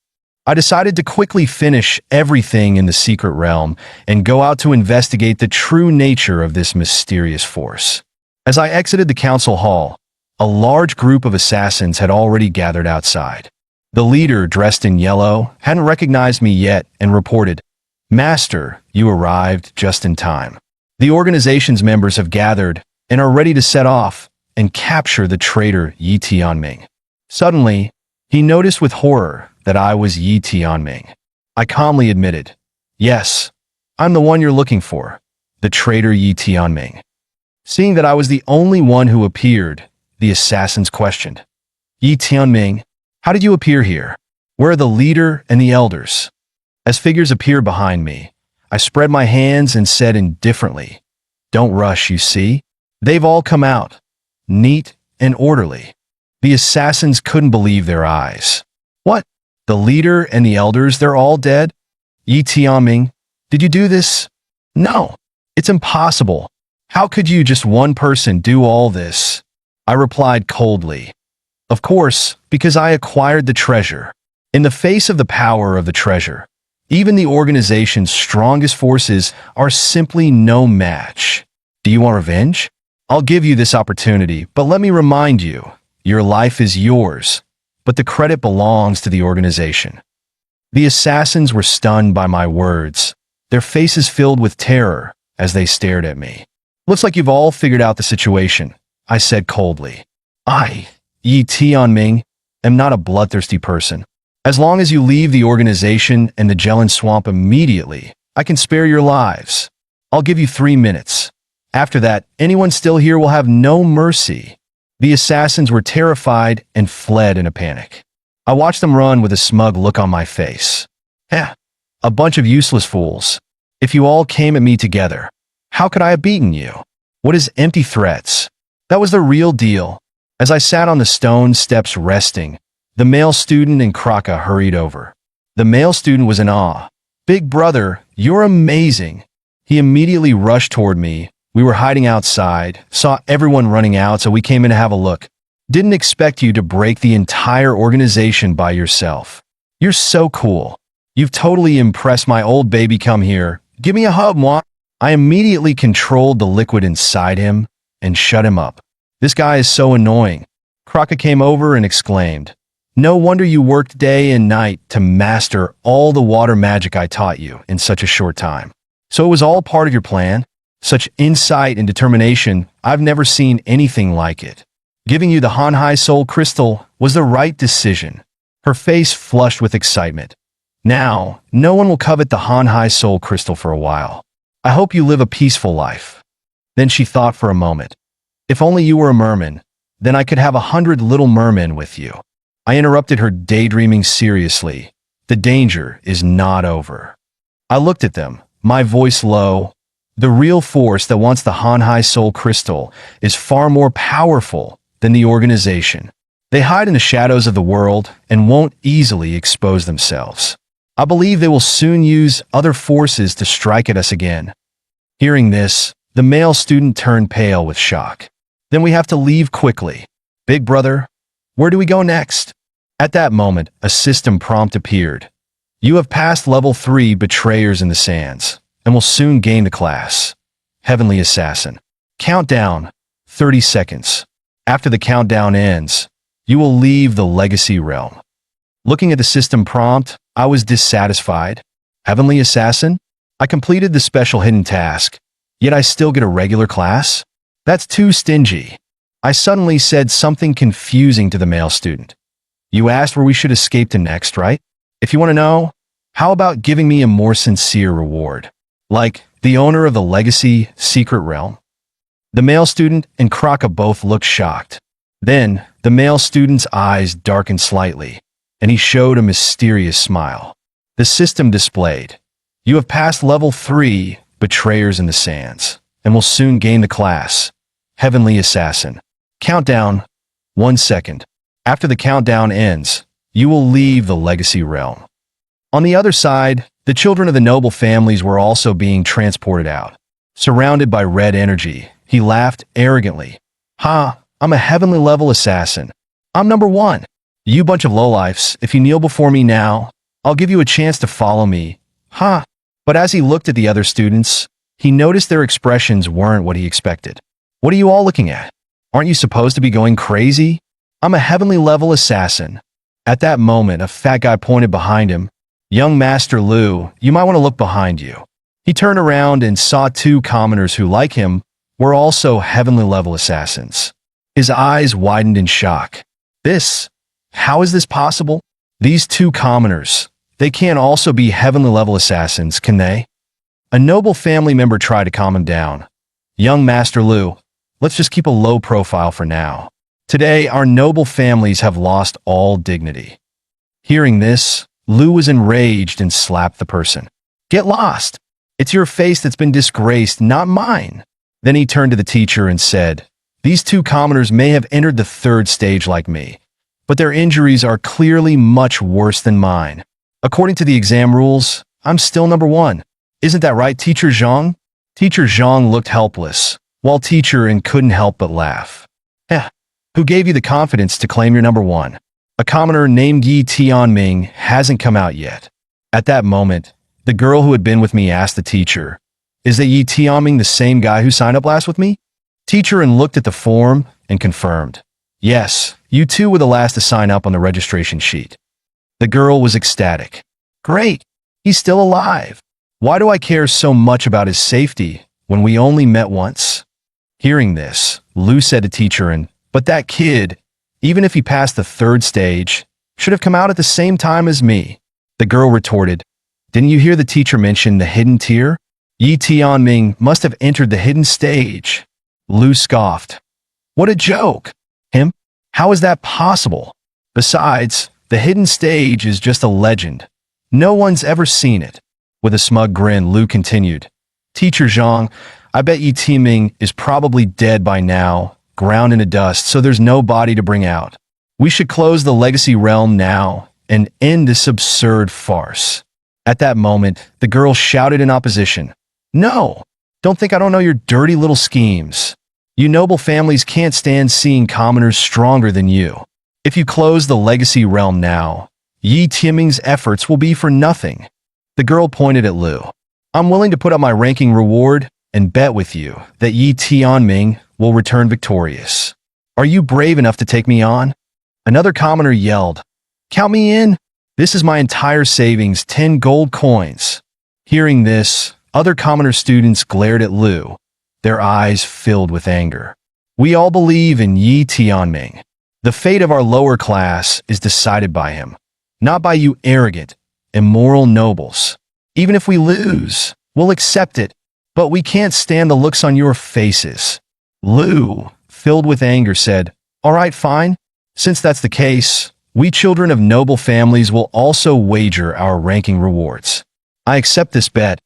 I decided to quickly finish everything in the secret realm and go out to investigate the true nature of this mysterious force. As I exited the council hall, a large group of assassins had already gathered outside. The leader, dressed in yellow, hadn't recognized me yet and reported, "Master, you arrived just in time. The organization's members have gathered and are ready to set off and capture the traitor Yi Tianming." Suddenly, he noticed with horror that I was Yi Tianming. I calmly admitted, "Yes, I'm the one you're looking for, the traitor Yi Tianming." Seeing that I was the only one who appeared, the assassins questioned, "Yi Tianming, how did you appear here? Where are the leader and the elders?" As figures appeared behind me, I spread my hands and said indifferently, "Don't rush, you see? They've all come out, neat and orderly." The assassins couldn't believe their eyes. "What? The leader and the elders, they're all dead? Yi Tianming, did you do this?" "No, it's impossible. How could you, just one person, do all this?" I replied coldly. "Of course, because I acquired the treasure. In the face of the power of the treasure, even the organization's strongest forces are simply no match. Do you want revenge? I'll give you this opportunity, but let me remind you, your life is yours, but the credit belongs to the organization." The assassins were stunned by my words, their faces filled with terror as they stared at me. "Looks like you've all figured out the situation," I said coldly. "I, Yi Tianming, am not a bloodthirsty person. As long as you leave the organization and the Jelen Swamp immediately, I can spare your lives. I'll give you 3 minutes. After that, anyone still here will have no mercy." The assassins were terrified and fled in a panic. I watched them run with a smug look on my face. "Heh, a bunch of useless fools. If you all came at me together, how could I have beaten you? What is empty threats? That was the real deal." As I sat on the stone steps resting, the male student and Kraka hurried over. The male student was in awe. "Big brother, you're amazing." He immediately rushed toward me. We were hiding outside, saw everyone running out, so we came in to have a look. "Didn't expect you to break the entire organization by yourself. You're so cool. You've totally impressed my old baby. Come here. Give me a hug, moi." I immediately controlled the liquid inside him and shut him up. This guy is so annoying. Kraka came over and exclaimed, "No wonder you worked day and night to master all the water magic I taught you in such a short time. So it was all part of your plan? Such insight and determination, I've never seen anything like it. Giving you the Hanhai Soul Crystal was the right decision." Her face flushed with excitement. "Now, no one will covet the Hanhai Soul Crystal for a while. I hope you live a peaceful life." Then she thought for a moment. "If only you were a merman, then I could have 100 little mermen with you." I interrupted her, daydreaming seriously. "The danger is not over." I looked at them, my voice low. "The real force that wants the Hanhai Soul Crystal is far more powerful than the organization. They hide in the shadows of the world and won't easily expose themselves. I believe they will soon use other forces to strike at us again." Hearing this, the male student turned pale with shock. "Then we have to leave quickly. Big brother, where do we go next?" At that moment, a system prompt appeared. "You have passed level 3 Betrayers in the Sands, and will soon gain the class. Heavenly Assassin. Countdown, 30 seconds. After the countdown ends, you will leave the Legacy Realm." Looking at the system prompt, I was dissatisfied. Heavenly Assassin? I completed the special hidden task, yet I still get a regular class? That's too stingy. I suddenly said something confusing to the male student. "You asked where we should escape to next, right? If you want to know, how about giving me a more sincere reward? Like the owner of the Legacy Secret Realm?" The male student and Kraka both looked shocked. Then, the male student's eyes darkened slightly, and he showed a mysterious smile. The system displayed, "You have passed level 3 Betrayers in the Sands, and will soon gain the class. Heavenly Assassin. Countdown, 1 second. After the countdown ends, you will leave the Legacy Realm." On the other side, the children of the noble families were also being transported out. Surrounded by red energy, he laughed arrogantly. "Ha, I'm a heavenly level assassin. I'm number 1. You bunch of lowlifes, if you kneel before me now, I'll give you a chance to follow me. Ha." But as he looked at the other students, he noticed their expressions weren't what he expected. "What are you all looking at? Aren't you supposed to be going crazy? I'm a heavenly level assassin." At that moment, a fat guy pointed behind him. "Young Master Lu, you might want to look behind you." He turned around and saw 2 commoners who, like him, were also heavenly level assassins. His eyes widened in shock. How is this possible? These 2 commoners, they can't also be heavenly level assassins, can they?" A noble family member tried to calm him down. "Young Master Lu, let's just keep a low profile for now. Today, our noble families have lost all dignity." Hearing this, Lu was enraged and slapped the person. "Get lost! It's your face that's been disgraced, not mine." Then he turned to the teacher and said, "These 2 commoners may have entered the 3rd stage like me, but their injuries are clearly much worse than mine. According to the exam rules, I'm still number 1. Isn't that right, Teacher Zhang?" Teacher Zhang looked helpless, while Teacher N couldn't help but laugh. "Heh, who gave you the confidence to claim you're number 1? A commoner named Yi Tianming hasn't come out yet." At that moment, the girl who had been with me asked the teacher, "Is that Yi Tianming the same guy who signed up last with me?" Teacher N looked at the form and confirmed, "Yes, you 2 were the last to sign up on the registration sheet." The girl was ecstatic. "Great, he's still alive. Why do I care so much about his safety when we only met once?" Hearing this, Lu said to Teacher N, "But that kid, even if he passed the 3rd stage, should have come out at the same time as me." The girl retorted, "Didn't you hear the teacher mention the hidden tier? Yi Tianming must have entered the hidden stage." Lu scoffed. "What a joke! Him? How is that possible? Besides, the hidden stage is just a legend. No one's ever seen it." With a smug grin, Lu continued, "Teacher Zhang, I bet Yi Tianming is probably dead by now, ground into dust, so there's no body to bring out. We should close the Legacy Realm now and end this absurd farce." At that moment, the girl shouted in opposition, "No! Don't think I don't know your dirty little schemes. You noble families can't stand seeing commoners stronger than you. If you close the Legacy Realm now, Yi Tianming's efforts will be for nothing." The girl pointed at Lu. "I'm willing to put up my ranking reward and bet with you that Yi Tianming will return victorious." Are you brave enough to take me on? Another commoner yelled, Count me in! This is my entire savings, 10 gold coins. Hearing this, other commoner students glared at Liu, their eyes filled with anger. We all believe in Yi Tianming. The fate of our lower class is decided by him, not by you arrogant, immoral nobles. Even if we lose, we'll accept it, but we can't stand the looks on your faces. Liu, filled with anger, said, All right, fine. Since that's the case, we children of noble families will also wager our ranking rewards. I accept this bet,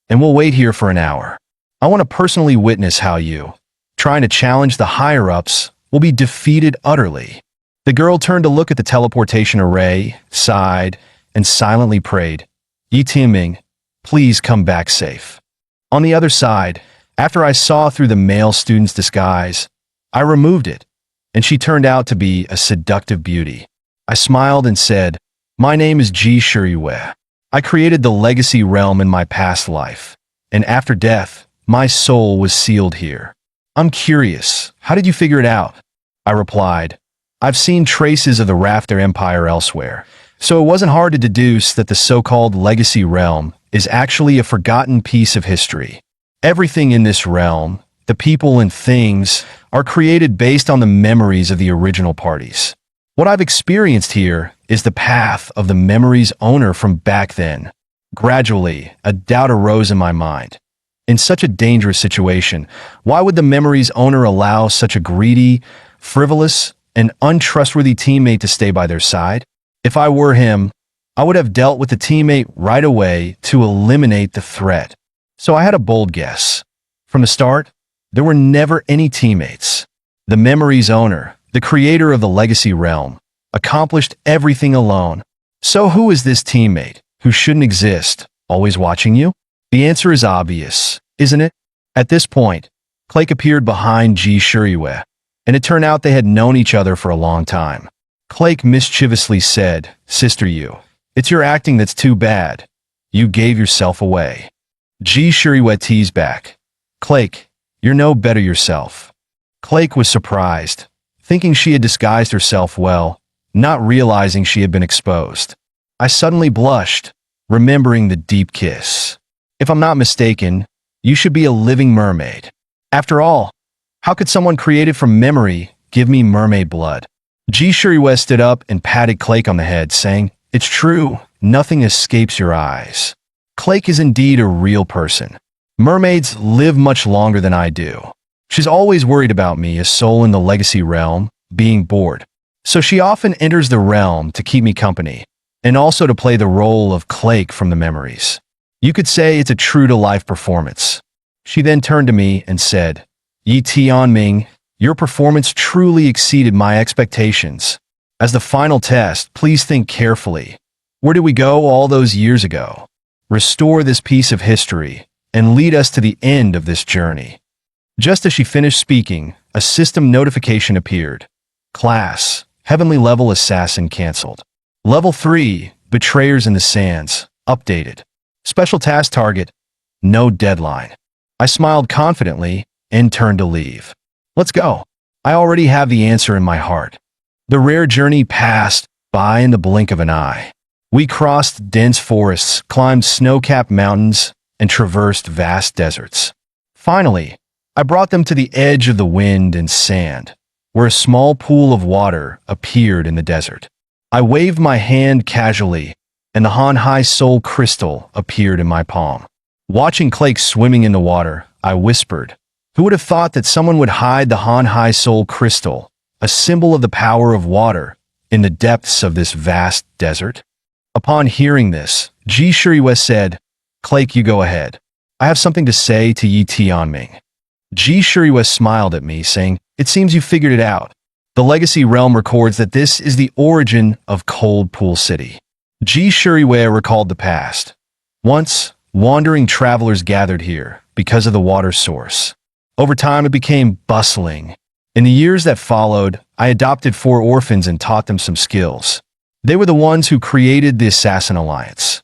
and we'll wait here for an hour. I want to personally witness how you, trying to challenge the higher-ups, will be defeated utterly. The girl turned to look at the teleportation array, sighed, and silently prayed, Yi Tianming, please come back safe. On the other side, after I saw through the male student's disguise, I removed it, and she turned out to be a seductive beauty. I smiled and said, My name is Ji Shiyue. I created the legacy realm in my past life, and after death, my soul was sealed here. I'm curious, how did you figure it out? I replied, I've seen traces of the Rafter Empire elsewhere, so it wasn't hard to deduce that the so-called legacy realm is actually a forgotten piece of history. Everything in this realm, the people and things, are created based on the memories of the original parties. What I've experienced here is the path of the memory's owner from back then. Gradually, a doubt arose in my mind. In such a dangerous situation, why would the memory's owner allow such a greedy, frivolous, and untrustworthy teammate to stay by their side? If I were him, I would have dealt with the teammate right away to eliminate the threat. So I had a bold guess. From the start, there were never any teammates. The memory's owner, the creator of the legacy realm, accomplished everything alone. So who is this teammate, who shouldn't exist, always watching you? The answer is obvious, isn't it? At this point, Clake appeared behind Ji Shiyue, and it turned out they had known each other for a long time. Clake mischievously said, Sister Yu, it's your acting that's too bad. You gave yourself away. Ji Shiyue teased back, Clake, you're no better yourself. Clake was surprised, thinking she had disguised herself well, not realizing she had been exposed. I suddenly blushed, remembering the deep kiss. If I'm not mistaken, you should be a living mermaid. After all, how could someone created from memory give me mermaid blood? Ji Shiyue stood up and patted Clake on the head, saying, It's true, nothing escapes your eyes. Clake is indeed a real person. Mermaids live much longer than I do. She's always worried about me, a soul in the legacy realm, being bored. So she often enters the realm to keep me company, and also to play the role of Clake from the memories. You could say it's a true-to-life performance. She then turned to me and said, Yi Tianming, your performance truly exceeded my expectations. As the final test, please think carefully. Where did we go all those years ago? Restore this piece of history and lead us to the end of this journey. Just as she finished speaking, a system notification appeared. Class, Heavenly Level Assassin cancelled. Level 3, Betrayers in the Sands, updated. Special task target, no deadline. I smiled confidently and turned to leave. Let's go. I already have the answer in my heart. The rare journey passed by in the blink of an eye. We crossed dense forests, climbed snow-capped mountains, and traversed vast deserts. Finally, I brought them to the edge of the wind and sand, where a small pool of water appeared in the desert. I waved my hand casually, and the Han-Hai Soul Crystal appeared in my palm. Watching Clake swimming in the water, I whispered, Who would have thought that someone would hide the Han-Hai Soul Crystal, a symbol of the power of water, in the depths of this vast desert? Upon hearing this, Ji Shiyue said, Clake, you go ahead. I have something to say to Yi Tianming. Ji Shiyue smiled at me, saying, It seems you figured it out. The Legacy Realm records that this is the origin of Cold Pool City. Ji Shiyue recalled the past. Once, wandering travelers gathered here because of the water source. Over time, it became bustling. In the years that followed, I adopted 4 orphans and taught them some skills. They were the ones who created the Assassin Alliance.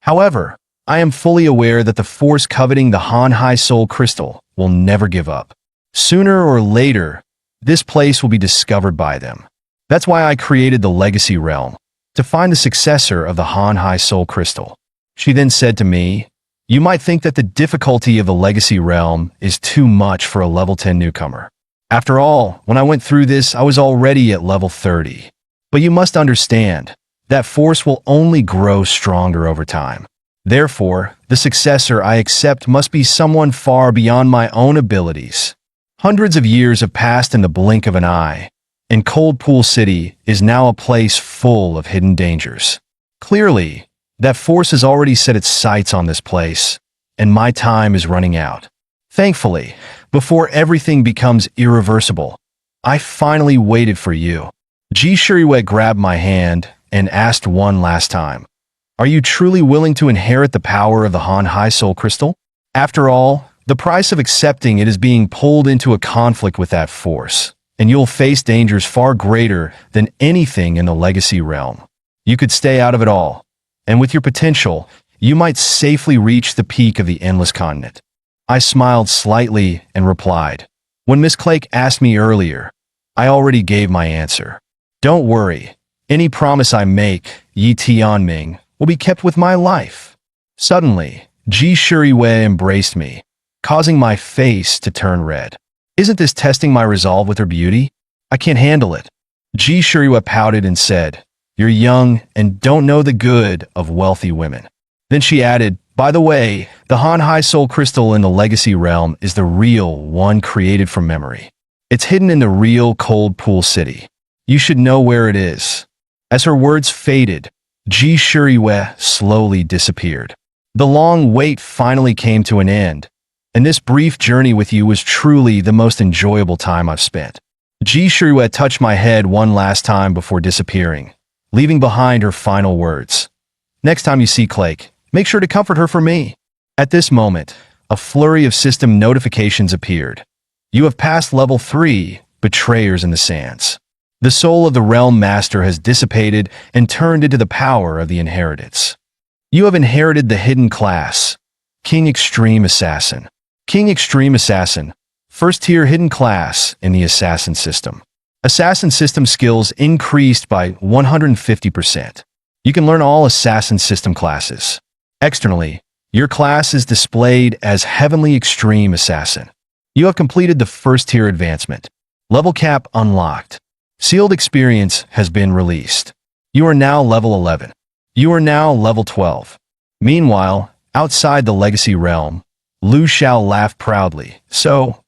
However, I am fully aware that the force coveting the Han-Hai Soul Crystal will never give up. Sooner or later, this place will be discovered by them. That's why I created the Legacy Realm, to find the successor of the Han High Soul Crystal. She then said to me, you might think that the difficulty of the Legacy Realm is too much for a level 10 newcomer. After all, when I went through this, I was already at level 30. But you must understand, that force will only grow stronger over time. Therefore, the successor I accept must be someone far beyond my own abilities. Hundreds of years have passed in the blink of an eye, and Cold Pool City is now a place full of hidden dangers. Clearly, that force has already set its sights on this place, and my time is running out. Thankfully, before everything becomes irreversible, I finally waited for you. Ji Shuriwei grabbed my hand and asked one last time, are you truly willing to inherit the power of the Han High Soul Crystal? After all, the price of accepting it is being pulled into a conflict with that force, and you'll face dangers far greater than anything in the Legacy Realm. You could stay out of it all, and with your potential, you might safely reach the peak of the Endless Continent. I smiled slightly and replied, when Miss Clake asked me earlier, I already gave my answer. Don't worry, any promise I make, Yi Tianming, will be kept with my life. Suddenly, Ji Shuriwei embraced me, causing my face to turn red. Isn't this testing my resolve with her beauty? I can't handle it. Ji Shuriwei pouted and said, you're young and don't know the good of wealthy women. Then she added, by the way, the Han High Soul Crystal in the Legacy Realm is the real one created from memory. It's hidden in the real Cold Pool City. You should know where it is. As her words faded, Ji Shuriwei slowly disappeared. The long wait finally came to an end, and this brief journey with you was truly the most enjoyable time I've spent. Ji Shuriwei touched my head one last time before disappearing, leaving behind her final words. Next time you see Clake, make sure to comfort her for me. At this moment, a flurry of system notifications appeared. You have passed level 3, Betrayers in the Sands. The soul of the Realm Master has dissipated and turned into the power of the inheritance. You have inherited the hidden class, King Extreme Assassin. King Extreme Assassin, first tier hidden class in the Assassin system. Assassin system skills increased by 150%. You can learn all Assassin system classes. Externally, your class is displayed as Heavenly Extreme Assassin. You have completed the first tier advancement. Level cap unlocked. Sealed experience has been released. You are now level 11. You are now level 12. Meanwhile, outside the Legacy Realm, Lu Xiao laughed proudly. So,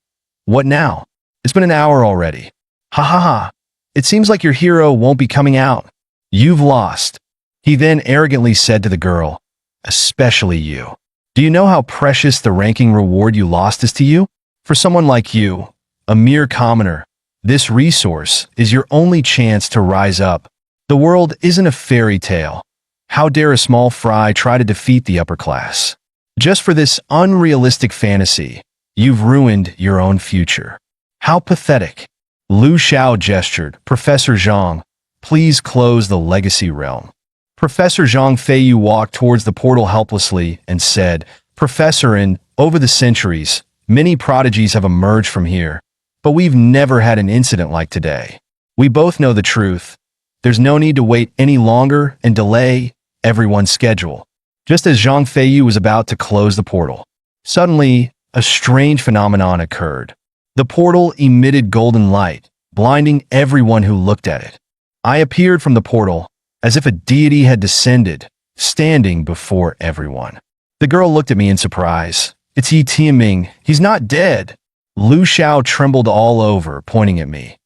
what now? It's been an hour already. Ha ha ha. It seems like your hero won't be coming out. You've lost. He then arrogantly said to the girl, especially you. Do you know how precious the ranking reward you lost is to you? For someone like you, a mere commoner, this resource is your only chance to rise up. The world isn't a fairy tale. How dare a small fry try to defeat the upper class? Just for this unrealistic fantasy, you've ruined your own future. How pathetic. Lu Xiao gestured. Professor Zhang, please close the Legacy Realm. Professor Zhang Feiyu walked towards the portal helplessly and said, Professor, over the centuries, many prodigies have emerged from here, but we've never had an incident like today. We both know the truth. There's no need to wait any longer and delay everyone's schedule. Just as Zhang Feiyu was about to close the portal, suddenly, a strange phenomenon occurred. The portal emitted golden light, blinding everyone who looked at it. I appeared from the portal, as if a deity had descended, standing before everyone. The girl looked at me in surprise. It's Yi Tianming. He's not dead. Lu Xiao trembled all over, pointing at me.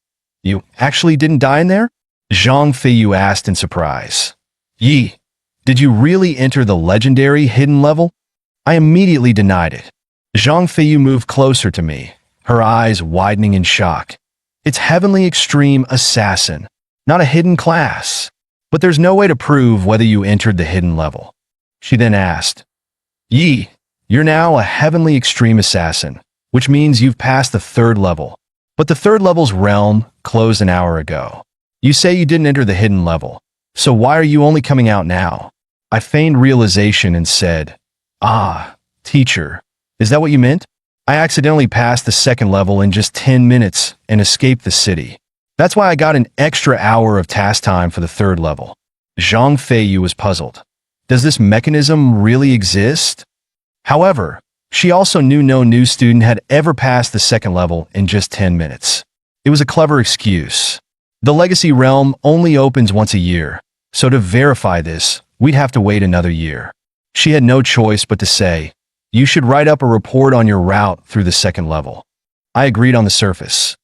You actually didn't die in there? Zhang Feiyu asked in surprise. Yi, did you really enter the legendary hidden level? I immediately denied it. Zhang Feiyu moved closer to me, her eyes widening in shock. It's Heavenly Extreme Assassin, not a hidden class. But there's no way to prove whether you entered the hidden level. She then asked, Yi, you're now a Heavenly Extreme Assassin, which means you've passed the 3rd level. But the 3rd level's realm closed an hour ago. You say you didn't enter the hidden level, so why are you only coming out now? I feigned realization and said, Ah, teacher, is that what you meant? I accidentally passed the second level in just 10 minutes and escaped the city. That's why I got an extra hour of task time for the third level. Zhang Feiyu was puzzled. Does this mechanism really exist? However, she also knew no new student had ever passed the second level in just 10 minutes. It was a clever excuse. The Legacy Realm only opens once a year, so to verify this, we'd have to wait another year. She had no choice but to say, "You should write up a report on your route through the second level." I agreed on the surface.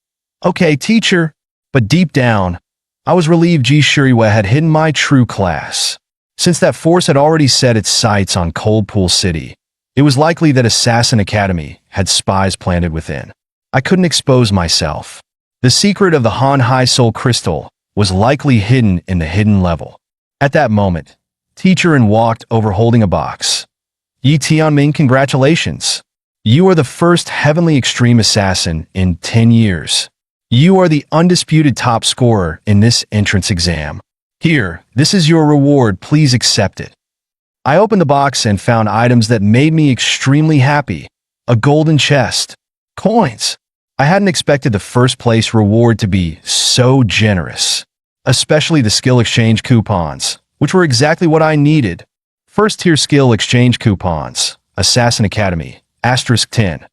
"Okay, teacher," but deep down, I was relieved Ji Shuriwa had hidden my true class. Since that force had already set its sights on Cold Pool City, it was likely that Assassin Academy had spies planted within. I couldn't expose myself. The secret of the Han Hai Soul Crystal was likely hidden in the hidden level. At that moment, Teacher and walked over holding a box. "Yi Tianming, congratulations. You are the first Heavenly Extreme Assassin in 10 years. You are the undisputed top scorer in this entrance exam. Here, this is your reward, please accept it." I opened the box and found items that made me extremely happy. A golden chest. Coins. I hadn't expected the first place reward to be so generous. Especially the skill exchange coupons, which were exactly what I needed. First tier skill exchange coupons. Assassin Academy. *10.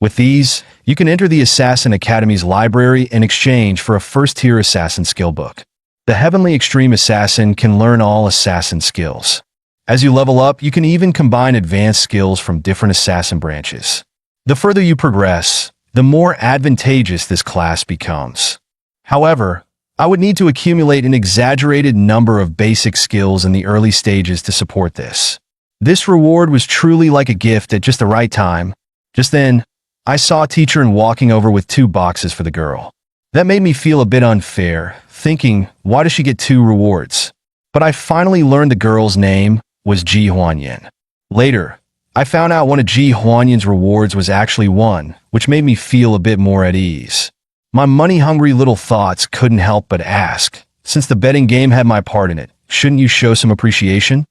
With these, you can enter the Assassin Academy's library in exchange for a first-tier assassin skill book. The Heavenly Extreme Assassin can learn all assassin skills. As you level up, you can even combine advanced skills from different assassin branches. The further you progress, the more advantageous this class becomes. However, I would need to accumulate an exaggerated number of basic skills in the early stages to support this. This reward was truly like a gift at just the right time. Just then, I saw a teacher walking over with 2 boxes for the girl. That made me feel a bit unfair, thinking, why does she get 2 rewards? But I finally learned the girl's name was Ji Huanyan. Later, I found out one of Ji Huanyan's rewards was actually 1, which made me feel a bit more at ease. My money-hungry little thoughts couldn't help but ask, since the betting game had my part in it, shouldn't you show some appreciation?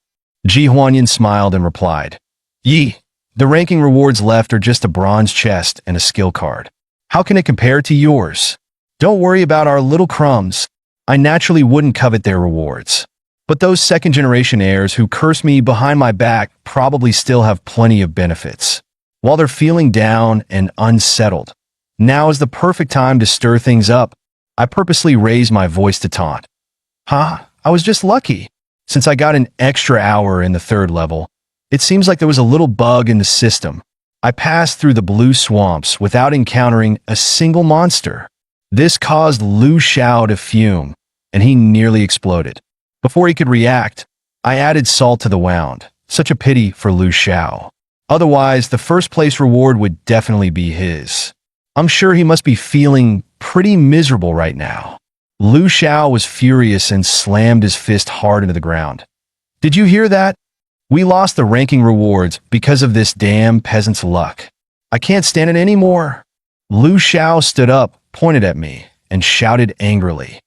Ji Huanyan smiled and replied, "Yi, the ranking rewards left are just a bronze chest and a skill card. How can it compare to yours? Don't worry about our little crumbs. I naturally wouldn't covet their rewards. But those second-generation heirs who curse me behind my back probably still have plenty of benefits. While they're feeling down and unsettled, now is the perfect time to stir things up." I purposely raised my voice to taunt. I was just lucky. Since I got an extra hour in the third level, it seems like there was a little bug in the system. I passed through the blue swamps without encountering a single monster. This caused Lu Xiao to fume, and he nearly exploded. Before he could react, I added salt to the wound. Such a pity for Lu Xiao. Otherwise, the first place reward would definitely be his. I'm sure he must be feeling pretty miserable right now. Lu Xiao was furious and slammed his fist hard into the ground. "Did you hear that? We lost the ranking rewards because of this damn peasant's luck. I can't stand it anymore." Lu Xiao stood up, pointed at me, and shouted angrily,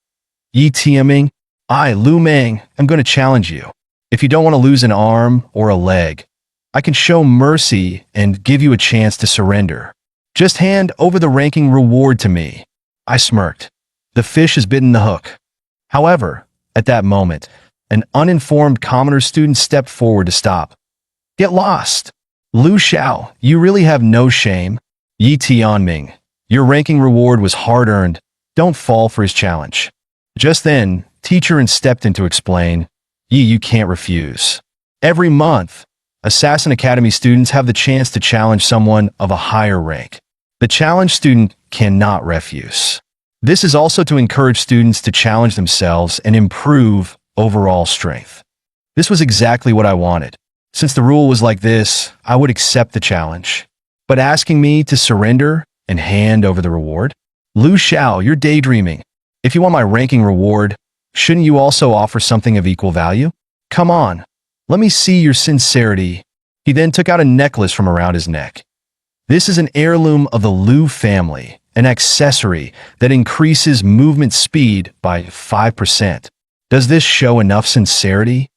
"Yi Tianming, I, Lu Meng, am going to challenge you. If you don't want to lose an arm or a leg, I can show mercy and give you a chance to surrender. Just hand over the ranking reward to me." I smirked. The fish has bitten the hook. However, at that moment, an uninformed commoner student stepped forward to stop. "Get lost. Lu Xiao, you really have no shame. Yi Tianming, your ranking reward was hard-earned. Don't fall for his challenge." Just then, Teacher stepped in to explain, "Yi, you can't refuse. Every month, Assassin Academy students have the chance to challenge someone of a higher rank. The challenge student cannot refuse. This is also to encourage students to challenge themselves and improve overall strength." This was exactly what I wanted. Since the rule was like this, I would accept the challenge. But asking me to surrender and hand over the reward? Lu Xiao, you're daydreaming. If you want my ranking reward, shouldn't you also offer something of equal value? Come on, let me see your sincerity. He then took out a necklace from around his neck. This is an heirloom of the Lu family, an accessory that increases movement speed by 5%. Does this show enough sincerity?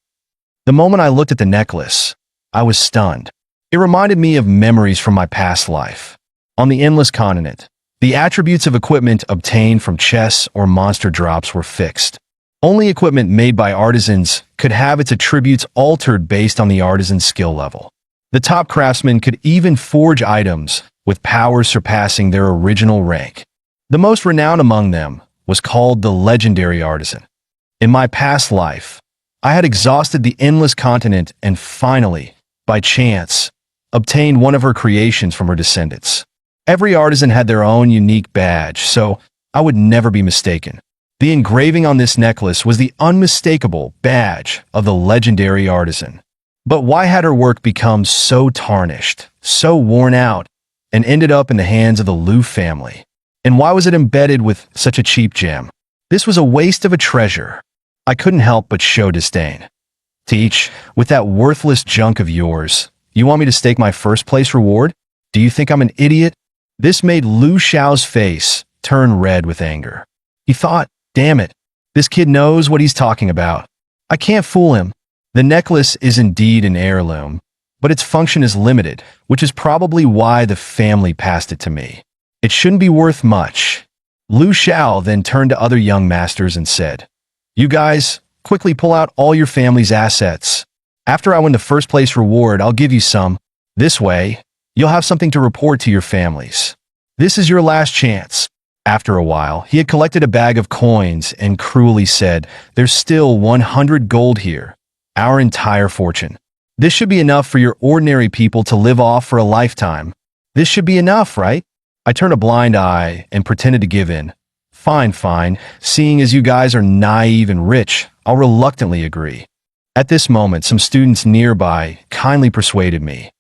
The moment I looked at the necklace, I was stunned. It reminded me of memories from my past life. On the Endless Continent, the attributes of equipment obtained from chests or monster drops were fixed. Only equipment made by artisans could have its attributes altered based on the artisan's skill level. The top craftsmen could even forge items with powers surpassing their original rank. The most renowned among them was called the Legendary Artisan. In my past life, I had exhausted the Endless Continent and finally, by chance, obtained one of her creations from her descendants. Every artisan had their own unique badge, so I would never be mistaken. The engraving on this necklace was the unmistakable badge of the Legendary Artisan. But why had her work become so tarnished, so worn out, and ended up in the hands of the Liu family? And why was it embedded with such a cheap gem? This was a waste of a treasure. I couldn't help but show disdain. Teach, with that worthless junk of yours, you want me to stake my first place reward? Do you think I'm an idiot? This made Liu Xiao's face turn red with anger. He thought, damn it, this kid knows what he's talking about. I can't fool him. The necklace is indeed an heirloom, but its function is limited, which is probably why the family passed it to me. It shouldn't be worth much. Liu Xiao then turned to other young masters and said, you guys, quickly pull out all your family's assets. After I win the first place reward, I'll give you some. This way, you'll have something to report to your families. This is your last chance. After a while, he had collected a bag of coins and cruelly said, there's still 100 gold here, our entire fortune. This should be enough for your ordinary people to live off for a lifetime. This should be enough, right? I turned a blind eye and pretended to give in. Fine, seeing as you guys are naive and rich, I'll reluctantly agree. At this moment, some students nearby kindly persuaded me.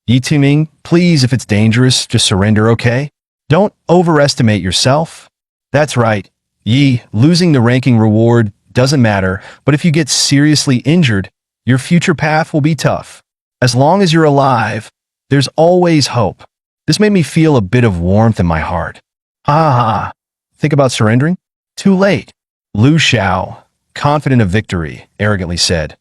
Yi Timing, please, if it's dangerous, just surrender, okay? Don't overestimate yourself. That's right, Yi, losing the ranking reward doesn't matter, but if you get seriously injured, your future path will be tough. As long as you're alive, there's always hope. This made me feel a bit of warmth in my heart. Ha. Think about surrendering? Too late. Liu Xiao, confident of victory, arrogantly said,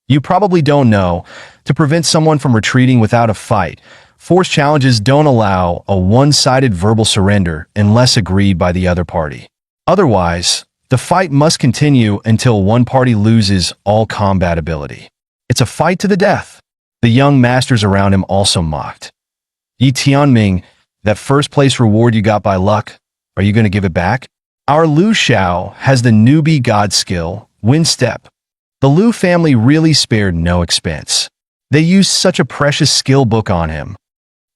you probably don't know, to prevent someone from retreating without a fight, force challenges don't allow a one-sided verbal surrender unless agreed by the other party. Otherwise, the fight must continue until one party loses all combat ability. It's a fight to the death. The young masters around him also mocked. Yi Tianming, that first place reward you got by luck, are you going to give it back? Our Liu Xiao has the newbie god skill, Wind Step. The Liu family really spared no expense. They used such a precious skill book on him.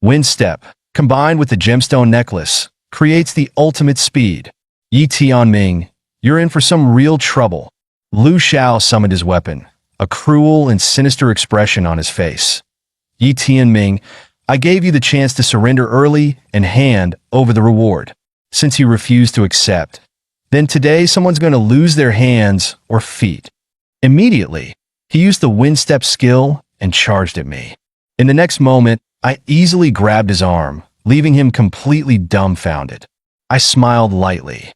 Wind Step, combined with the gemstone necklace, creates the ultimate speed. Yi Tianming, you're in for some real trouble. Liu Xiao summoned his weapon, a cruel and sinister expression on his face. Yi Tianming, I gave you the chance to surrender early and hand over the reward. Since you refused to accept, then today someone's going to lose their hands or feet. Immediately, he used the Wind Step skill and charged at me. In the next moment, I easily grabbed his arm, leaving him completely dumbfounded. I smiled lightly.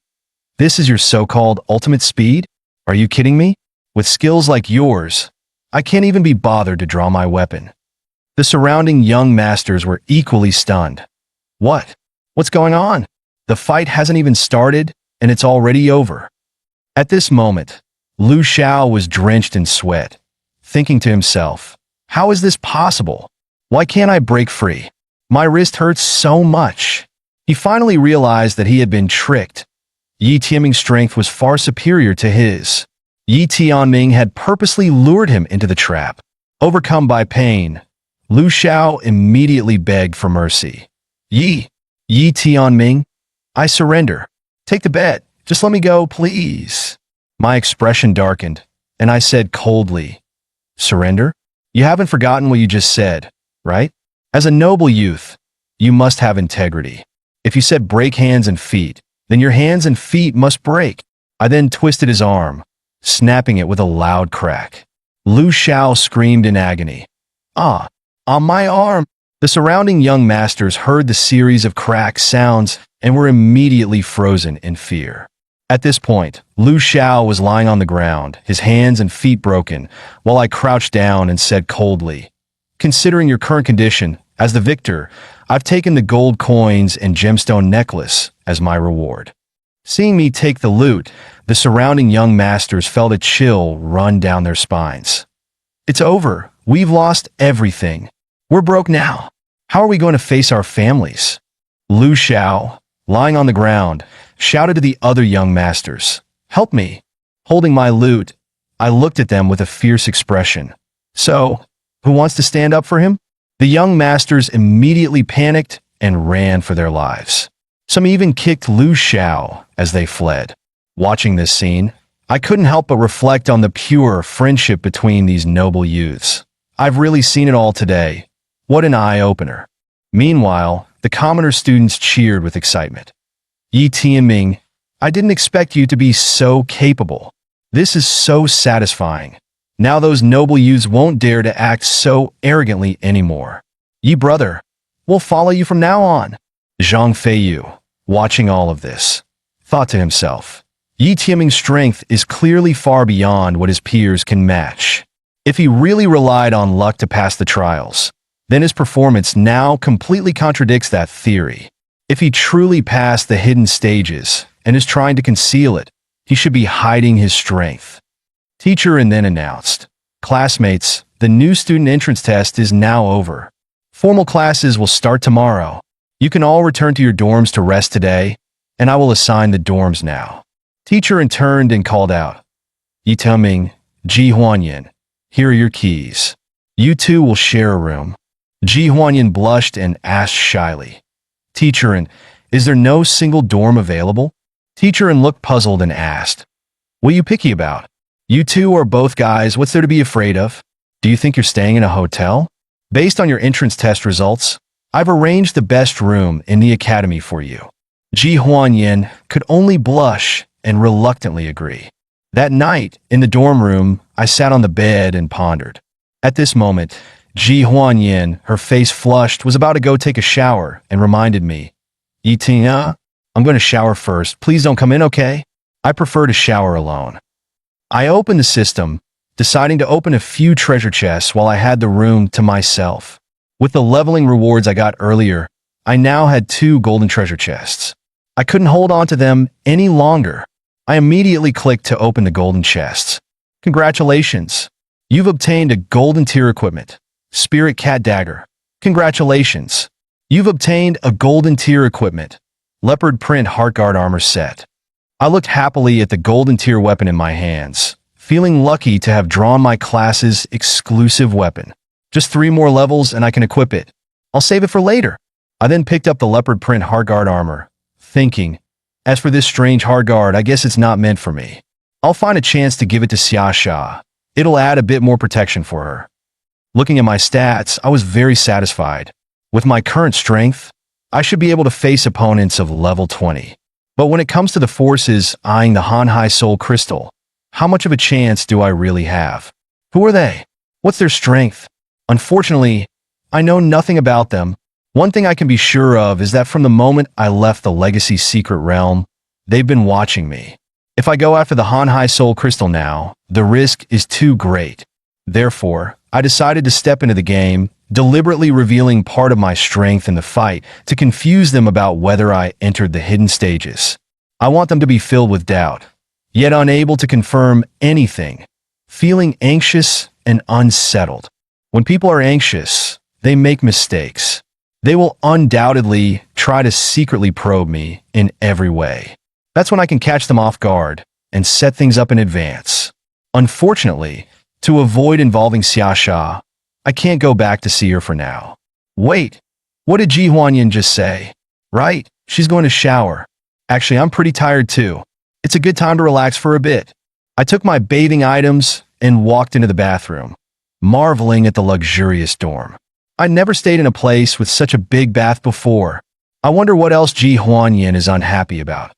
This is your so-called ultimate speed? Are you kidding me? With skills like yours, I can't even be bothered to draw my weapon. The surrounding young masters were equally stunned. What? What's going on? The fight hasn't even started, and it's already over. At this moment, Liu Xiao was drenched in sweat, thinking to himself, how is this possible? Why can't I break free? My wrist hurts so much. He finally realized that he had been tricked. Yi Tianming's strength was far superior to his. Yi Tianming had purposely lured him into the trap. Overcome by pain, Liu Xiao immediately begged for mercy. Yi Tianming, I surrender. Take the bet. Just let me go, please. My expression darkened, and I said coldly, surrender? You haven't forgotten what you just said, right? As a noble youth, you must have integrity. If you said break hands and feet, then your hands and feet must break. I then twisted his arm, snapping it with a loud crack. Liu Xiao screamed in agony. On my arm! The surrounding young masters heard the series of crack sounds and were immediately frozen in fear. At this point, Liu Xiao was lying on the ground, his hands and feet broken, while I crouched down and said coldly, considering your current condition, as the victor, I've taken the gold coins and gemstone necklace as my reward. Seeing me take the loot, the surrounding young masters felt a chill run down their spines. It's over. We've lost everything. We're broke now. How are we going to face our families? Lu Xiao, lying on the ground, shouted to the other young masters, "Help me." Holding my loot, I looked at them with a fierce expression. So, who wants to stand up for him? The young masters immediately panicked and ran for their lives. Some even kicked Lu Xiao as they fled. Watching this scene, I couldn't help but reflect on the pure friendship between these noble youths. I've really seen it all today. What an eye-opener. Meanwhile, the commoner students cheered with excitement. Yi Tianming, I didn't expect you to be so capable. This is so satisfying. Now those noble youths won't dare to act so arrogantly anymore. Yi brother, we'll follow you from now on. Zhang Feiyu, watching all of this, thought to himself, Yi Tianming's strength is clearly far beyond what his peers can match. If he really relied on luck to pass the trials, then his performance now completely contradicts that theory. If he truly passed the hidden stages and is trying to conceal it, he should be hiding his strength. Teacher and then announced, "Classmates, the new student entrance test is now over. Formal classes will start tomorrow. You can all return to your dorms to rest today, and I will assign the dorms now." Teacher turned and called out, "Yi Tianming, Ji Huanyan, here are your keys. You two will share a room." Ji Huanyan blushed and asked shyly, "Teacher, is there no single dorm available?" Teacher looked puzzled and asked, "What are you picky about? You two are both guys, what's there to be afraid of? Do you think you're staying in a hotel? Based on your entrance test results, I've arranged the best room in the academy for you." Ji Huanyan could only blush and reluctantly agree. That night, in the dorm room, I sat on the bed and pondered. At this moment, Ji Huanyan, her face flushed, was about to go take a shower and reminded me, "Yi Tina, I'm going to shower first. Please don't come in, okay? I prefer to shower alone." I opened the system, deciding to open a few treasure chests while I had the room to myself. With the leveling rewards I got earlier, I now had 2 golden treasure chests. I couldn't hold on to them any longer. I immediately clicked to open the golden chests. Congratulations! You've obtained a golden tier equipment, Spirit Cat Dagger. Congratulations! You've obtained a golden tier equipment, Leopard Print Heartguard Armor Set. I looked happily at the golden tier weapon in my hands, feeling lucky to have drawn my class's exclusive weapon. Just 3 more levels and I can equip it. I'll save it for later. I then picked up the Leopard Print Heartguard Armor, thinking, as for this strange Heartguard, I guess it's not meant for me. I'll find a chance to give it to Xiaxia. It'll add a bit more protection for her. Looking at my stats, I was very satisfied. With my current strength, I should be able to face opponents of level 20. But when it comes to the forces eyeing the Hanhai Soul Crystal, how much of a chance do I really have? Who are they? What's their strength? Unfortunately, I know nothing about them. One thing I can be sure of is that from the moment I left the Legacy Secret Realm, they've been watching me. If I go after the Hanhai Soul Crystal now, the risk is too great. Therefore, I decided to step into the game, deliberately revealing part of my strength in the fight to confuse them about whether I entered the hidden stages. I want them to be filled with doubt, yet unable to confirm anything, feeling anxious and unsettled. When people are anxious, they make mistakes. They will undoubtedly try to secretly probe me in every way. That's when I can catch them off guard and set things up in advance. Unfortunately, to avoid involving Xiaxia, I can't go back to see her for now. Wait, what did Ji Huanyan just say? Right, she's going to shower. Actually, I'm pretty tired too. It's a good time to relax for a bit. I took my bathing items and walked into the bathroom, marveling at the luxurious dorm. I'd never stayed in a place with such a big bath before. I wonder what else Ji Huanyan is unhappy about.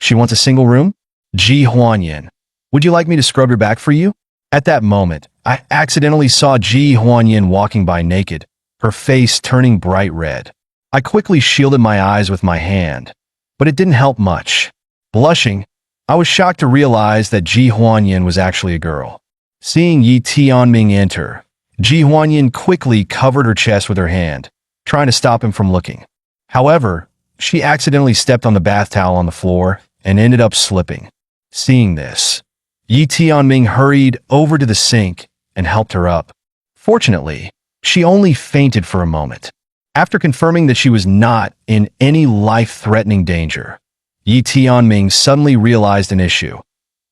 She wants a single room? Ji Huanyan, would you like me to scrub your back for you? At that moment, I accidentally saw Ji Huanyan walking by naked, her face turning bright red. I quickly shielded my eyes with my hand, but it didn't help much. Blushing, I was shocked to realize that Ji Huanyan was actually a girl. Seeing Yi Tianming enter, Ji Huanyan quickly covered her chest with her hand, trying to stop him from looking. However, she accidentally stepped on the bath towel on the floor and ended up slipping. Seeing this, Yi Tianming hurried over to the sink and helped her up. Fortunately, she only fainted for a moment. After confirming that she was not in any life-threatening danger, Yi Tianming suddenly realized an issue.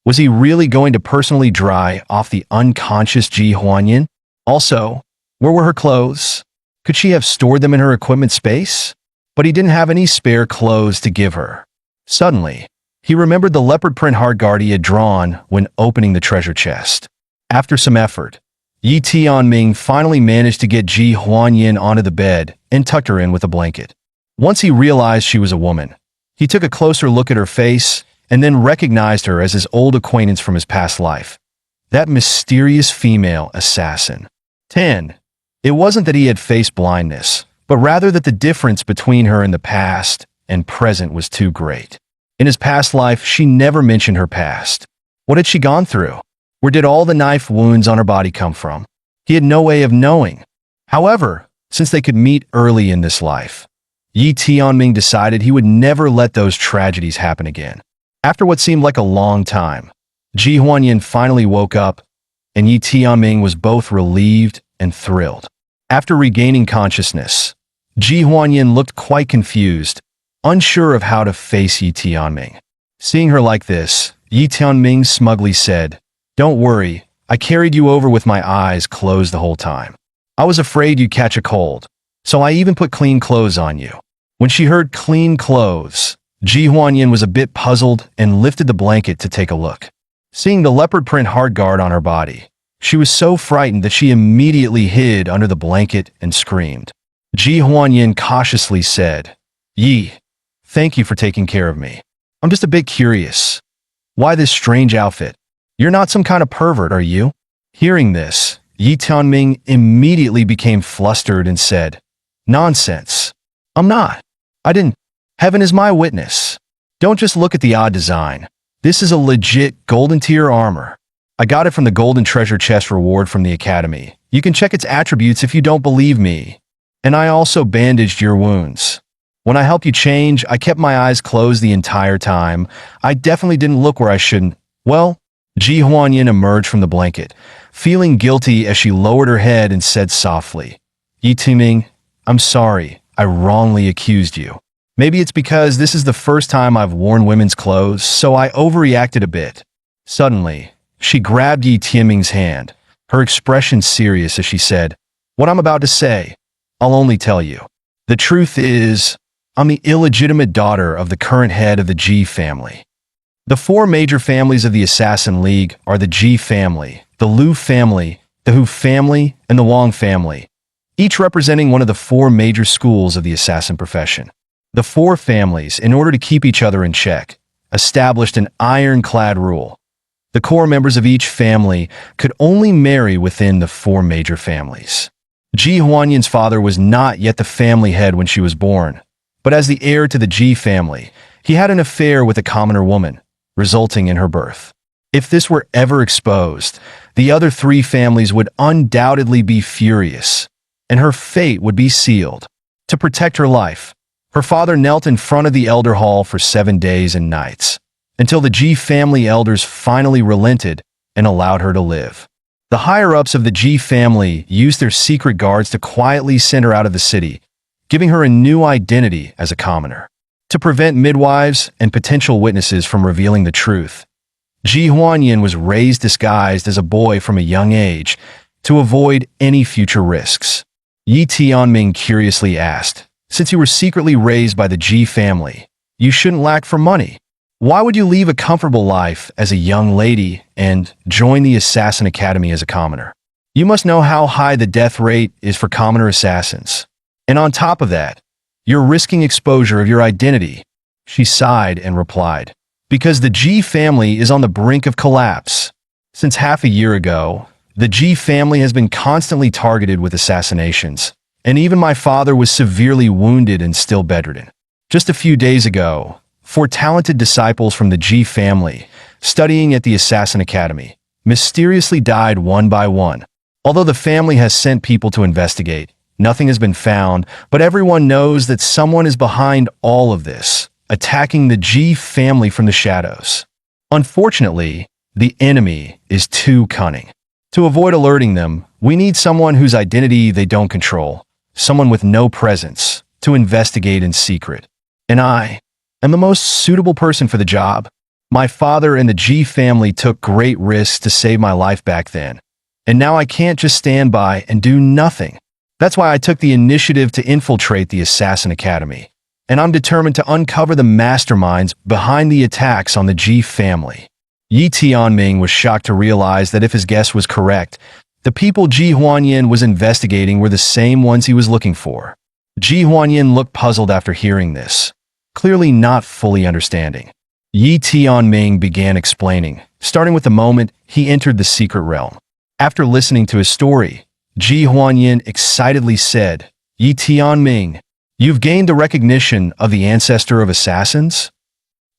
Was he really going to personally dry off the unconscious Ji Huanyin? Also, where were her clothes? Could she have stored them in her equipment space? But he didn't have any spare clothes to give her. Suddenly, he remembered the leopard print heartguard he had drawn when opening the treasure chest. After some effort, Yi Tianming finally managed to get Ji Huanyin onto the bed and tucked her in with a blanket. Once he realized she was a woman, he took a closer look at her face and then recognized her as his old acquaintance from his past life. That mysterious female assassin. 10. It wasn't that he had face blindness, but rather that the difference between her in the past and present was too great. In his past life, she never mentioned her past. What had she gone through? Where did all the knife wounds on her body come from? He had no way of knowing. However, since they could meet early in this life, Yi Tianming decided he would never let those tragedies happen again. After what seemed like a long time, Ji Huanyin finally woke up, and Yi Tianming was both relieved and thrilled. After regaining consciousness, Ji Huanyin looked quite confused, unsure of how to face Yi Tianming. Seeing her like this, Yi Tianming smugly said, "Don't worry, I carried you over with my eyes closed the whole time. I was afraid you'd catch a cold, so I even put clean clothes on you." When she heard clean clothes, Ji Huanyin was a bit puzzled and lifted the blanket to take a look. Seeing the leopard print heartguard on her body, she was so frightened that she immediately hid under the blanket and screamed. Ji Huanyin cautiously said, "Yi, thank you for taking care of me. I'm just a bit curious. Why this strange outfit? You're not some kind of pervert, are you?" Hearing this, Yi Tianming immediately became flustered and said, "Nonsense. I'm not. I didn't. Heaven is my witness. Don't just look at the odd design. This is a legit golden tier armor. I got it from the golden treasure chest reward from the academy. You can check its attributes if you don't believe me. And I also bandaged your wounds. When I helped you change, I kept my eyes closed the entire time. I definitely didn't look where I shouldn't." Well, Ji Huanyin emerged from the blanket, feeling guilty as she lowered her head and said softly, "Yi Tianming, I'm sorry. I wrongly accused you. Maybe it's because this is the first time I've worn women's clothes, so I overreacted a bit." Suddenly, she grabbed Yi Tianming's hand, her expression serious as she said, "What I'm about to say, I'll only tell you. The truth is, I'm the illegitimate daughter of the current head of the Ji family. The four major families of the Assassin League are the Ji family, the Liu family, the Hu family, and the Wang family, each representing one of the four major schools of the assassin profession. The four families, in order to keep each other in check, established an ironclad rule. The core members of each family could only marry within the four major families. Ji Huanyin's father was not yet the family head when she was born, but as the heir to the Ji family, he had an affair with a commoner woman, resulting in her birth. If this were ever exposed, the other three families would undoubtedly be furious, and her fate would be sealed. To protect her life, her father knelt in front of the elder hall for 7 days and nights, until the Ji family elders finally relented and allowed her to live. The higher-ups of the Ji family used their secret guards to quietly send her out of the city, giving her a new identity as a commoner. To prevent midwives and potential witnesses from revealing the truth, Ji Huanyin was raised disguised as a boy from a young age to avoid any future risks. Yi Tianming curiously asked, "Since you were secretly raised by the Ji family, you shouldn't lack for money. Why would you leave a comfortable life as a young lady and join the Assassin Academy as a commoner? You must know how high the death rate is for commoner assassins. And on top of that, you're risking exposure of your identity." She sighed and replied, "Because the Ji family is on the brink of collapse. Since half a year ago, the Ji family has been constantly targeted with assassinations, and even my father was severely wounded and still bedridden. Just a few days ago, 4 talented disciples from the Ji family, studying at the Assassin Academy, mysteriously died one by one. Although the family has sent people to investigate, Nothing has been found, but everyone knows that someone is behind all of this, attacking the G family from the shadows. Unfortunately, the enemy is too cunning. To avoid alerting them, we need someone whose identity they don't control, someone with no presence, to investigate in secret. And I am the most suitable person for the job. My father and the G family took great risks to save my life back then, and now I can't just stand by and do nothing. That's why I took the initiative to infiltrate the Assassin Academy, and I'm determined to uncover the masterminds behind the attacks on the Ji family. Yi Tianming was shocked to realize that if his guess was correct, the people Ji Huanyin was investigating were the same ones he was looking for. Ji Huanyin looked puzzled after hearing this, clearly not fully understanding. Yi Tianming began explaining, starting with the moment he entered the secret realm. After listening to his story, Ji Huanyin excitedly said, "Yi Tianming, you've gained the recognition of the ancestor of assassins?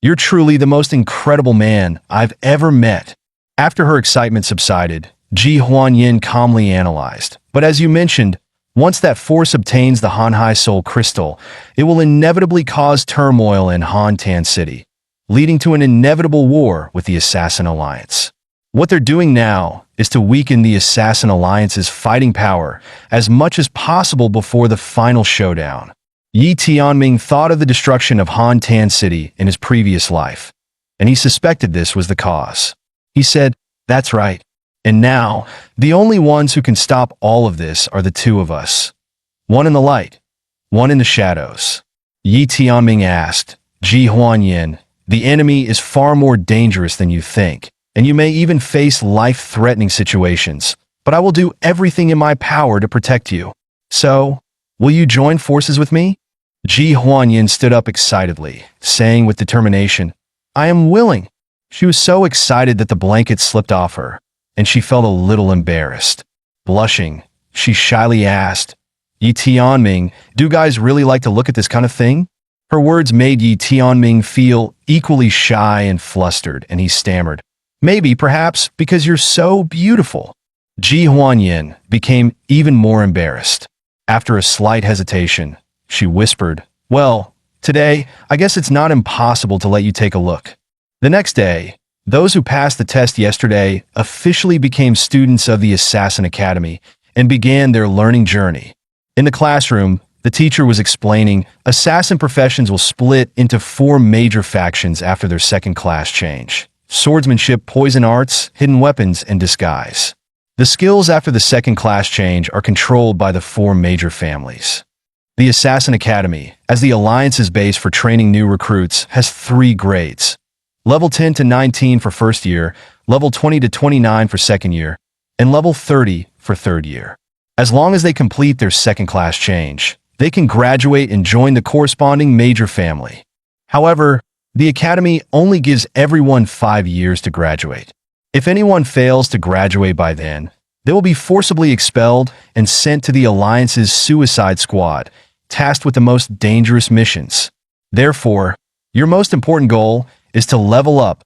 You're truly the most incredible man I've ever met." After her excitement subsided, Ji Huanyin calmly analyzed, "But as you mentioned, once that force obtains the Hanhai Soul Crystal, it will inevitably cause turmoil in Hantan City, leading to an inevitable war with the Assassin Alliance. What they're doing now is to weaken the Assassin Alliance's fighting power as much as possible before the final showdown." Yi Tianming thought of the destruction of Hantan City in his previous life, and he suspected this was the cause. He said, "That's right. And now, the only ones who can stop all of this are the two of us. One in the light, one in the shadows." Yi Tianming asked, "Ji Huanyin, the enemy is far more dangerous than you think, and you may even face life-threatening situations, but I will do everything in my power to protect you. So, will you join forces with me?" Ji Huanyin stood up excitedly, saying with determination, "I am willing." She was so excited that the blanket slipped off her, and she felt a little embarrassed. Blushing, she shyly asked, "Yi Tianming, do guys really like to look at this kind of thing?" Her words made Yi Tianming feel equally shy and flustered, and he stammered, "Maybe, perhaps, because you're so beautiful." Ji Huanyin became even more embarrassed. After a slight hesitation, she whispered, "Well, today, I guess it's not impossible to let you take a look." The next day, those who passed the test yesterday officially became students of the Assassin Academy and began their learning journey. In the classroom, the teacher was explaining, assassin professions will split into 4 major factions after their second class change: swordsmanship, poison arts, hidden weapons, and disguise. The skills after the second class change are controlled by the 4 major families. The Assassin Academy, as the Alliance's base for training new recruits, has 3 grades. Level 10 to 19 for first year, level 20 to 29 for second year, and level 30 for third year. As long as they complete their second class change, they can graduate and join the corresponding major family. However, the Academy only gives everyone 5 years to graduate. If anyone fails to graduate by then, they will be forcibly expelled and sent to the Alliance's Suicide Squad, tasked with the most dangerous missions. Therefore, your most important goal is to level up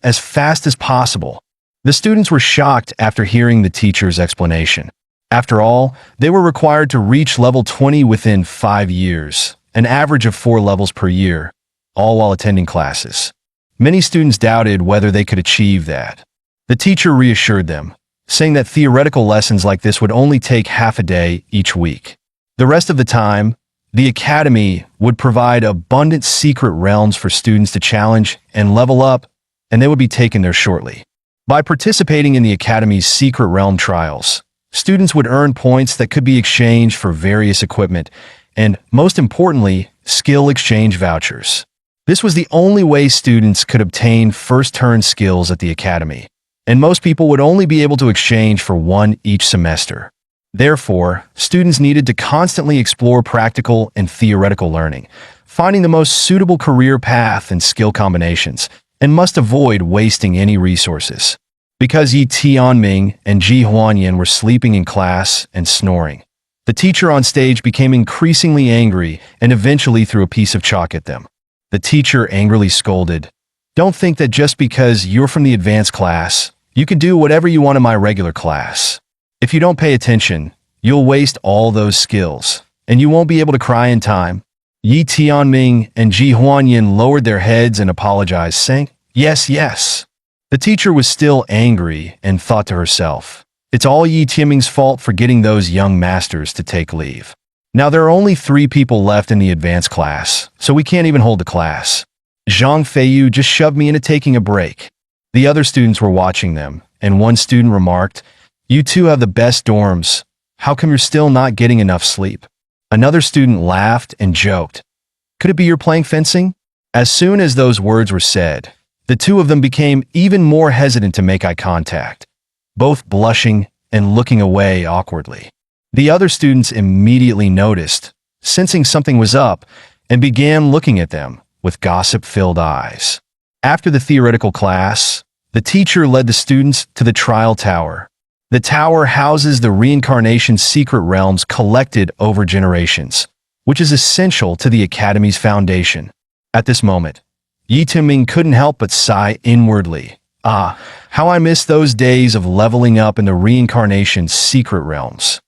as fast as possible. The students were shocked after hearing the teacher's explanation. After all, they were required to reach level 20 within 5 years, an average of 4 levels per year, all while attending classes. Many students doubted whether they could achieve that. The teacher reassured them, saying that theoretical lessons like this would only take half a day each week. The rest of the time, the Academy would provide abundant secret realms for students to challenge and level up, and they would be taken there shortly. By participating in the Academy's secret realm trials, students would earn points that could be exchanged for various equipment and, most importantly, skill exchange vouchers. This was the only way students could obtain first-turn skills at the Academy, and most people would only be able to exchange for 1 each semester. Therefore, students needed to constantly explore practical and theoretical learning, finding the most suitable career path and skill combinations, and must avoid wasting any resources. Because Yi Tianming and Ji Huanyin were sleeping in class and snoring, the teacher on stage became increasingly angry and eventually threw a piece of chalk at them. The teacher angrily scolded, "Don't think that just because you're from the advanced class, you can do whatever you want in my regular class. If you don't pay attention, You'll waste all those skills, and you won't be able to cry in time. Yi Tianming and Ji Huanyin lowered their heads and apologized, saying, "Yes, yes." The teacher was still angry and thought to herself, "It's all Yi Tianming's fault for getting those young masters to take leave. Now there are only 3 people left in the advanced class, so we can't even hold the class. Zhang Feiyu just shoved me into taking a break." The other students were watching them, and one student remarked, "You two have the best dorms. How come you're still not getting enough sleep?" Another student laughed and joked, "Could it be you're playing fencing?" As soon as those words were said, the two of them became even more hesitant to make eye contact, both blushing and looking away awkwardly. The other students immediately noticed, sensing something was up, and began looking at them with gossip-filled eyes. After the theoretical class, the teacher led the students to the trial tower. The tower houses the reincarnation secret realms collected over generations, which is essential to the Academy's foundation. At this moment, Yi Tianming couldn't help but sigh inwardly. Ah, how I miss those days of leveling up in the reincarnation secret realms.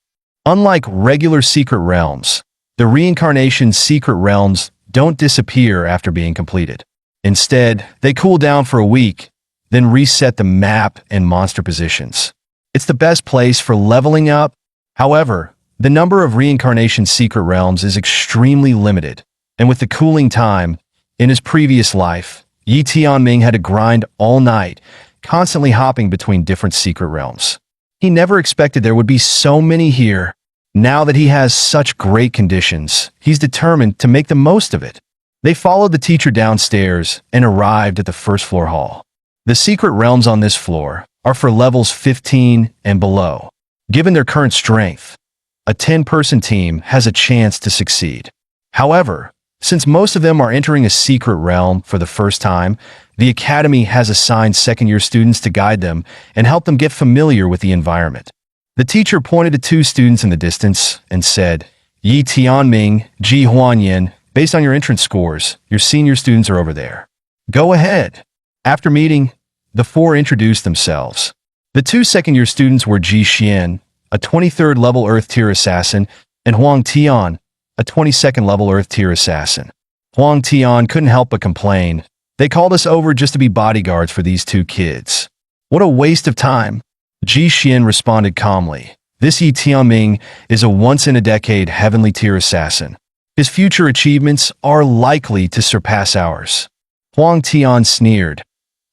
Unlike regular secret realms, the reincarnation secret realms don't disappear after being completed. Instead, they cool down for a week, then reset the map and monster positions. It's the best place for leveling up. However, the number of reincarnation secret realms is extremely limited, and with the cooling time, in his previous life, Yi Tianming had to grind all night, constantly hopping between different secret realms. He never expected there would be so many here. Now that he has such great conditions, he's determined to make the most of it. They followed the teacher downstairs and arrived at the first floor hall. The secret realms on this floor are for levels 15 and below. Given their current strength, a 10-person team has a chance to succeed. However, since most of them are entering a secret realm for the first time, the Academy has assigned second-year students to guide them and help them get familiar with the environment. The teacher pointed to 2 students in the distance and said, "Yi Tianming, Ji Huanyin, based on your entrance scores, your senior students are over there. Go ahead." After meeting, the 4 introduced themselves. The 2 second-year students were Ji Xian, a 23rd level Earth Tier assassin, and Huang Tian, a 22nd level Earth Tier assassin. Huang Tian couldn't help but complain. "They called us over just to be bodyguards for these 2 kids. What a waste of time." Ji Xian responded calmly, "This Yi Tianming is a once-in-a-decade heavenly tier assassin. His future achievements are likely to surpass ours." Huang Tian sneered.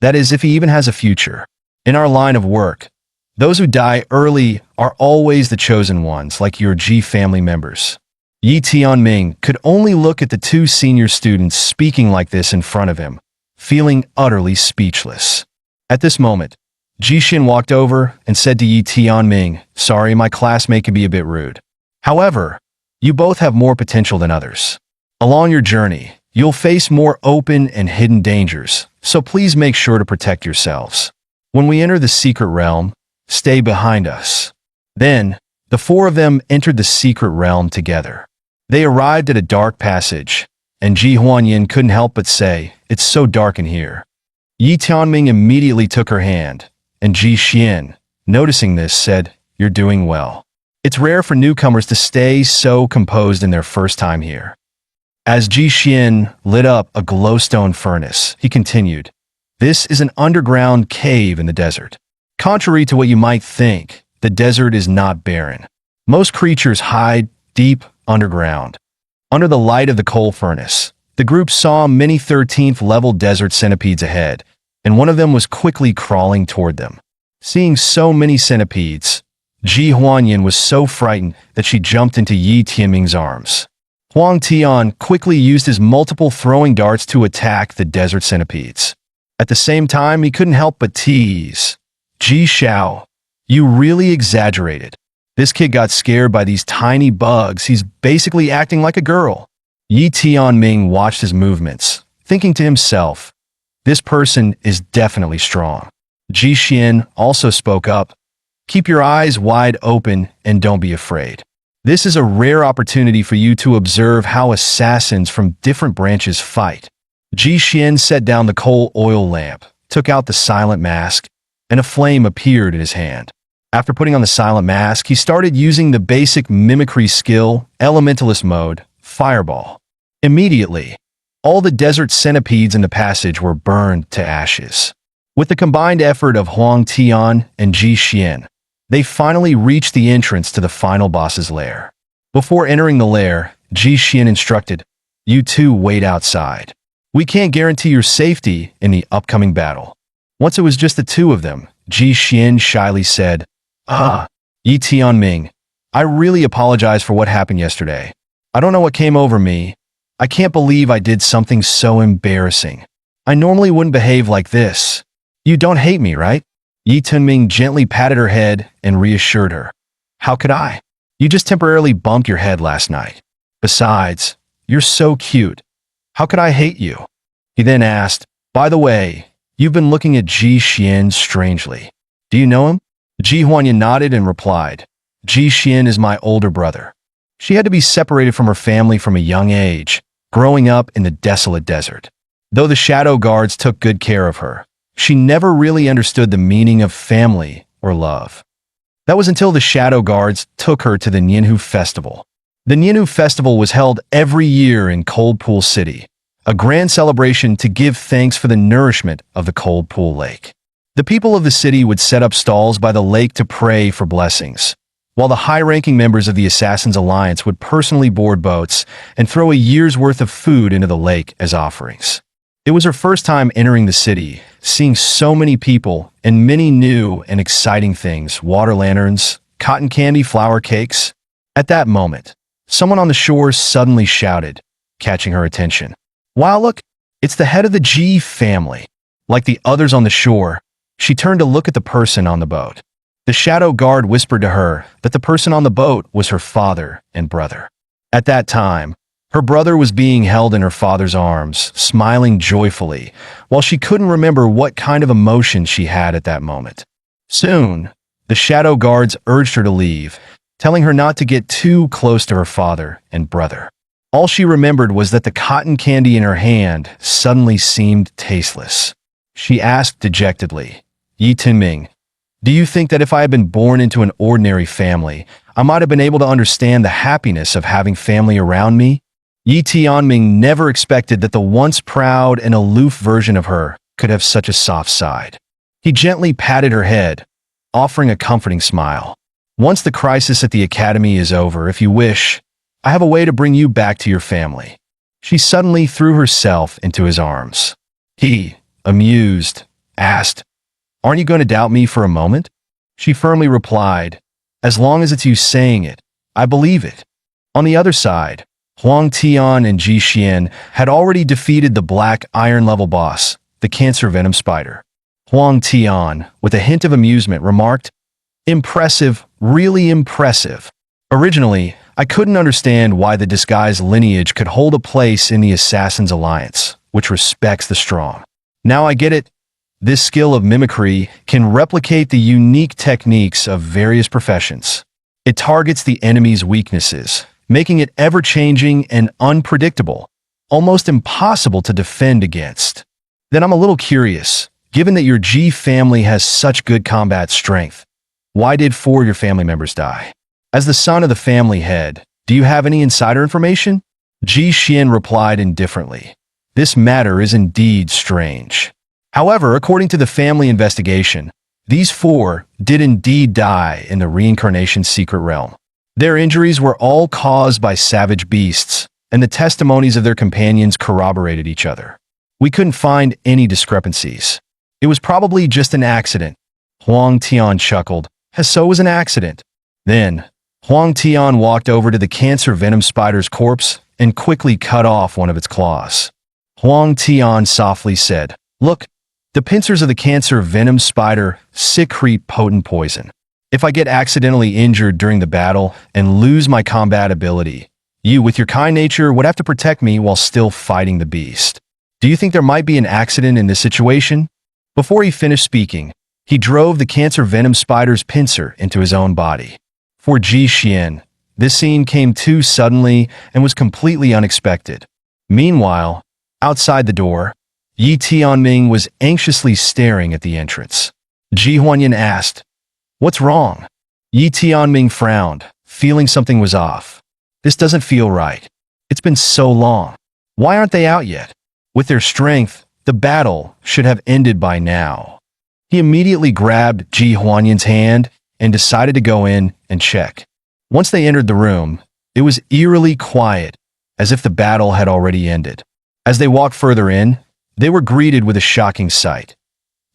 "That is, if he even has a future. In our line of work, those who die early are always the chosen ones, like your Ji family members." Yi Tianming could only look at the 2 senior students speaking like this in front of him, feeling utterly speechless. At this moment, Ji Xian walked over and said to Yi Tianming, "Sorry, my classmate can be a bit rude. However, you both have more potential than others. Along your journey, you'll face more open and hidden dangers, so please make sure to protect yourselves. When we enter the secret realm, stay behind us." Then, the 4 of them entered the secret realm together. They arrived at a dark passage, and Ji Huanyin couldn't help but say, "It's so dark in here." Yi Tianming immediately took her hand, and Ji Xian, noticing this, said, "You're doing well. It's rare for newcomers to stay so composed in their first time here." As Ji Xian lit up a glowstone furnace, he continued, "This is an underground cave in the desert. Contrary to what you might think, the desert is not barren. Most creatures hide deep underground." Under the light of the coal furnace, the group saw many 13th level desert centipedes ahead, and one of them was quickly crawling toward them. Seeing so many centipedes, Ji Huanyin was so frightened that she jumped into Yi Tianming's arms. Huang Tian quickly used his multiple throwing darts to attack the desert centipedes. At the same time, he couldn't help but tease, "Ji Xiao, you really exaggerated. This kid got scared by these tiny bugs. He's basically acting like a girl." Yi Tianming watched his movements, thinking to himself, "This person is definitely strong." Ji Xian also spoke up, "Keep your eyes wide open and don't be afraid. This is a rare opportunity for you to observe how assassins from different branches fight." Ji Xian set down the coal oil lamp, took out the silent mask, and a flame appeared in his hand. After putting on the silent mask, he started using the basic mimicry skill, Elementalist mode, Fireball. Immediately, all the desert centipedes in the passage were burned to ashes. With the combined effort of Huang Tian and Ji Xian, they finally reached the entrance to the final boss's lair. Before entering the lair, Ji Xian instructed, "You two wait outside. We can't guarantee your safety in the upcoming battle." Once it was just the two of them, Ji Xian shyly said, Yi Tianming, I really apologize for what happened yesterday. I don't know what came over me. I can't believe I did something so embarrassing. I normally wouldn't behave like this. You don't hate me, right?" Yi Tianming gently patted her head and reassured her. "How could I? You just temporarily bumped your head last night. Besides, you're so cute. How could I hate you?" He then asked, "By the way, you've been looking at Ji Xian strangely. Do you know him?" Ji Huanyan nodded and replied, "Ji Xian is my older brother. She had to be separated from her family from a young age, growing up in the desolate desert. Though the shadow guards took good care of her, she never really understood the meaning of family or love. That was until the shadow guards took her to the Nianhu Festival. The Nianhu Festival was held every year in Cold Pool City, a grand celebration to give thanks for the nourishment of the Cold Pool Lake. The people of the city would set up stalls by the lake to pray for blessings, while the high-ranking members of the Assassins' Alliance would personally board boats and throw a year's worth of food into the lake as offerings. It was her first time entering the city, seeing so many people and many new and exciting things: water lanterns, cotton candy, flower cakes. At that moment, someone on the shore suddenly shouted, catching her attention. "Wow, look, it's the head of the Ji family." Like the others on the shore, she turned to look at the person on the boat. The shadow guard whispered to her that the person on the boat was her father and brother. At that time, her brother was being held in her father's arms, smiling joyfully, while she couldn't remember what kind of emotion she had at that moment. Soon, the shadow guards urged her to leave, telling her not to get too close to her father and brother. All she remembered was that the cotton candy in her hand suddenly seemed tasteless. She asked dejectedly, "Yi Tianming, do you think that if I had been born into an ordinary family, I might have been able to understand the happiness of having family around me?" Yi Tianming never expected that the once proud and aloof version of her could have such a soft side. He gently patted her head, offering a comforting smile. "Once the crisis at the academy is over, if you wish, I have a way to bring you back to your family." She suddenly threw herself into his arms. He, amused, asked, "Aren't you going to doubt me for a moment?" She firmly replied, "As long as it's you saying it, I believe it." On the other side, Huang Tian and Ji Xian had already defeated the black iron-level boss, the Cancer Venom Spider. Huang Tian, with a hint of amusement, remarked, "Impressive, really impressive. Originally, I couldn't understand why the disguised lineage could hold a place in the Assassins' Alliance, which respects the strong. Now I get it. This skill of mimicry can replicate the unique techniques of various professions. It targets the enemy's weaknesses, making it ever-changing and unpredictable, almost impossible to defend against. Then I'm a little curious, given that your Ji family has such good combat strength, why did 4 of your family members die? As the son of the family head, do you have any insider information?" Ji Xian replied indifferently, "This matter is indeed strange. However, according to the family investigation, these 4 did indeed die in the reincarnation secret realm. Their injuries were all caused by savage beasts, and the testimonies of their companions corroborated each other. We couldn't find any discrepancies. It was probably just an accident." Huang Tian chuckled, "As so was an accident." Then, Huang Tian walked over to the Cancer Venom Spider's corpse and quickly cut off one of its claws. Huang Tian softly said, "Look, the pincers of the Cancer Venom Spider secrete potent poison. If I get accidentally injured during the battle and lose my combat ability, you, with your kind nature, would have to protect me while still fighting the beast. Do you think there might be an accident in this situation?" Before he finished speaking, he drove the Cancer Venom Spider's pincer into his own body. For Ji Xian, this scene came too suddenly and was completely unexpected. Meanwhile, outside the door, Yi Tianming was anxiously staring at the entrance. Ji Huanyan asked, What's wrong? Yi Tianming frowned, feeling something was off. This doesn't feel right. It's been so long. Why aren't they out yet? With their strength, the battle should have ended by now. He immediately grabbed Ji Huanyan's hand and decided to go in and check. Once they entered the room, it was eerily quiet, as if the battle had already ended. As they walked further in, they were greeted with a shocking sight.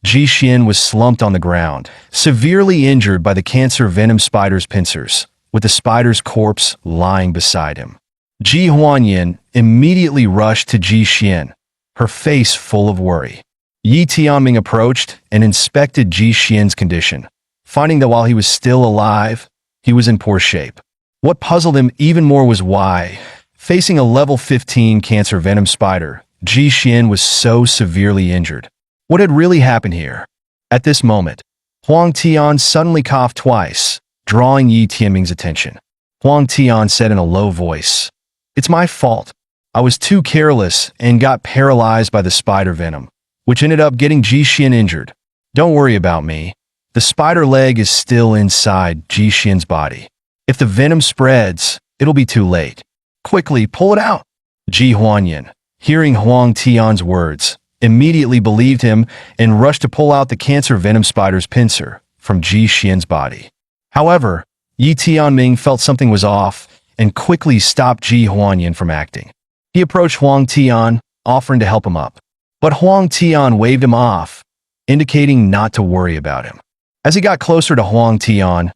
Ji Xian was slumped on the ground, severely injured by the cancer venom spider's pincers, with the spider's corpse lying beside him. Ji Huanyan immediately rushed to Ji Xian, her face full of worry. Yi Tianming approached and inspected Ji Xian's condition, finding that while he was still alive, he was in poor shape. What puzzled him even more was why, facing a level 15 cancer venom spider, Ji Xian was so severely injured. What had really happened here? At this moment, Huang Tian suddenly coughed twice, drawing Yi Tianming's attention. Huang Tian said in a low voice, "It's my fault. I was too careless and got paralyzed by the spider venom, which ended up getting Ji Xian injured. Don't worry about me. The spider leg is still inside Ji Xian's body. If the venom spreads, it'll be too late. Quickly, pull it out." Ji Huanyan, hearing Huang Tian's words, immediately believed him and rushed to pull out the cancer venom spider's pincer from Ji Xian's body. However, Yi Tianming felt something was off and quickly stopped Ji Huanyan from acting. He approached Huang Tian, offering to help him up. But Huang Tian waved him off, indicating not to worry about him. As he got closer to Huang Tian,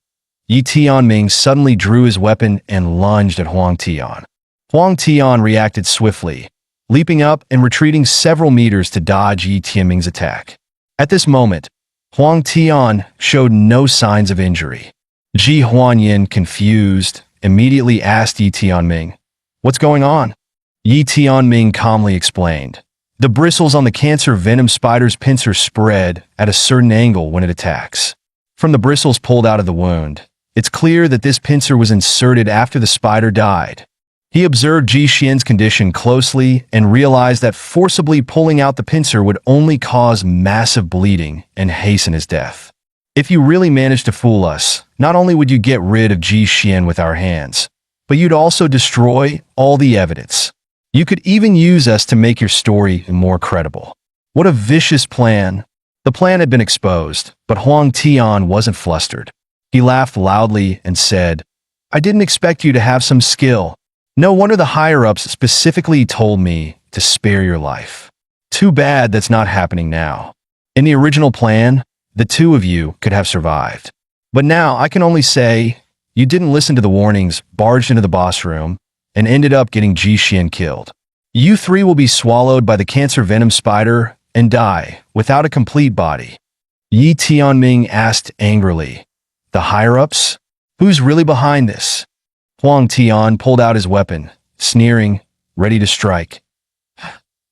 Yi Tianming suddenly drew his weapon and lunged at Huang Tian. Huang Tian reacted swiftly, leaping up and retreating several meters to dodge Yi Tianming's attack. At this moment, Huang Tian showed no signs of injury. Ji Huanyan, confused, immediately asked Yi Tianming, "What's going on?" Yi Tianming calmly explained, "The bristles on the cancer venom spider's pincer spread at a certain angle when it attacks. From the bristles pulled out of the wound, it's clear that this pincer was inserted after the spider died." He observed Ji Xian's condition closely and realized that forcibly pulling out the pincer would only cause massive bleeding and hasten his death. "If you really managed to fool us, not only would you get rid of Ji Xian with our hands, but you'd also destroy all the evidence. You could even use us to make your story more credible. What a vicious plan." The plan had been exposed, but Huang Tian wasn't flustered. He laughed loudly and said, "I didn't expect you to have some skill. No wonder the higher-ups specifically told me to spare your life. Too bad that's not happening now. In the original plan, the two of you could have survived. But now I can only say, you didn't listen to the warnings, barged into the boss room, and ended up getting Ji Xian killed. You three will be swallowed by the cancer venom spider and die without a complete body." Yi Tianming asked angrily, "The higher-ups? Who's really behind this?" Huang Tian pulled out his weapon, sneering, ready to strike.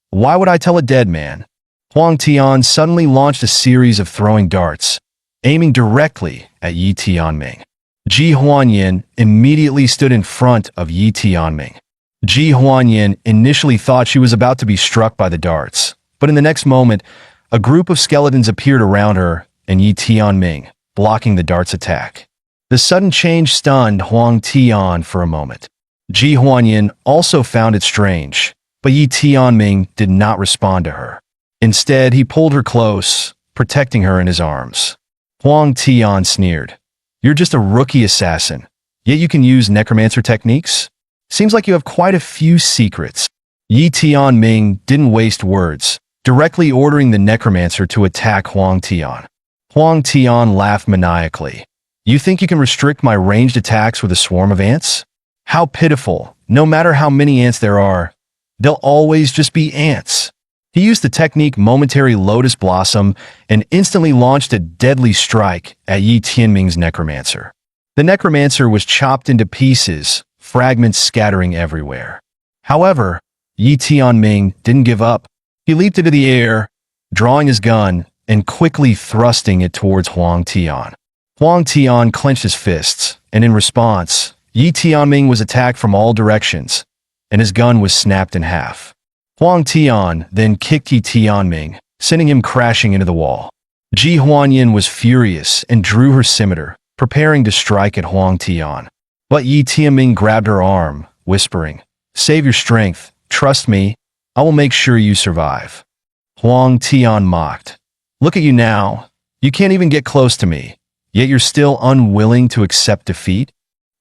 "Why would I tell a dead man?" Huang Tian suddenly launched a series of throwing darts, aiming directly at Yi Tianming. Ji Huanyan immediately stood in front of Yi Tianming. Ji Huanyan initially thought she was about to be struck by the darts, but in the next moment, a group of skeletons appeared around her and Yi Tianming, blocking the darts' attack. The sudden change stunned Huang Tian for a moment. Ji Huanyan also found it strange, but Yi Tianming did not respond to her. Instead, he pulled her close, protecting her in his arms. Huang Tian sneered, "You're just a rookie assassin, yet you can use necromancer techniques? Seems like you have quite a few secrets." Yi Tianming didn't waste words, directly ordering the necromancer to attack Huang Tian. Huang Tian laughed maniacally. "You think you can restrict my ranged attacks with a swarm of ants? How pitiful. No matter how many ants there are, they'll always just be ants." He used the technique Momentary Lotus Blossom and instantly launched a deadly strike at Yi Tianming's necromancer. The necromancer was chopped into pieces, fragments scattering everywhere. However, Yi Tianming didn't give up. He leaped into the air, drawing his gun and quickly thrusting it towards Huang Tian. Huang Tian clenched his fists, and in response, Yi Tianming was attacked from all directions, and his gun was snapped in half. Huang Tian then kicked Yi Tianming, sending him crashing into the wall. Ji Huanyin was furious and drew her scimitar, preparing to strike at Huang Tian. But Yi Tianming grabbed her arm, whispering, "Save your strength. Trust me. I will make sure you survive." Huang Tian mocked. "Look at you now. You can't even get close to me, yet you're still unwilling to accept defeat?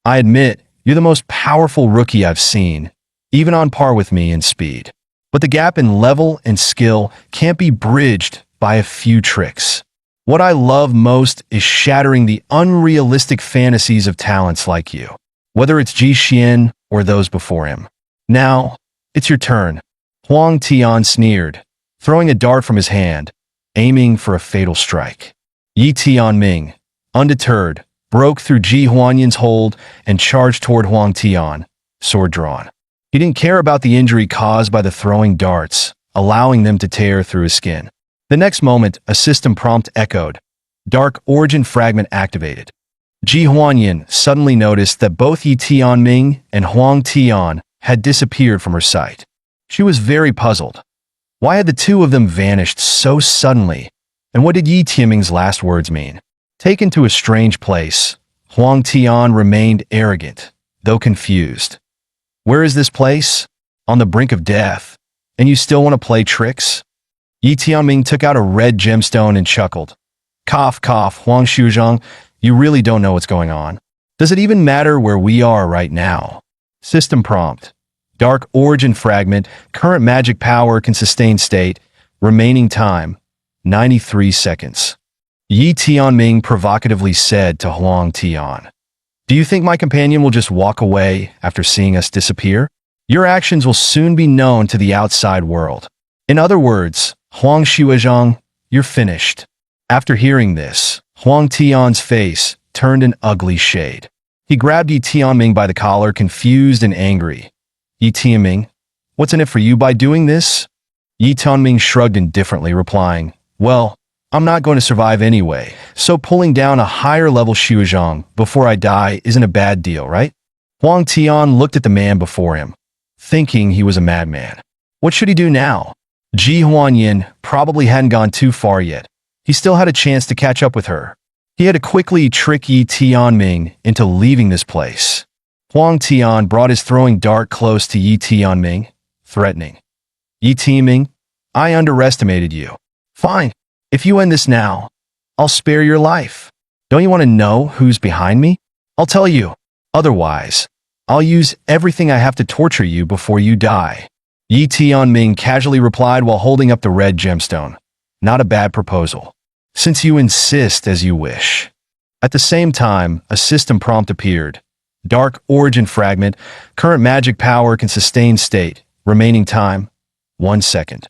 I admit, you're the most powerful rookie I've seen, even on par with me in speed. But the gap in level and skill can't be bridged by a few tricks. What I love most is shattering the unrealistic fantasies of talents like you, whether it's Ji Xian or those before him. Now, it's your turn." Huang Tian sneered, throwing a dart from his hand, aiming for a fatal strike. Yi Tianming, undeterred, broke through Ji Huanyin's hold and charged toward Huang Tian, sword drawn. He didn't care about the injury caused by the throwing darts, allowing them to tear through his skin. The next moment, a system prompt echoed. Dark Origin Fragment activated. Ji Huanyin suddenly noticed that both Yi Tianming and Huang Tian had disappeared from her sight. She was very puzzled. Why had the two of them vanished so suddenly? And what did Yi Tianming's last words mean? Taken to a strange place, Huang Tian remained arrogant, though confused. "Where is this place? On the brink of death. And you still want to play tricks?" Yi Tianming took out a red gemstone and chuckled. "Cough, cough, Huang Shuzhang, you really don't know what's going on. Does it even matter where we are right now?" System prompt. Dark Origin Fragment, current magic power can sustain state, remaining time, 93 seconds. Yi Tianming provocatively said to Huang Tian, "Do you think my companion will just walk away after seeing us disappear? Your actions will soon be known to the outside world. In other words, Huang Shuzhang, you're finished." After hearing this, Huang Tian's face turned an ugly shade. He grabbed Yi Tianming by the collar, confused and angry. "Yi Tianming, what's in it for you by doing this?" Yi Tianming shrugged indifferently, replying, "Well, I'm not going to survive anyway, so pulling down a higher-level Shuzhang before I die isn't a bad deal, right?" Huang Tian looked at the man before him, thinking he was a madman. What should he do now? Ji Huanyin probably hadn't gone too far yet. He still had a chance to catch up with her. He had to quickly trick Yi Tianming into leaving this place. Huang Tian brought his throwing dart close to Yi Tianming, threatening. "Yi Tianming, I underestimated you. Fine, if you end this now, I'll spare your life. Don't you want to know who's behind me? I'll tell you. Otherwise, I'll use everything I have to torture you before you die." Yi Tianming casually replied while holding up the red gemstone. "Not a bad proposal, since you insist as you wish." At the same time, a system prompt appeared. Dark Origin Fragment, current magic power can sustain state, remaining time, 1 second.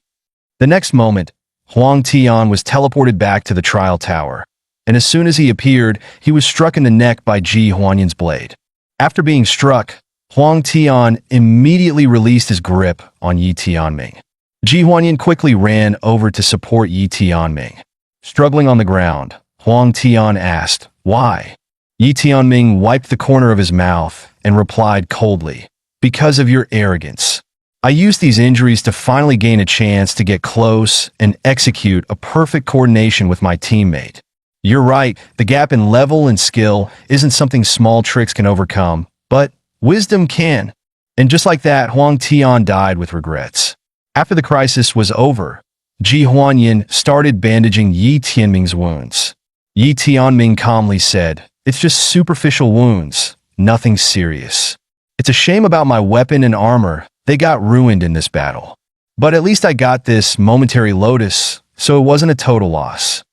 The next moment, Huang Tian was teleported back to the trial tower, and as soon as he appeared, he was struck in the neck by Ji Huanyin's blade. After being struck, Huang Tian immediately released his grip on Yi Tianming. Ji Huanyin quickly ran over to support Yi Tianming. Struggling on the ground, Huang Tian asked, "Why?" Yi Tianming wiped the corner of his mouth and replied coldly, "Because of your arrogance. I used these injuries to finally gain a chance to get close and execute a perfect coordination with my teammate. You're right, the gap in level and skill isn't something small tricks can overcome, but wisdom can." And just like that, Huang Tian died with regrets. After the crisis was over, Ji Huanyin started bandaging Yi Tianming's wounds. Yi Tianming calmly said, "It's just superficial wounds, nothing serious. It's a shame about my weapon and armor. They got ruined in this battle. But at least I got this momentary lotus, so it wasn't a total loss."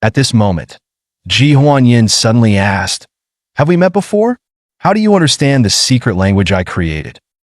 At this moment, Ji Huanyin suddenly asked, "Have we met before? How do you understand the secret language I created?"